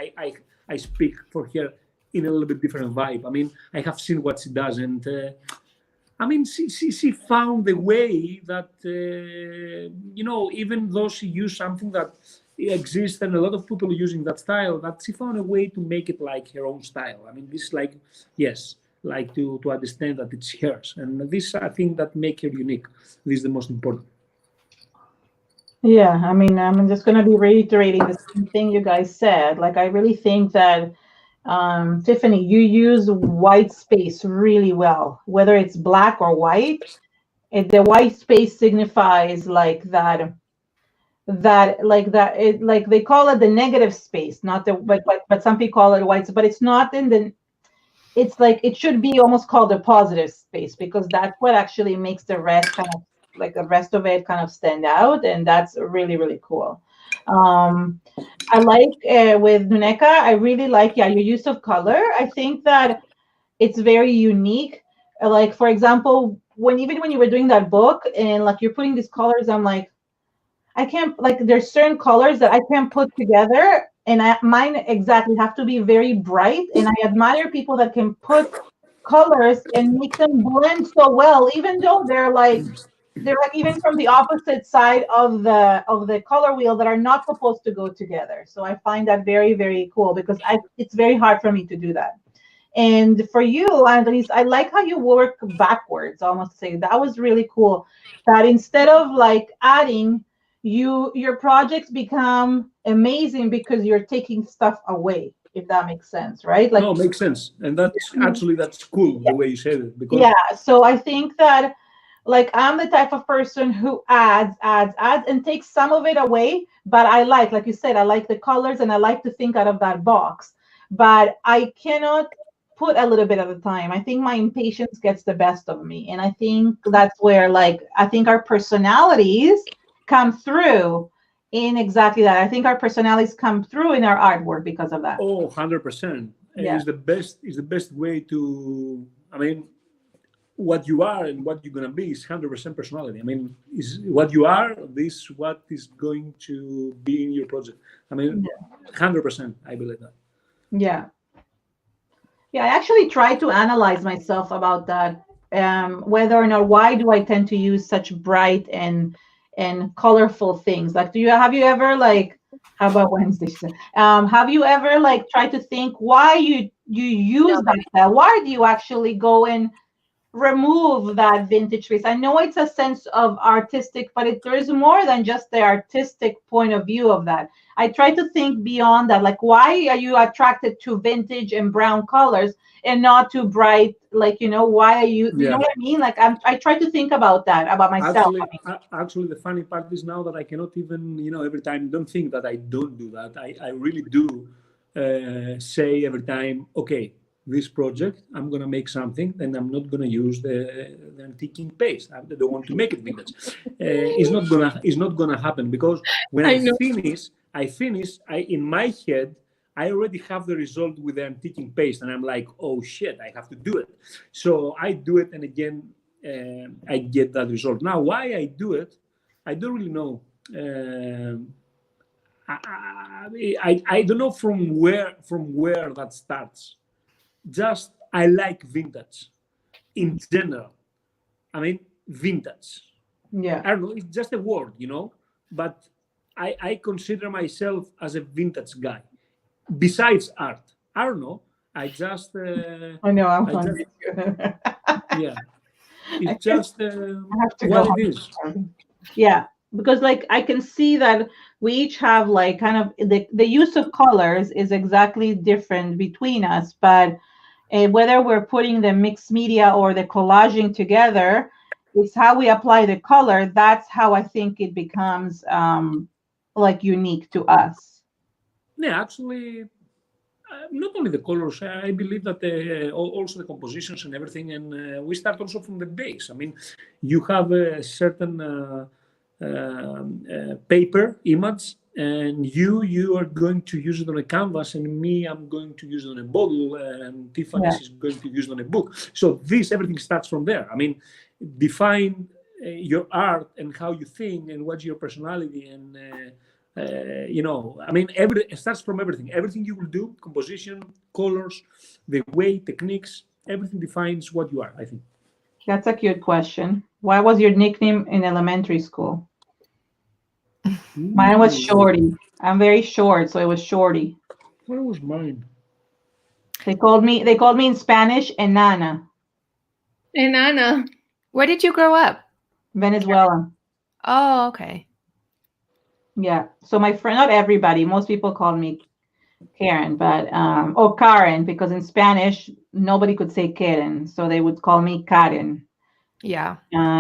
I speak for her in a little bit different vibe. I mean, I have seen what she does, and I mean, she found the way that, even though she used something that exists and a lot of people are using that style, that she found a way to make it like her own style. I mean, this is like, yes, like to understand that it's hers. And this, I think, that make her unique. This is the most important. Yeah, I mean, I'm just going to be reiterating the same thing you guys said. Like, I really think that Tiffany, you use white space really well, whether it's black or white. The white space signifies like that they call it the negative space, not the but some people call it white, but it's not in the. It's like it should be almost called a positive space, because that's what actually makes the rest kind of like the rest of it kind of stand out, and that's really, really cool. I like with Nuneka, I really like your use of color. I think that it's very unique. Like, for example, when you were doing that book and like you're putting these colors, I'm like, I can't, like, there's certain colors that I can't put together And mine exactly have to be very bright. And I admire people that can put colors and make them blend so well, even though they're like even from the opposite side of the color wheel that are not supposed to go together. So I find that very, very cool, because it's very hard for me to do that. And for you, Antonis, I like how you work backwards, almost to say that was really cool. That instead of like adding, your projects become amazing because you're taking stuff away, if that makes sense, right? Like, no, makes sense, and that's cool the way you said it, because yeah. So I think that, like, I'm the type of person who adds, and takes some of it away. But I like you said, I like the colors and I like to think out of that box. But I cannot put a little bit at a time. I think my impatience gets the best of me. And I think that's where, like, I think our personalities come through in exactly that. I think our personalities come through in our artwork because of that. Oh, 100%. Yeah. Is the best way to, I mean, what you are and what you're going to be is 100% personality. I mean, is what you are, this what is going to be in your project. I mean, 100%, I believe that. Yeah. Yeah, I actually try to analyze myself about that. Whether or not, why do I tend to use such bright and colorful things? Like, have you ever, like, how about Wednesday? Have you ever, like, tried to think why you use that style? Why do you actually go and remove that vintage piece? I know it's a sense of artistic, but there is more than just the artistic point of view of that. I try to think beyond that. Like, why are you attracted to vintage and brown colors and not to bright, like, why are you, you know what I mean? Like, I try to think about that, about myself. Actually, the funny part is now that I cannot even, every time, don't think that I don't do that. I really do say every time, okay, this project, I'm going to make something, and I'm not going to use the antiquing paste. I don't want to make it vintage. It's not gonna happen, because when I finish, in my head, I already have the result with the antiquing paste, and I'm like, oh shit, I have to do it. So I do it, and again, I get that result. Now, why I do it, I don't really know. I don't know from where that starts. Just I like vintage in general. I mean, vintage. Yeah. I don't know, it's just a word, but I consider myself as a vintage guy. Besides art, I don't know. I just. I know, I'm funny. Yeah. It's just what it is. Yeah. Because, like, I can see that we each have, like, kind of the use of colors is exactly different between us, but whether we're putting the mixed media or the collaging together, it's how we apply the color. That's how I think it becomes like unique to us. Yeah, actually, not only the colors. I believe that also the compositions and everything, and we start also from the base. I mean, you have a certain paper image, and you are going to use it on a canvas, and me, I'm going to use it on a bottle, and Tiffany is going to use it on a book. So everything starts from there. I mean, define your art and how you think and what's your personality, and I mean, it starts from everything. Everything you will do, composition, colors, the way, techniques, everything defines what you are, I think. That's a cute question. What was your nickname in elementary school? Mine was Shorty. I'm very short, so it was Shorty. What was mine? They called me in Spanish Enana. Enana. Where did you grow up? Venezuela. Oh, okay. Yeah. So my friend, not everybody, most people called me Keren, but or Karen, because in Spanish nobody could say Keren, so they would call me Karen. Yeah.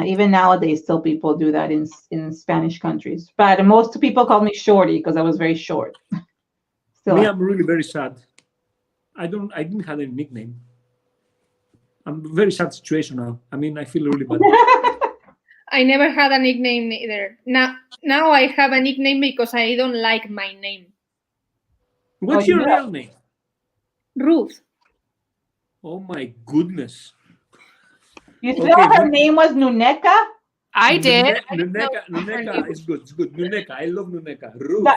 Even nowadays, still people do that in Spanish countries. But most people call me Shorty because I was very short. Me, I'm really very sad. I didn't have a nickname. I'm very sad situation now. I mean, I feel really bad. I never had a nickname either. Now I have a nickname because I don't like my name. What's your real name? Ruth. Oh my goodness. You thought her name was Nuneka? I did. Nuneka is good. It's good. Nuneka. I love Nuneka.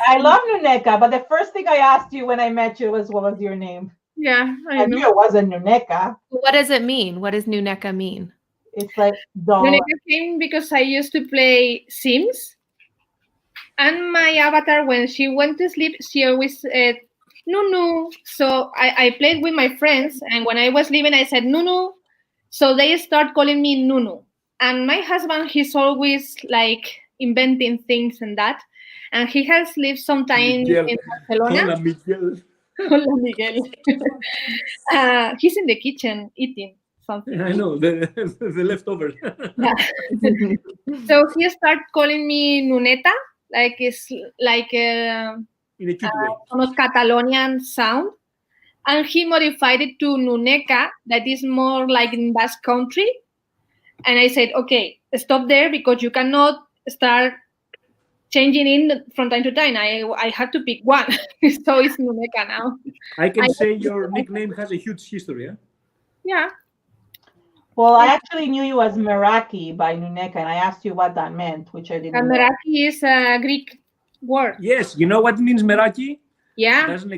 I love Nuneka, but the first thing I asked you when I met you was, what was your name? Yeah, I knew it wasn't Nuneka. What does it mean? What does Nuneka mean? It's like doll. Nuneka came because I used to play Sims. And my avatar, when she went to sleep, she always said, Nunu. So I played with my friends. And when I was leaving, I said, Nunu. So they start calling me Nunu. And my husband, he's always like inventing things and that. And he has lived some time in Barcelona. Hola, Miguel. Hola, Miguel. He's in the kitchen eating something. I know, the leftovers. Yeah. So he started calling me Nuneta, like it's like in a cute way. Almost Catalonian sound. And he modified it to Nuneka, that is more like in Basque country. And I said, okay, stop there because you cannot start changing in from time to time. I had to pick one. So it's Nuneka now. I can say your nickname has a huge history, yeah? Yeah. Well, I actually knew you as Meraki by Nuneka, and I asked you what that meant, which I didn't know. Meraki is a Greek word. Yes, you know what means Meraki? Yeah. Doesn't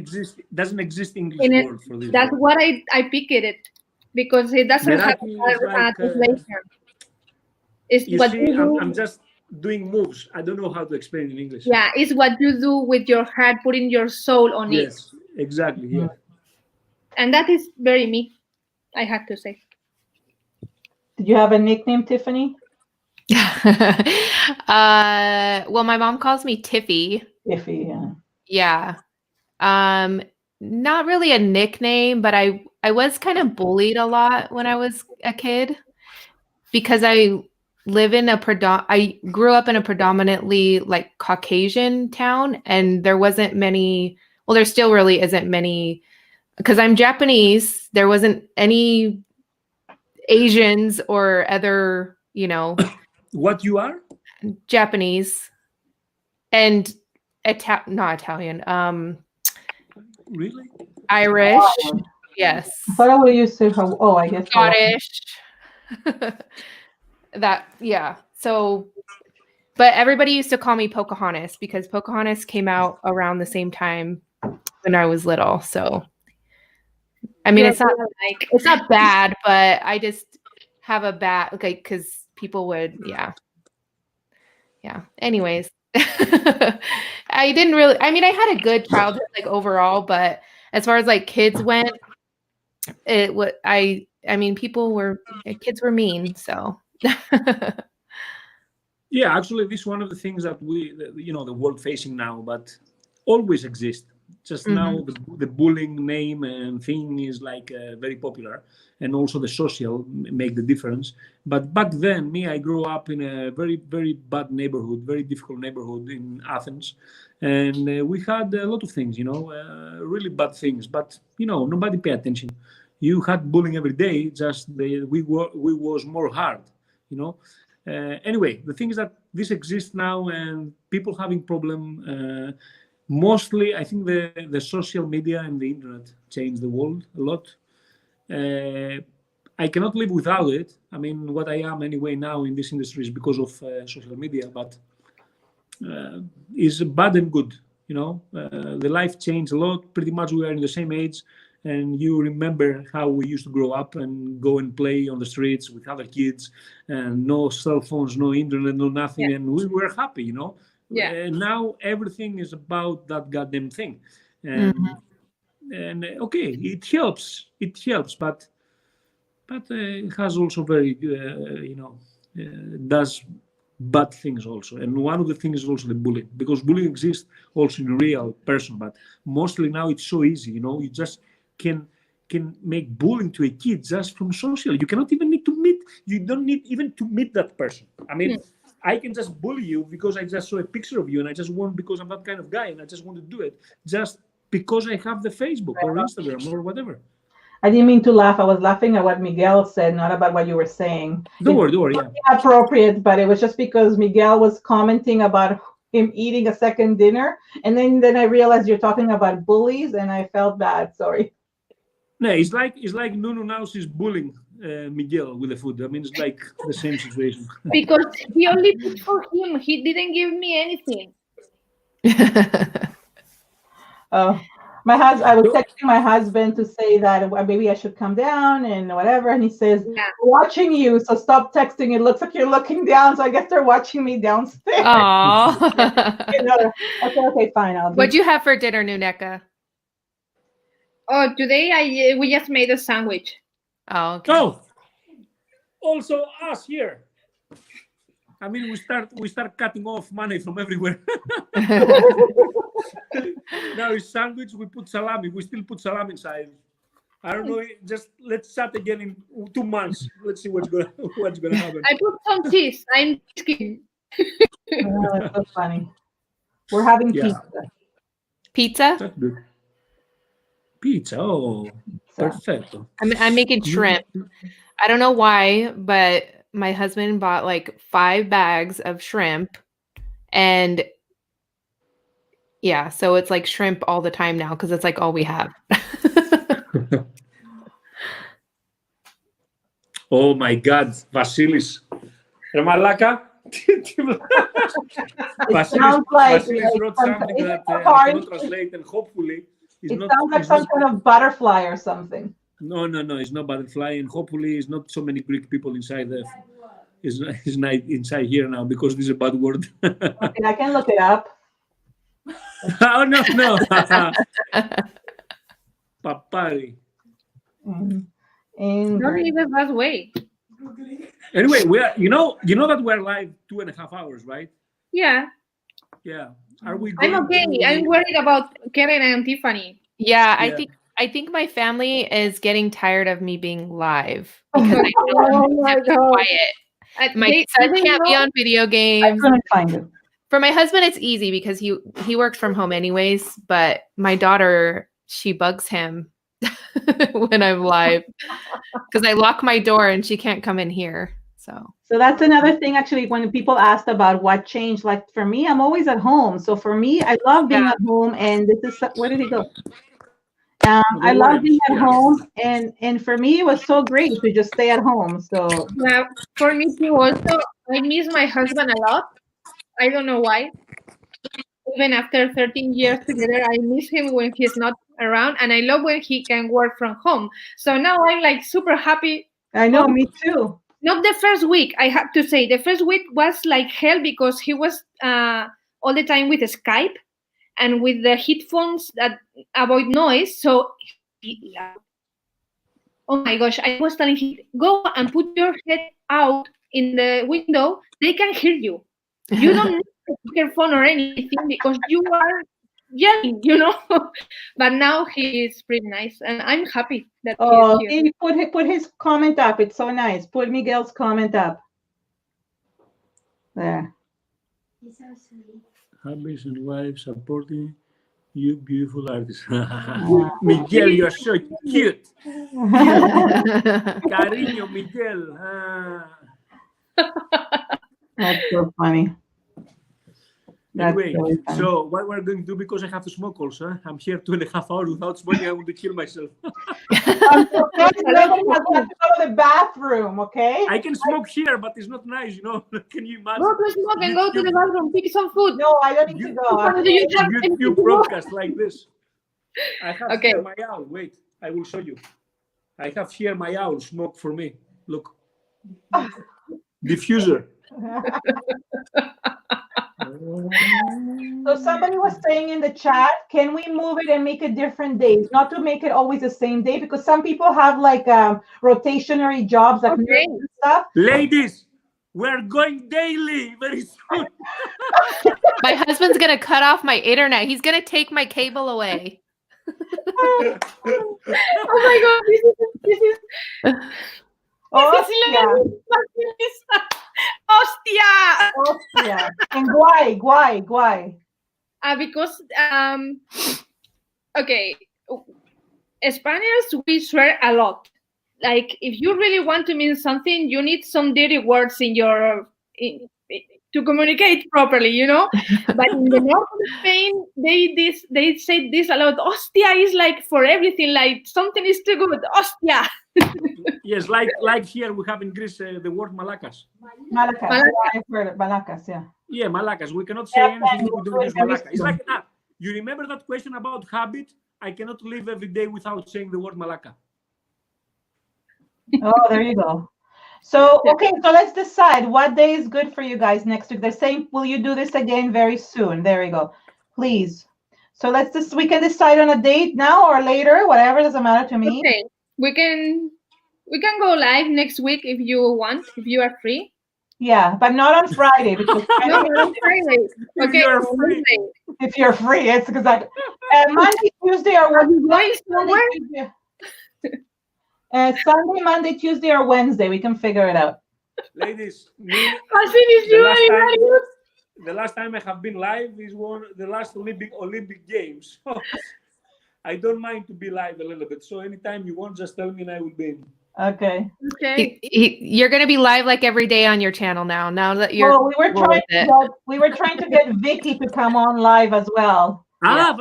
exist English word for this. That's word. what I picked it because it doesn't have a translation. It's you what see, you do. I'm just doing moves. I don't know how to explain in English. Yeah, it's what you do with your heart, putting your soul on it. Yes, exactly. Yeah. And that is very me, I have to say. Did you have a nickname, Tiffany? Well, my mom calls me Tiffy. Tiffy, yeah. Yeah. Not really a nickname, but I was kind of bullied a lot when I was a kid because I grew up in a predominantly like Caucasian town, and there wasn't many, well, there still really isn't many, because I'm Japanese, there wasn't any Asians or other, What you are? Japanese and not Italian. Really? Irish. Yes. I thought I would use to her. Oh, I guess Scottish. Yeah. So, but everybody used to call me Pocahontas because Pocahontas came out around the same time when I was little. So, I mean, it's not bad, but I just have a bad, like, because people would, yeah. Anyways, I didn't really, I mean, I had a good childhood, like overall, but as far as like kids went, I mean, kids were mean, so. Yeah, actually, this is one of the things that the world facing now, but always exist. Just now, the bullying name and thing is like very popular, and also the social make the difference. But back then, I grew up in a very, very bad neighborhood, very difficult neighborhood in Athens, and we had a lot of things, really bad things. But nobody paid attention. You had bullying every day. Just we was more hard, Anyway, the thing is that this exists now, and people having problem. Mostly, I think the social media and the internet changed the world a lot. I cannot live without it. I mean, what I am anyway now in this industry is because of social media, but it's bad and good. The life changed a lot. Pretty much we are in the same age, and you remember how we used to grow up and go and play on the streets with other kids, and no cell phones, no internet, no nothing, and we were happy, Yeah. Now everything is about that goddamn thing, and okay, it helps, but it has also very does bad things also. And one of the things is also the bullying, because bullying exists also in a real person, but mostly now it's so easy. You just can make bullying to a kid just from social. You cannot even need to meet. You don't need even to meet that person. I mean. I can just bully you because I just saw a picture of you, and I just want, because I'm that kind of guy, and I just want to do it just because I have the Facebook or Instagram or whatever. I didn't mean to laugh. I was laughing at what Miguel said, not about what you were saying. Don't worry. Yeah. Appropriate, but it was just because Miguel was commenting about him eating a second dinner, and then I realized you're talking about bullies, and I felt bad. Sorry. No, it's like Nunu now she's bullying Miguel with the food. I mean, it's like the same situation. Because he only put for him. He didn't give me anything. Oh, I was texting my husband to say that maybe I should come down and whatever, and he says, "Watching you, so stop texting. It looks like you're looking down, so I guess they're watching me downstairs." Aww. Okay, fine. What'd you have for dinner, Nuneka? Oh, today we just made a sandwich. Oh, okay. Oh, also us here. I mean, we start cutting off money from everywhere. Now it's sandwich. We put salami. We still put salami inside. I don't know. Just let's chat again in 2 months. Let's see what's gonna happen. I put some cheese. I'm just kidding. Oh, that's so funny. We're having pizza. Pizza? That's good. Pizza. Oh, perfecto. I'm making shrimp. I don't know why, but my husband bought like 5 bags of shrimp, and yeah, so it's like shrimp all the time now because it's like all we have. Oh my God, Vasilis. Malaka. Vasilis wrote something that I cannot translate, and hopefully it sounds like some kind of butterfly or something. No, it's not butterfly, and hopefully it's not so many Greek people inside is not inside here now because this is a bad word. Okay, I can look it up. Oh no. Papari. Not in the bad way. Anyway, we are. You know that we're live 2.5 hours, right? Yeah. Yeah. Are we? I'm okay. I'm worried about Keren and Tiffany. Yeah, I think my family is getting tired of me being live because I know I'm quiet. My son can't be on video games. I couldn't find it. For my husband, it's easy because he works from home anyways. But my daughter, she bugs him when I'm live because I lock my door and she can't come in here. So that's another thing. Actually, when people asked about what changed, like for me, I'm always at home. So for me, I love being at home. And this is where did he go? I love being at home, and for me, it was so great to just stay at home. So yeah, for me too. Also, I miss my husband a lot. I don't know why. Even after 13 years together, I miss him when he's not around, and I love when he can work from home. So now I'm like super happy. I know, me too. Not the first week, I have to say. The first week was like hell because he was all the time with Skype and with the headphones that avoid noise. So, oh my gosh, I was telling him, go and put your head out in the window. They can hear you. You don't need a microphone or anything because you are yelling, But now he is pretty nice, and I'm happy that he is here. He put his comment up. It's so nice. Put Miguel's comment up. There. He's so sweet. Hubbies and wives supporting you, beautiful artists. Miguel, you're so cute. Cariño, Miguel. That's so funny. Anyway, so what we're going to do, because I have to smoke also, I'm here 2.5 hours without smoking, I want to kill myself. I'm so glad you have to go to the bathroom, okay? I can smoke here, but it's not nice, Can you imagine? Go to smoke and go to the bathroom, pick some food. No, I don't need to go. You broadcast like this. I have here my owl. Wait, I will show you. I have here my owl smoke for me. Look. Diffuser. So somebody was saying in the chat, can we move it and make it different days? Not to make it always the same day, because some people have like rotationary jobs like and stuff. Ladies, we're going daily very soon. My husband's gonna cut off my internet. He's gonna take my cable away. Oh my God, this is Hostia. And guay. Because Spaniards, we swear a lot. Like if you really want to mean something, you need some dirty words in your to communicate properly, But in the north of Spain, they say this a lot. Hostia is like for everything, like something is too good. Hostia. Yes, like here we have in Greece the word malakas. Malakas. Malakas. Yeah, I've heard it. Malakas, yeah. Yeah, malakas. We cannot say anything if we don't use very malaka. It's soon. like, you remember that question about habit? I cannot live every day without saying the word malaka. Oh, there you go. So, okay, so let's decide what day is good for you guys next week. They're saying, will you do this again very soon? There you go. Please. So we can decide on a date now or later, whatever, doesn't matter to me. Okay, we can go live next week if you want, if you are free. Yeah, but not on Friday because No, not on Friday. If Okay, you're on free. Wednesday. if you're free, it's because Monday, Tuesday, or Are you going Monday, somewhere? Tuesday. Sunday, Monday, Tuesday, or Wednesday. We can figure it out. Ladies, the last time I have been live is the last Olympic Games. I don't mind to be live a little bit. So anytime you want, just tell me and I will be in. Okay. Okay. You're going to be live like every day on your channel now. Now that you're, Well, we were trying to get Vicky to come on live as well. Yeah.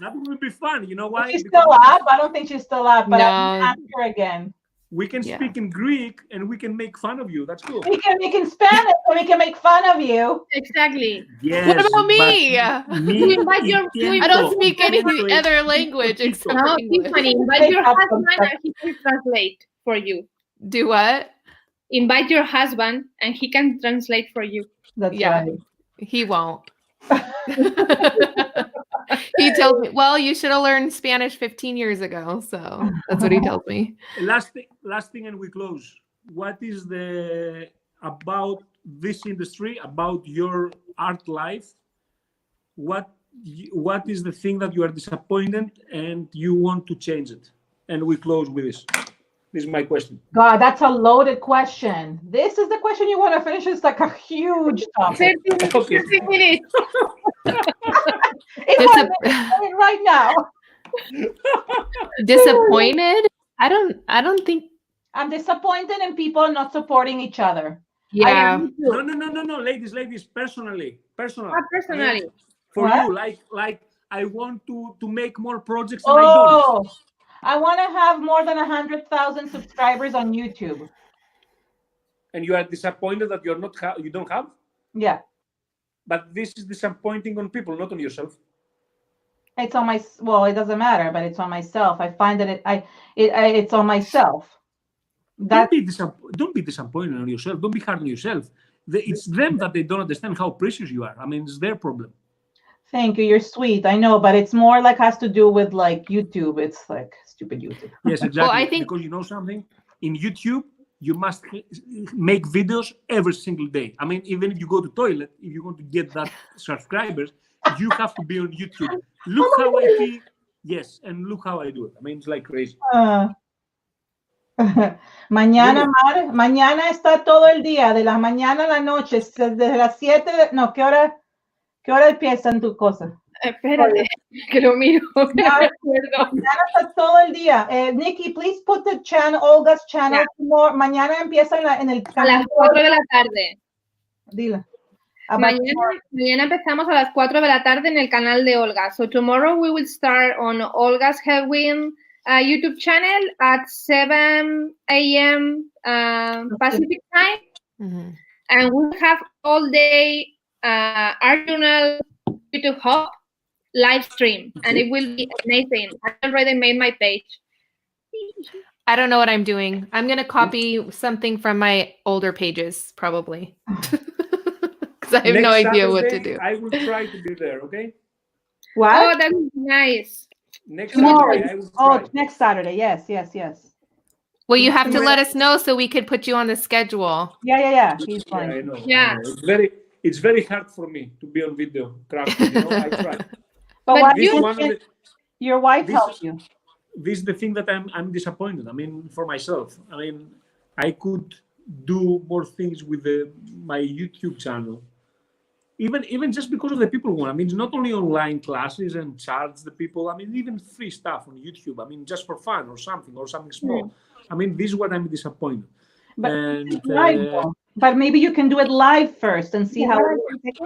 That would be fun. You know why? She's still up. I don't think she's still up, but I'll No. ask her again. We can speak in Greek and we can make fun of you. That's cool. We can make in Spanish and we can make fun of you. Exactly. Yes, What about me? You invite your I don't speak any other language except No, English. Tiffany, invite your husband and he can translate for you. Do what? Invite your husband and he can translate for you. That's Yeah. right. He won't. He tells me, well, you should have learned Spanish 15 years ago. So that's what he tells me. Last thing, and we close. What is about this industry, about your art life? What is the thing that you are disappointed and you want to change it? And we close with this. This is my question. God, that's a loaded question. This is the question you want to finish. It's like a huge topic. 30 minutes. Right now. Disappointed? I don't think. I'm disappointed in people not supporting each other. Yeah. No, ladies, personally. Personally. I mean, for What? you, like I want to make more projects and I don't. I want to have more than 100,000 subscribers on YouTube. And you are disappointed that you don't have? Yeah. But this is disappointing on people, not on yourself. It's on it doesn't matter, but it's on myself. I find that it's on myself. Don't be disappointed on yourself. Don't be hard on yourself. It's them that they don't understand how precious you are. I mean, it's their problem. Thank you. You're sweet. I know, but it's more like has to do with like YouTube. It's like stupid YouTube. Yes, exactly. Well, I think because you know something, in YouTube, you must make videos every single day. I mean, even if you go to toilet, if you want to get that subscribers, you have to be on YouTube. Look how I feel. Yes, and look how I do it. I mean, it's like crazy. Mañana está todo el día, de la mañana a la noche, desde las 7 ¿qué hora empiezan tu cosa? Espérate, que lo miro. Mañana está todo el día. Nikki, please put the channel, Olga's channel. Mañana empieza en el a las 4 de la tarde. Dile. Mañana empezamos a las 4 de la tarde en el canal de Olga. So tomorrow we will start on Olga's Headwind YouTube channel at 7 a.m. Pacific time. Mm-hmm. And we'll have all day Art Journal YouTube Hub live stream. And it will be amazing. I already made my page. I don't know what I'm doing. I'm going to copy something from my older pages, probably. Because I have no idea what to do. I will try to be there, okay? What? Oh, that would be nice. Next Saturday, I will try. Next Saturday. Yes. Well, you have to let us know so we could put you on the schedule. Yeah. He's fine. Yeah, I know. Yeah. I know. It's very hard for me to be on video crafting, you know, I try. But your wife helps you. This is the thing that I'm disappointed. I mean, for myself. I mean, I could do more things with my YouTube channel. Even just because of the people who want. I mean, it's not only online classes and charge the people. I mean, even free stuff on YouTube. I mean, just for fun or something small. I mean, this is what I'm disappointed. But maybe you can do it live first and see how it works.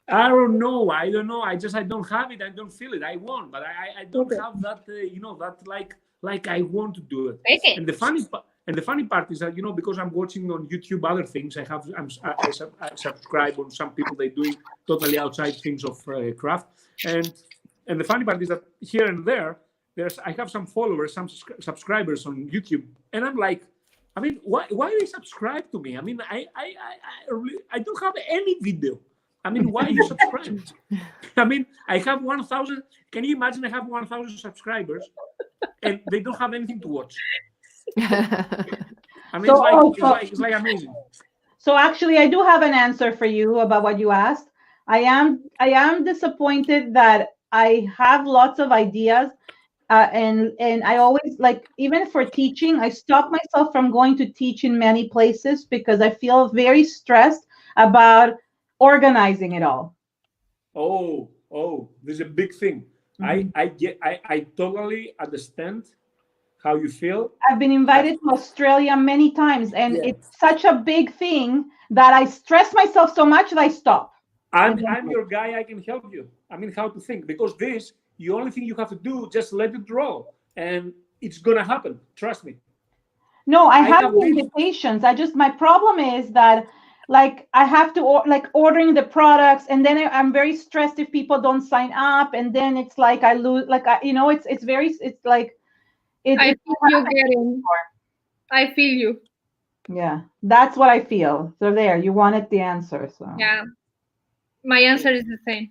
I don't know. I don't have it. I don't feel it. I want, but I don't have that. That like I want to do it. Okay. And And the funny part is that, you know, because I'm watching on YouTube other things, I subscribe on some people, they doing totally outside things of craft. And the funny part is that here and there, I have some followers, some subscribers on YouTube, and I'm like, I mean, why they subscribe to me? I mean, I don't have any video. I mean, why you subscribe? I mean, I have 1,000. Can you imagine? I have 1,000 subscribers, and they don't have anything to watch. I mean, so it's like amazing. So actually, I do have an answer for you about what you asked. I am disappointed that I have lots of ideas, and I always, like, even for teaching, I stop myself from going to teach in many places because I feel very stressed about organizing it all. Oh, there's a big thing. I totally understand how you feel. I've been invited to Australia many times, and it's such a big thing that I stress myself so much that I stop. I'm your guy. I can help you. I mean, how to think, because the only thing you have to do, just let it roll, and it's gonna happen. Trust me. No, I have the invitations. My problem is that, like, I have to ordering the products, and then I'm very stressed if people don't sign up, and then it's like I lose, like, it's like. I feel you, Keren. I feel you. Yeah, that's what I feel. So there, you wanted the answer. So yeah, my answer is the same.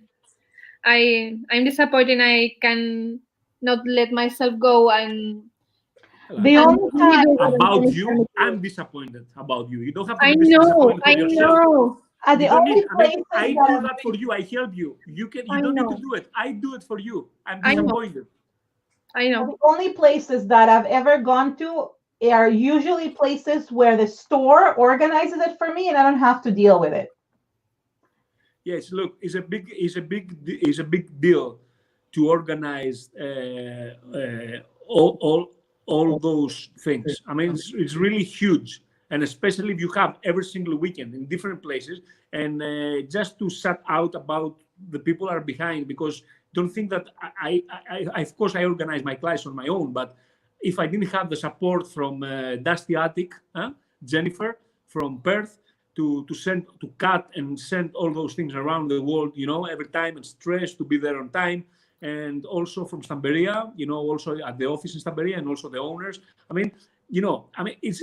I'm disappointed. I can not let myself go, and the only time about you, I'm disappointed about you. You don't have to I be disappointed for yourself. know. I do that for you. I help you. You don't need to do it. I do it for you. I'm disappointed. I know. The only places that I've ever gone to are usually places where the store organizes it for me, and I don't have to deal with it. Yes, look, it's a big deal to organize all those things. I mean, it's really huge, and especially if you have every single weekend in different places, and just to shut out about the people are behind, because don't think that I of course I organize my class on my own, but if I didn't have the support from Dusty Attic, Jennifer from Perth, to cut and send all those things around the world, you know, every time, and stress to be there on time, and also from Stamperia, you know, also at the office in Stamperia, and also the owners. I mean, you know, it's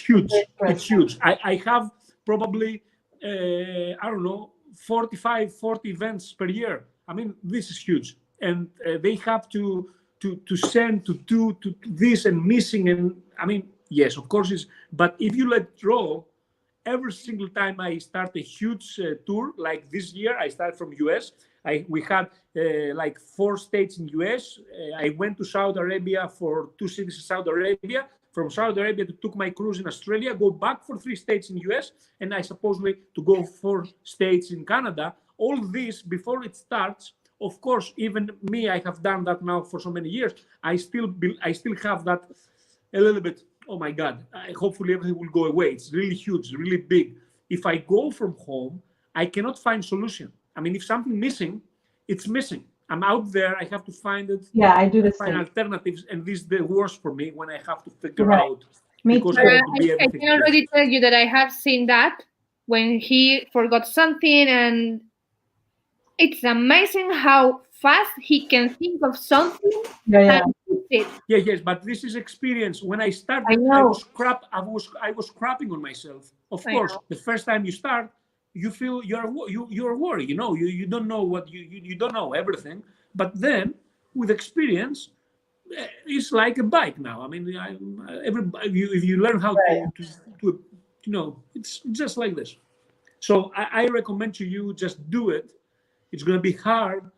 huge. It's huge. I have probably I don't know, 40 events per year. I mean, this is huge, and they have to send to do to this and missing, and I mean, yes, of course, but if you let roll, every single time I start a huge tour, like this year, I started from US. We had like 4 states in US. I went to Saudi Arabia for 2 cities in Saudi Arabia. From Saudi Arabia to took my cruise in Australia, go back for 3 states in US, and I supposedly to go 4 states in Canada. All this before it starts. Of course, even me, I have done that now for so many years. I still have that a little bit. Oh my God! Hopefully everything will go away. It's really huge, really big. If I go from home, I cannot find solution. I mean, if something missing, it's missing. I'm out there. I have to find it. Yeah, I do the find same. alternatives, and this is the worst for me when I have to figure out. Me because too. I can already tell you that I have seen that when he forgot something, and it's amazing how fast he can think of something. Yeah. And fix it. Yes, but this is experience. When I started, I was crapping on myself. Of course, the first time you start, you feel you're worried. You know, you don't know what you don't know everything. But then, with experience, it's like a bike now. I mean, if you learn how to, you know, it's just like this. So I recommend to you, just do it. It's going to be hard,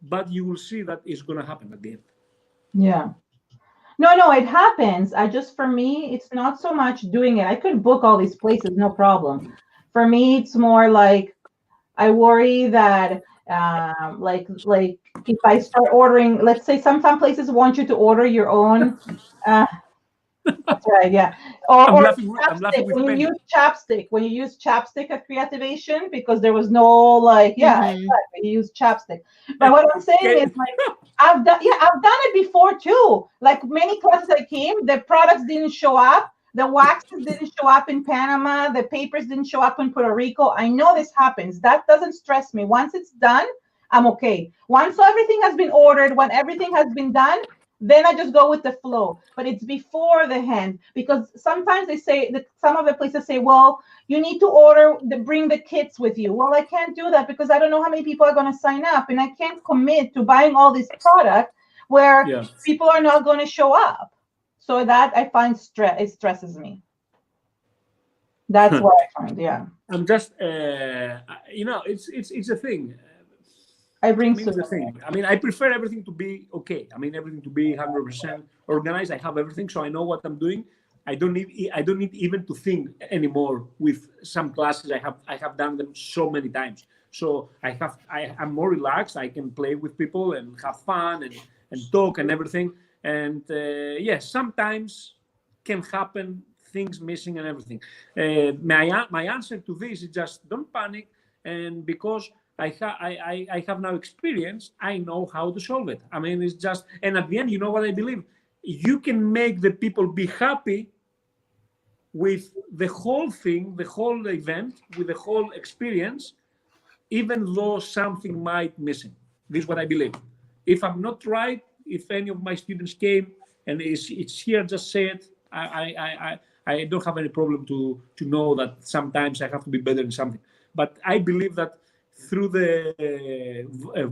but you will see that it's going to happen at the end. Yeah. No, it happens. For me, it's not so much doing it. I could book all these places, no problem. For me, it's more like I worry that like if I start ordering, let's say some places want you to order your own. That's right, yeah. I'm Or laughing chapstick. with When Penny. you use chapstick at Creativation, because there was no like, exactly. You use chapstick. But what I'm saying is, like, I've done it before too. Like many classes I came, the products didn't show up. the waxes didn't show up in Panama, the papers didn't show up in Puerto Rico. I know this happens. That doesn't stress me. Once it's done, I'm okay. Once everything has been ordered, when everything has been done, then I just go with the flow. But it's before the hand, because sometimes they say that some of the places say, well, you need to bring the kits with you. Well, I can't do that because I don't know how many people are going to sign up, and I can't commit to buying all this product where people are not going to show up. So that I find it stresses me. That's what I find. Yeah. I'm just, it's a thing. I bring the thing. I mean, I prefer everything to be okay. I mean, everything to be 100% organized. I have everything, so I know what I'm doing. I don't need even to think anymore. With some classes, I have done them so many times. So I'm more relaxed. I can play with people and have fun and talk and everything. And yes, sometimes can happen things missing and everything. My answer to this is just don't panic, and because I have now experience, I know how to solve it. I mean, it's just, and at the end, you know what I believe? You can make the people be happy with the whole thing, the whole event, with the whole experience, even though something might missing. This is what I believe. If I'm not right, if any of my students came and it's here, just say it. I don't have any problem to know that sometimes I have to be better in something. But I believe that through the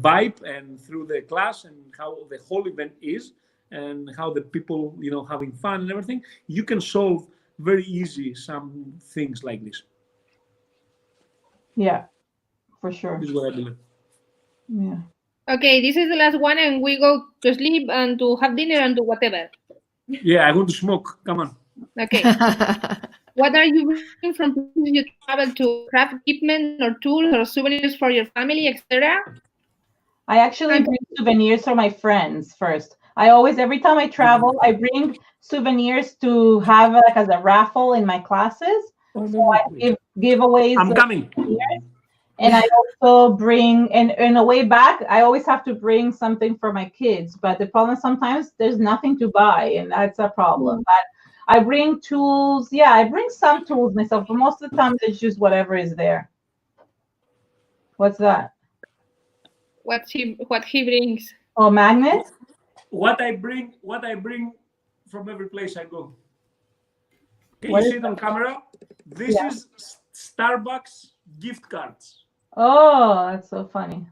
vibe and through the class and how the whole event is and how the people, having fun and everything, you can solve very easy some things like this. Yeah, for sure. This is what I believe. Yeah. Okay, this is the last one, and we go to sleep and to have dinner and to whatever. Yeah, I want to smoke. Come on. Okay. What are you bringing from places you travel to? Craft equipment or tools or souvenirs for your family, etc.? I actually bring souvenirs for my friends first. Every time I travel, I bring souvenirs to have like as a raffle in my classes. So I give giveaways. I'm coming. And I also bring, and in a way back, I always have to bring something for my kids. But the problem sometimes there's nothing to buy, and that's a problem. But I bring tools. Yeah, I bring some tools myself, but most of the time it's just whatever is there. What's that? What he brings? Oh, magnets. What I bring from every place I go. Can you see it on camera? This is Starbucks gift cards. Oh, that's so funny.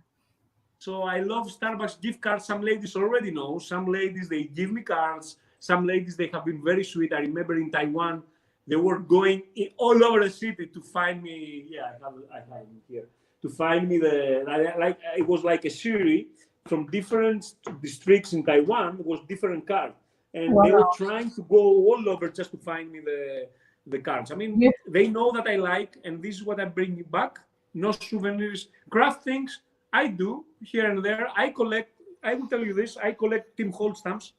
So I love Starbucks gift cards. Some ladies already know. Some ladies, they give me cards. Some ladies, they have been very sweet. I remember in Taiwan, they were going all over the city to find me. Yeah, I have it here. To find me it was like a series from different districts in Taiwan. It was different cards. And they were trying to go all over just to find me the cards. I mean, they know that I like, and this is what I bring back. No souvenirs, craft things. I do here and there. I collect. I will tell you this. I collect Tim Holtz stamps.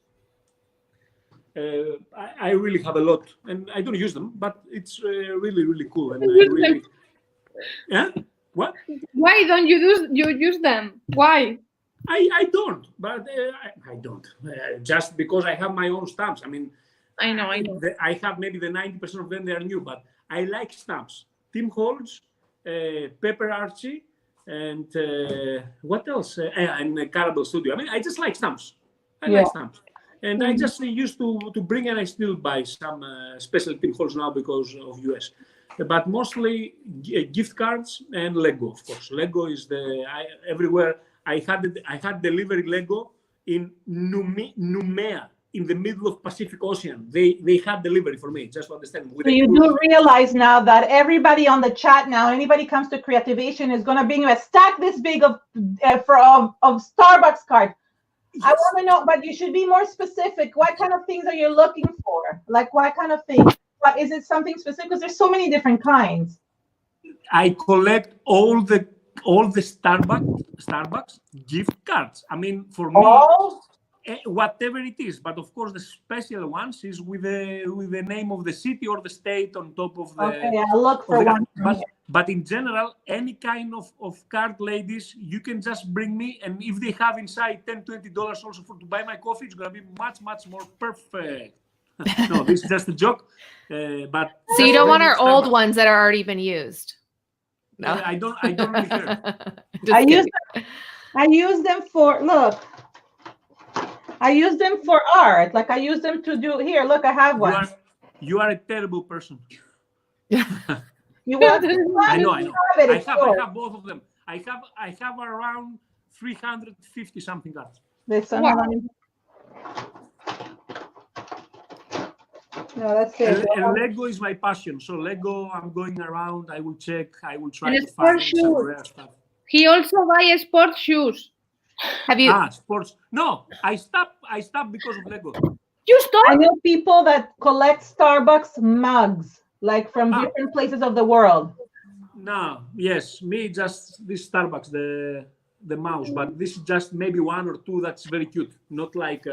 I really have a lot, and I don't use them, but it's really, really cool. And I really, yeah. What? Why don't you use them? Why? I don't, but I don't. Just because I have my own stamps. I mean, I know. I have maybe the 90% of them, they are new, but I like stamps. Tim Holtz, Pepper Archie, and what else? And Carabel Studio. I mean, I just like stamps. I like stamps. And I just used to bring, and I still buy some special Tim Holtz now because of US. But mostly gift cards and Lego, of course. Lego is everywhere. I had delivered Lego in Numea, in the middle of Pacific Ocean. They had delivery for me, just to understand. So you do realize now that everybody on the chat now, anybody comes to Creativation is going to bring you a stack this big of Starbucks cards. Yes. I want to know, but you should be more specific. What kind of things are you looking for? Like what kind of things? What is it? Something specific? Because there's so many different kinds. I collect all the Starbucks gift cards. I mean, for me, whatever it is. But of course, the special ones is with the name of the city or the state on top of the. Okay, I'll look for one. But in general, any kind of card, ladies, you can just bring me, and if they have inside $10, $20 also to buy my coffee, it's gonna be much, much more perfect. No, this is just a joke. But So you don't want our old ones that are already been used. No, I don't really care. I use them for I use them for art. Like I use them to do here. Look, I have one. You are a terrible person. You want? I know. I have both of them. I have around 350 something cards. Wow. No, that's it. And Lego is my passion. So Lego, I'm going around. I will check. I will try And to find shoes. some rare stuff. He also buys sports shoes. Have you? Sports. No, I stopped because of Lego. You stop? I know people that collect Starbucks mugs, like from different places of the world. No, yes, me just this Starbucks, the mouse, but this is just maybe one or two that's very cute, not like.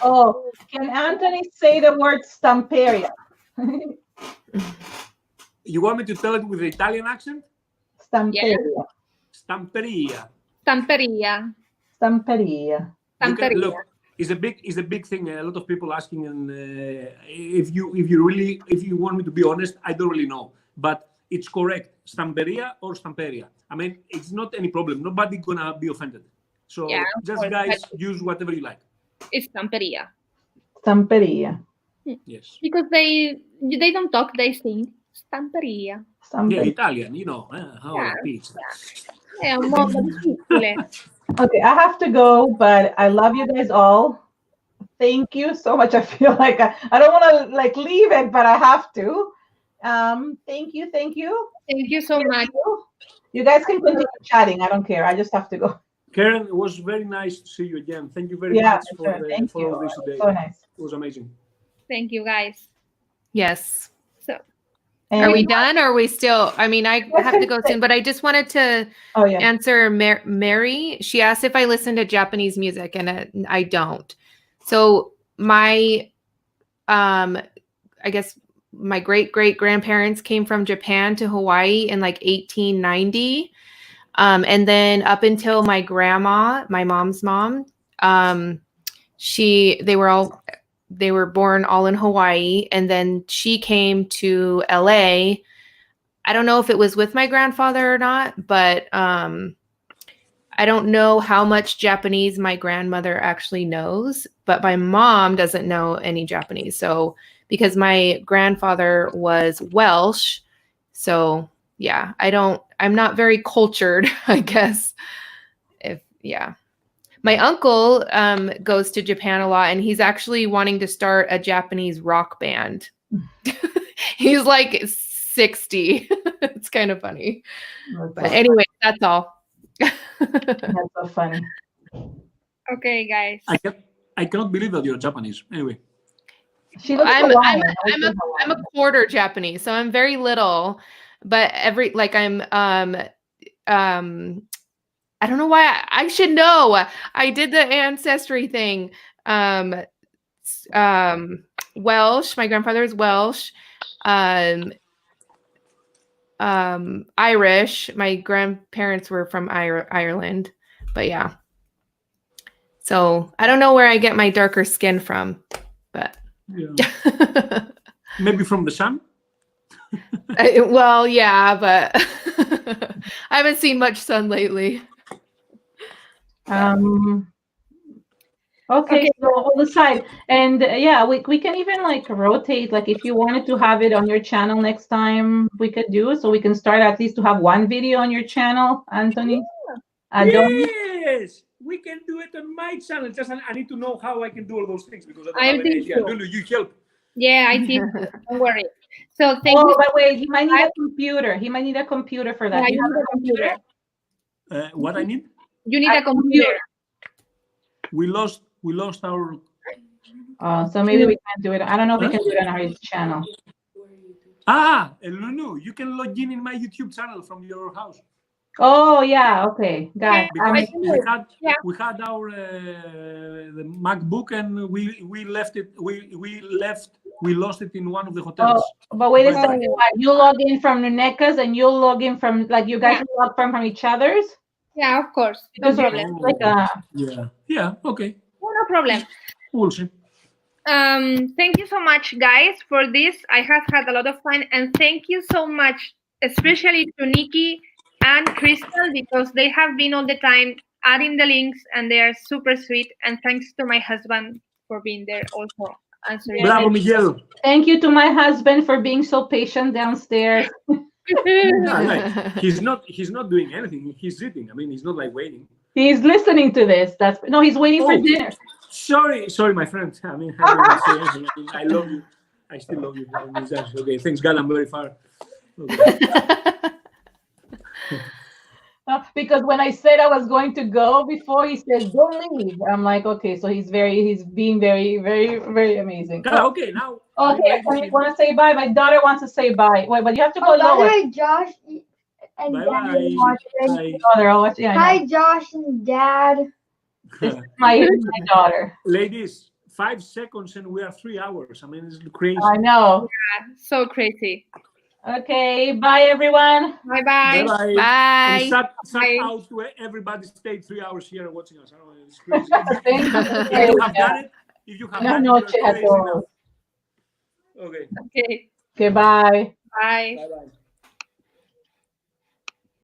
Oh, can Anthony say the word stamperia? You want me to tell it with the Italian accent? Stamperia. Yeah. Stamperia. Stamperia. Stamperia. Look, it's a big thing. A lot of people asking, and if you want me to be honest, I don't really know, but it's correct. Stamperia or stamperia. I mean, it's not any problem. Nobody gonna be offended. So just guys, use whatever you like. It's stamperia. Stamperia. Yes. Because they don't talk, they sing. Stamperia. Yeah, Italian, you know. How I teach. È un modo difficile. Okay, I have to go, but I love you guys all. Thank you so much. I feel like I don't want to leave it, but I have to. Thank you. Thank you so much. You guys can continue chatting. I don't care. I just have to go. Keren, it was very nice to see you again. Thank you very much for all this today. So nice. It was amazing. Thank you, guys. Yes. So, are we done? Or are we still? I mean, I have to go soon, but I just wanted to answer Mary. She asked if I listen to Japanese music, and I don't. So my, I guess my great grandparents came from Japan to Hawaii in like 1890. And then up until my grandma, my mom's mom, they were born all in Hawaii, and then she came to LA. I don't know if it was with my grandfather or not, but I don't know how much Japanese my grandmother actually knows, but my mom doesn't know any Japanese. So because my grandfather was Welsh, so yeah, I'm not very cultured, I guess. My uncle goes to Japan a lot, and he's actually wanting to start a Japanese rock band. He's like 60. It's kind of funny. But anyway, that's all. That's so funny. okay, guys. I cannot believe that you're Japanese. Anyway. I'm a quarter Japanese, so I'm very little. But I don't know why I should know. I did the ancestry thing. Welsh. My grandfather is Welsh. Irish. My grandparents were from Ireland. But yeah. So I don't know where I get my darker skin from, but maybe from the sun. Well, yeah, but I haven't seen much sun lately. Okay, so we'll decide. And we can even rotate, if you wanted to have it on your channel next time, we could do it, so we can start at least to have one video on your channel, Anthony. Yes, we can do it on my channel. Just I need to know how I can do all those things, because I don't have any idea. Lulu, you help. Yeah, I think so. Don't worry. So thank you. But wait, he might need a computer. He might need a computer for that. Yeah, you need a computer. What I need? You need a computer. We lost our. So maybe we can't do it. I don't know if we can do it on our channel. Lulu, you can log in my YouTube channel from your house. Oh yeah, okay, got it. We had our the MacBook, and we left it. We lost it in one of the hotels. Oh, but wait a second. You log in from Nuneka's, and you'll log in from you guys log from each other's. Yeah, of course. No problem. Yeah. Okay. No problem. We'll see. Thank you so much, guys, for this. I have had a lot of fun, and thank you so much, especially to Nikki and Crystal, because they have been all the time adding the links, and they are super sweet. And thanks to my husband for being there also answering. Bravo, Miguel. Thank you to my husband for being so patient downstairs. Yeah, like, he's not doing anything. He's sitting. I mean, he's not like waiting. He's listening to this. He's waiting for dinner. Sorry, my friend. I mean, I didn't say anything. I mean, I love you. I still love you. I mean, that's okay. Thanks God, I'm very far. Okay. Because when I said I was going to go before, he said, "Don't leave." I'm like, okay, so he's being very, very, very amazing. Okay, now. Okay, I want to say bye. My daughter wants to say bye. Wait, but you have to go lower. Hi, Josh and Dad. Bye. Hi, Josh and Dad. This is my daughter. Ladies, 5 seconds and we are 3 hours. I mean, it's crazy. I know. Yeah, so crazy. Okay, bye everyone. Bye-bye. Bye. Bye. And shout Bye. out to everybody stayed 3 hours here and watching us. I don't know, it's crazy. Thank If you have done it, No, it, you're crazy enough. Okay. Okay. Okay, bye. Bye. Bye-bye.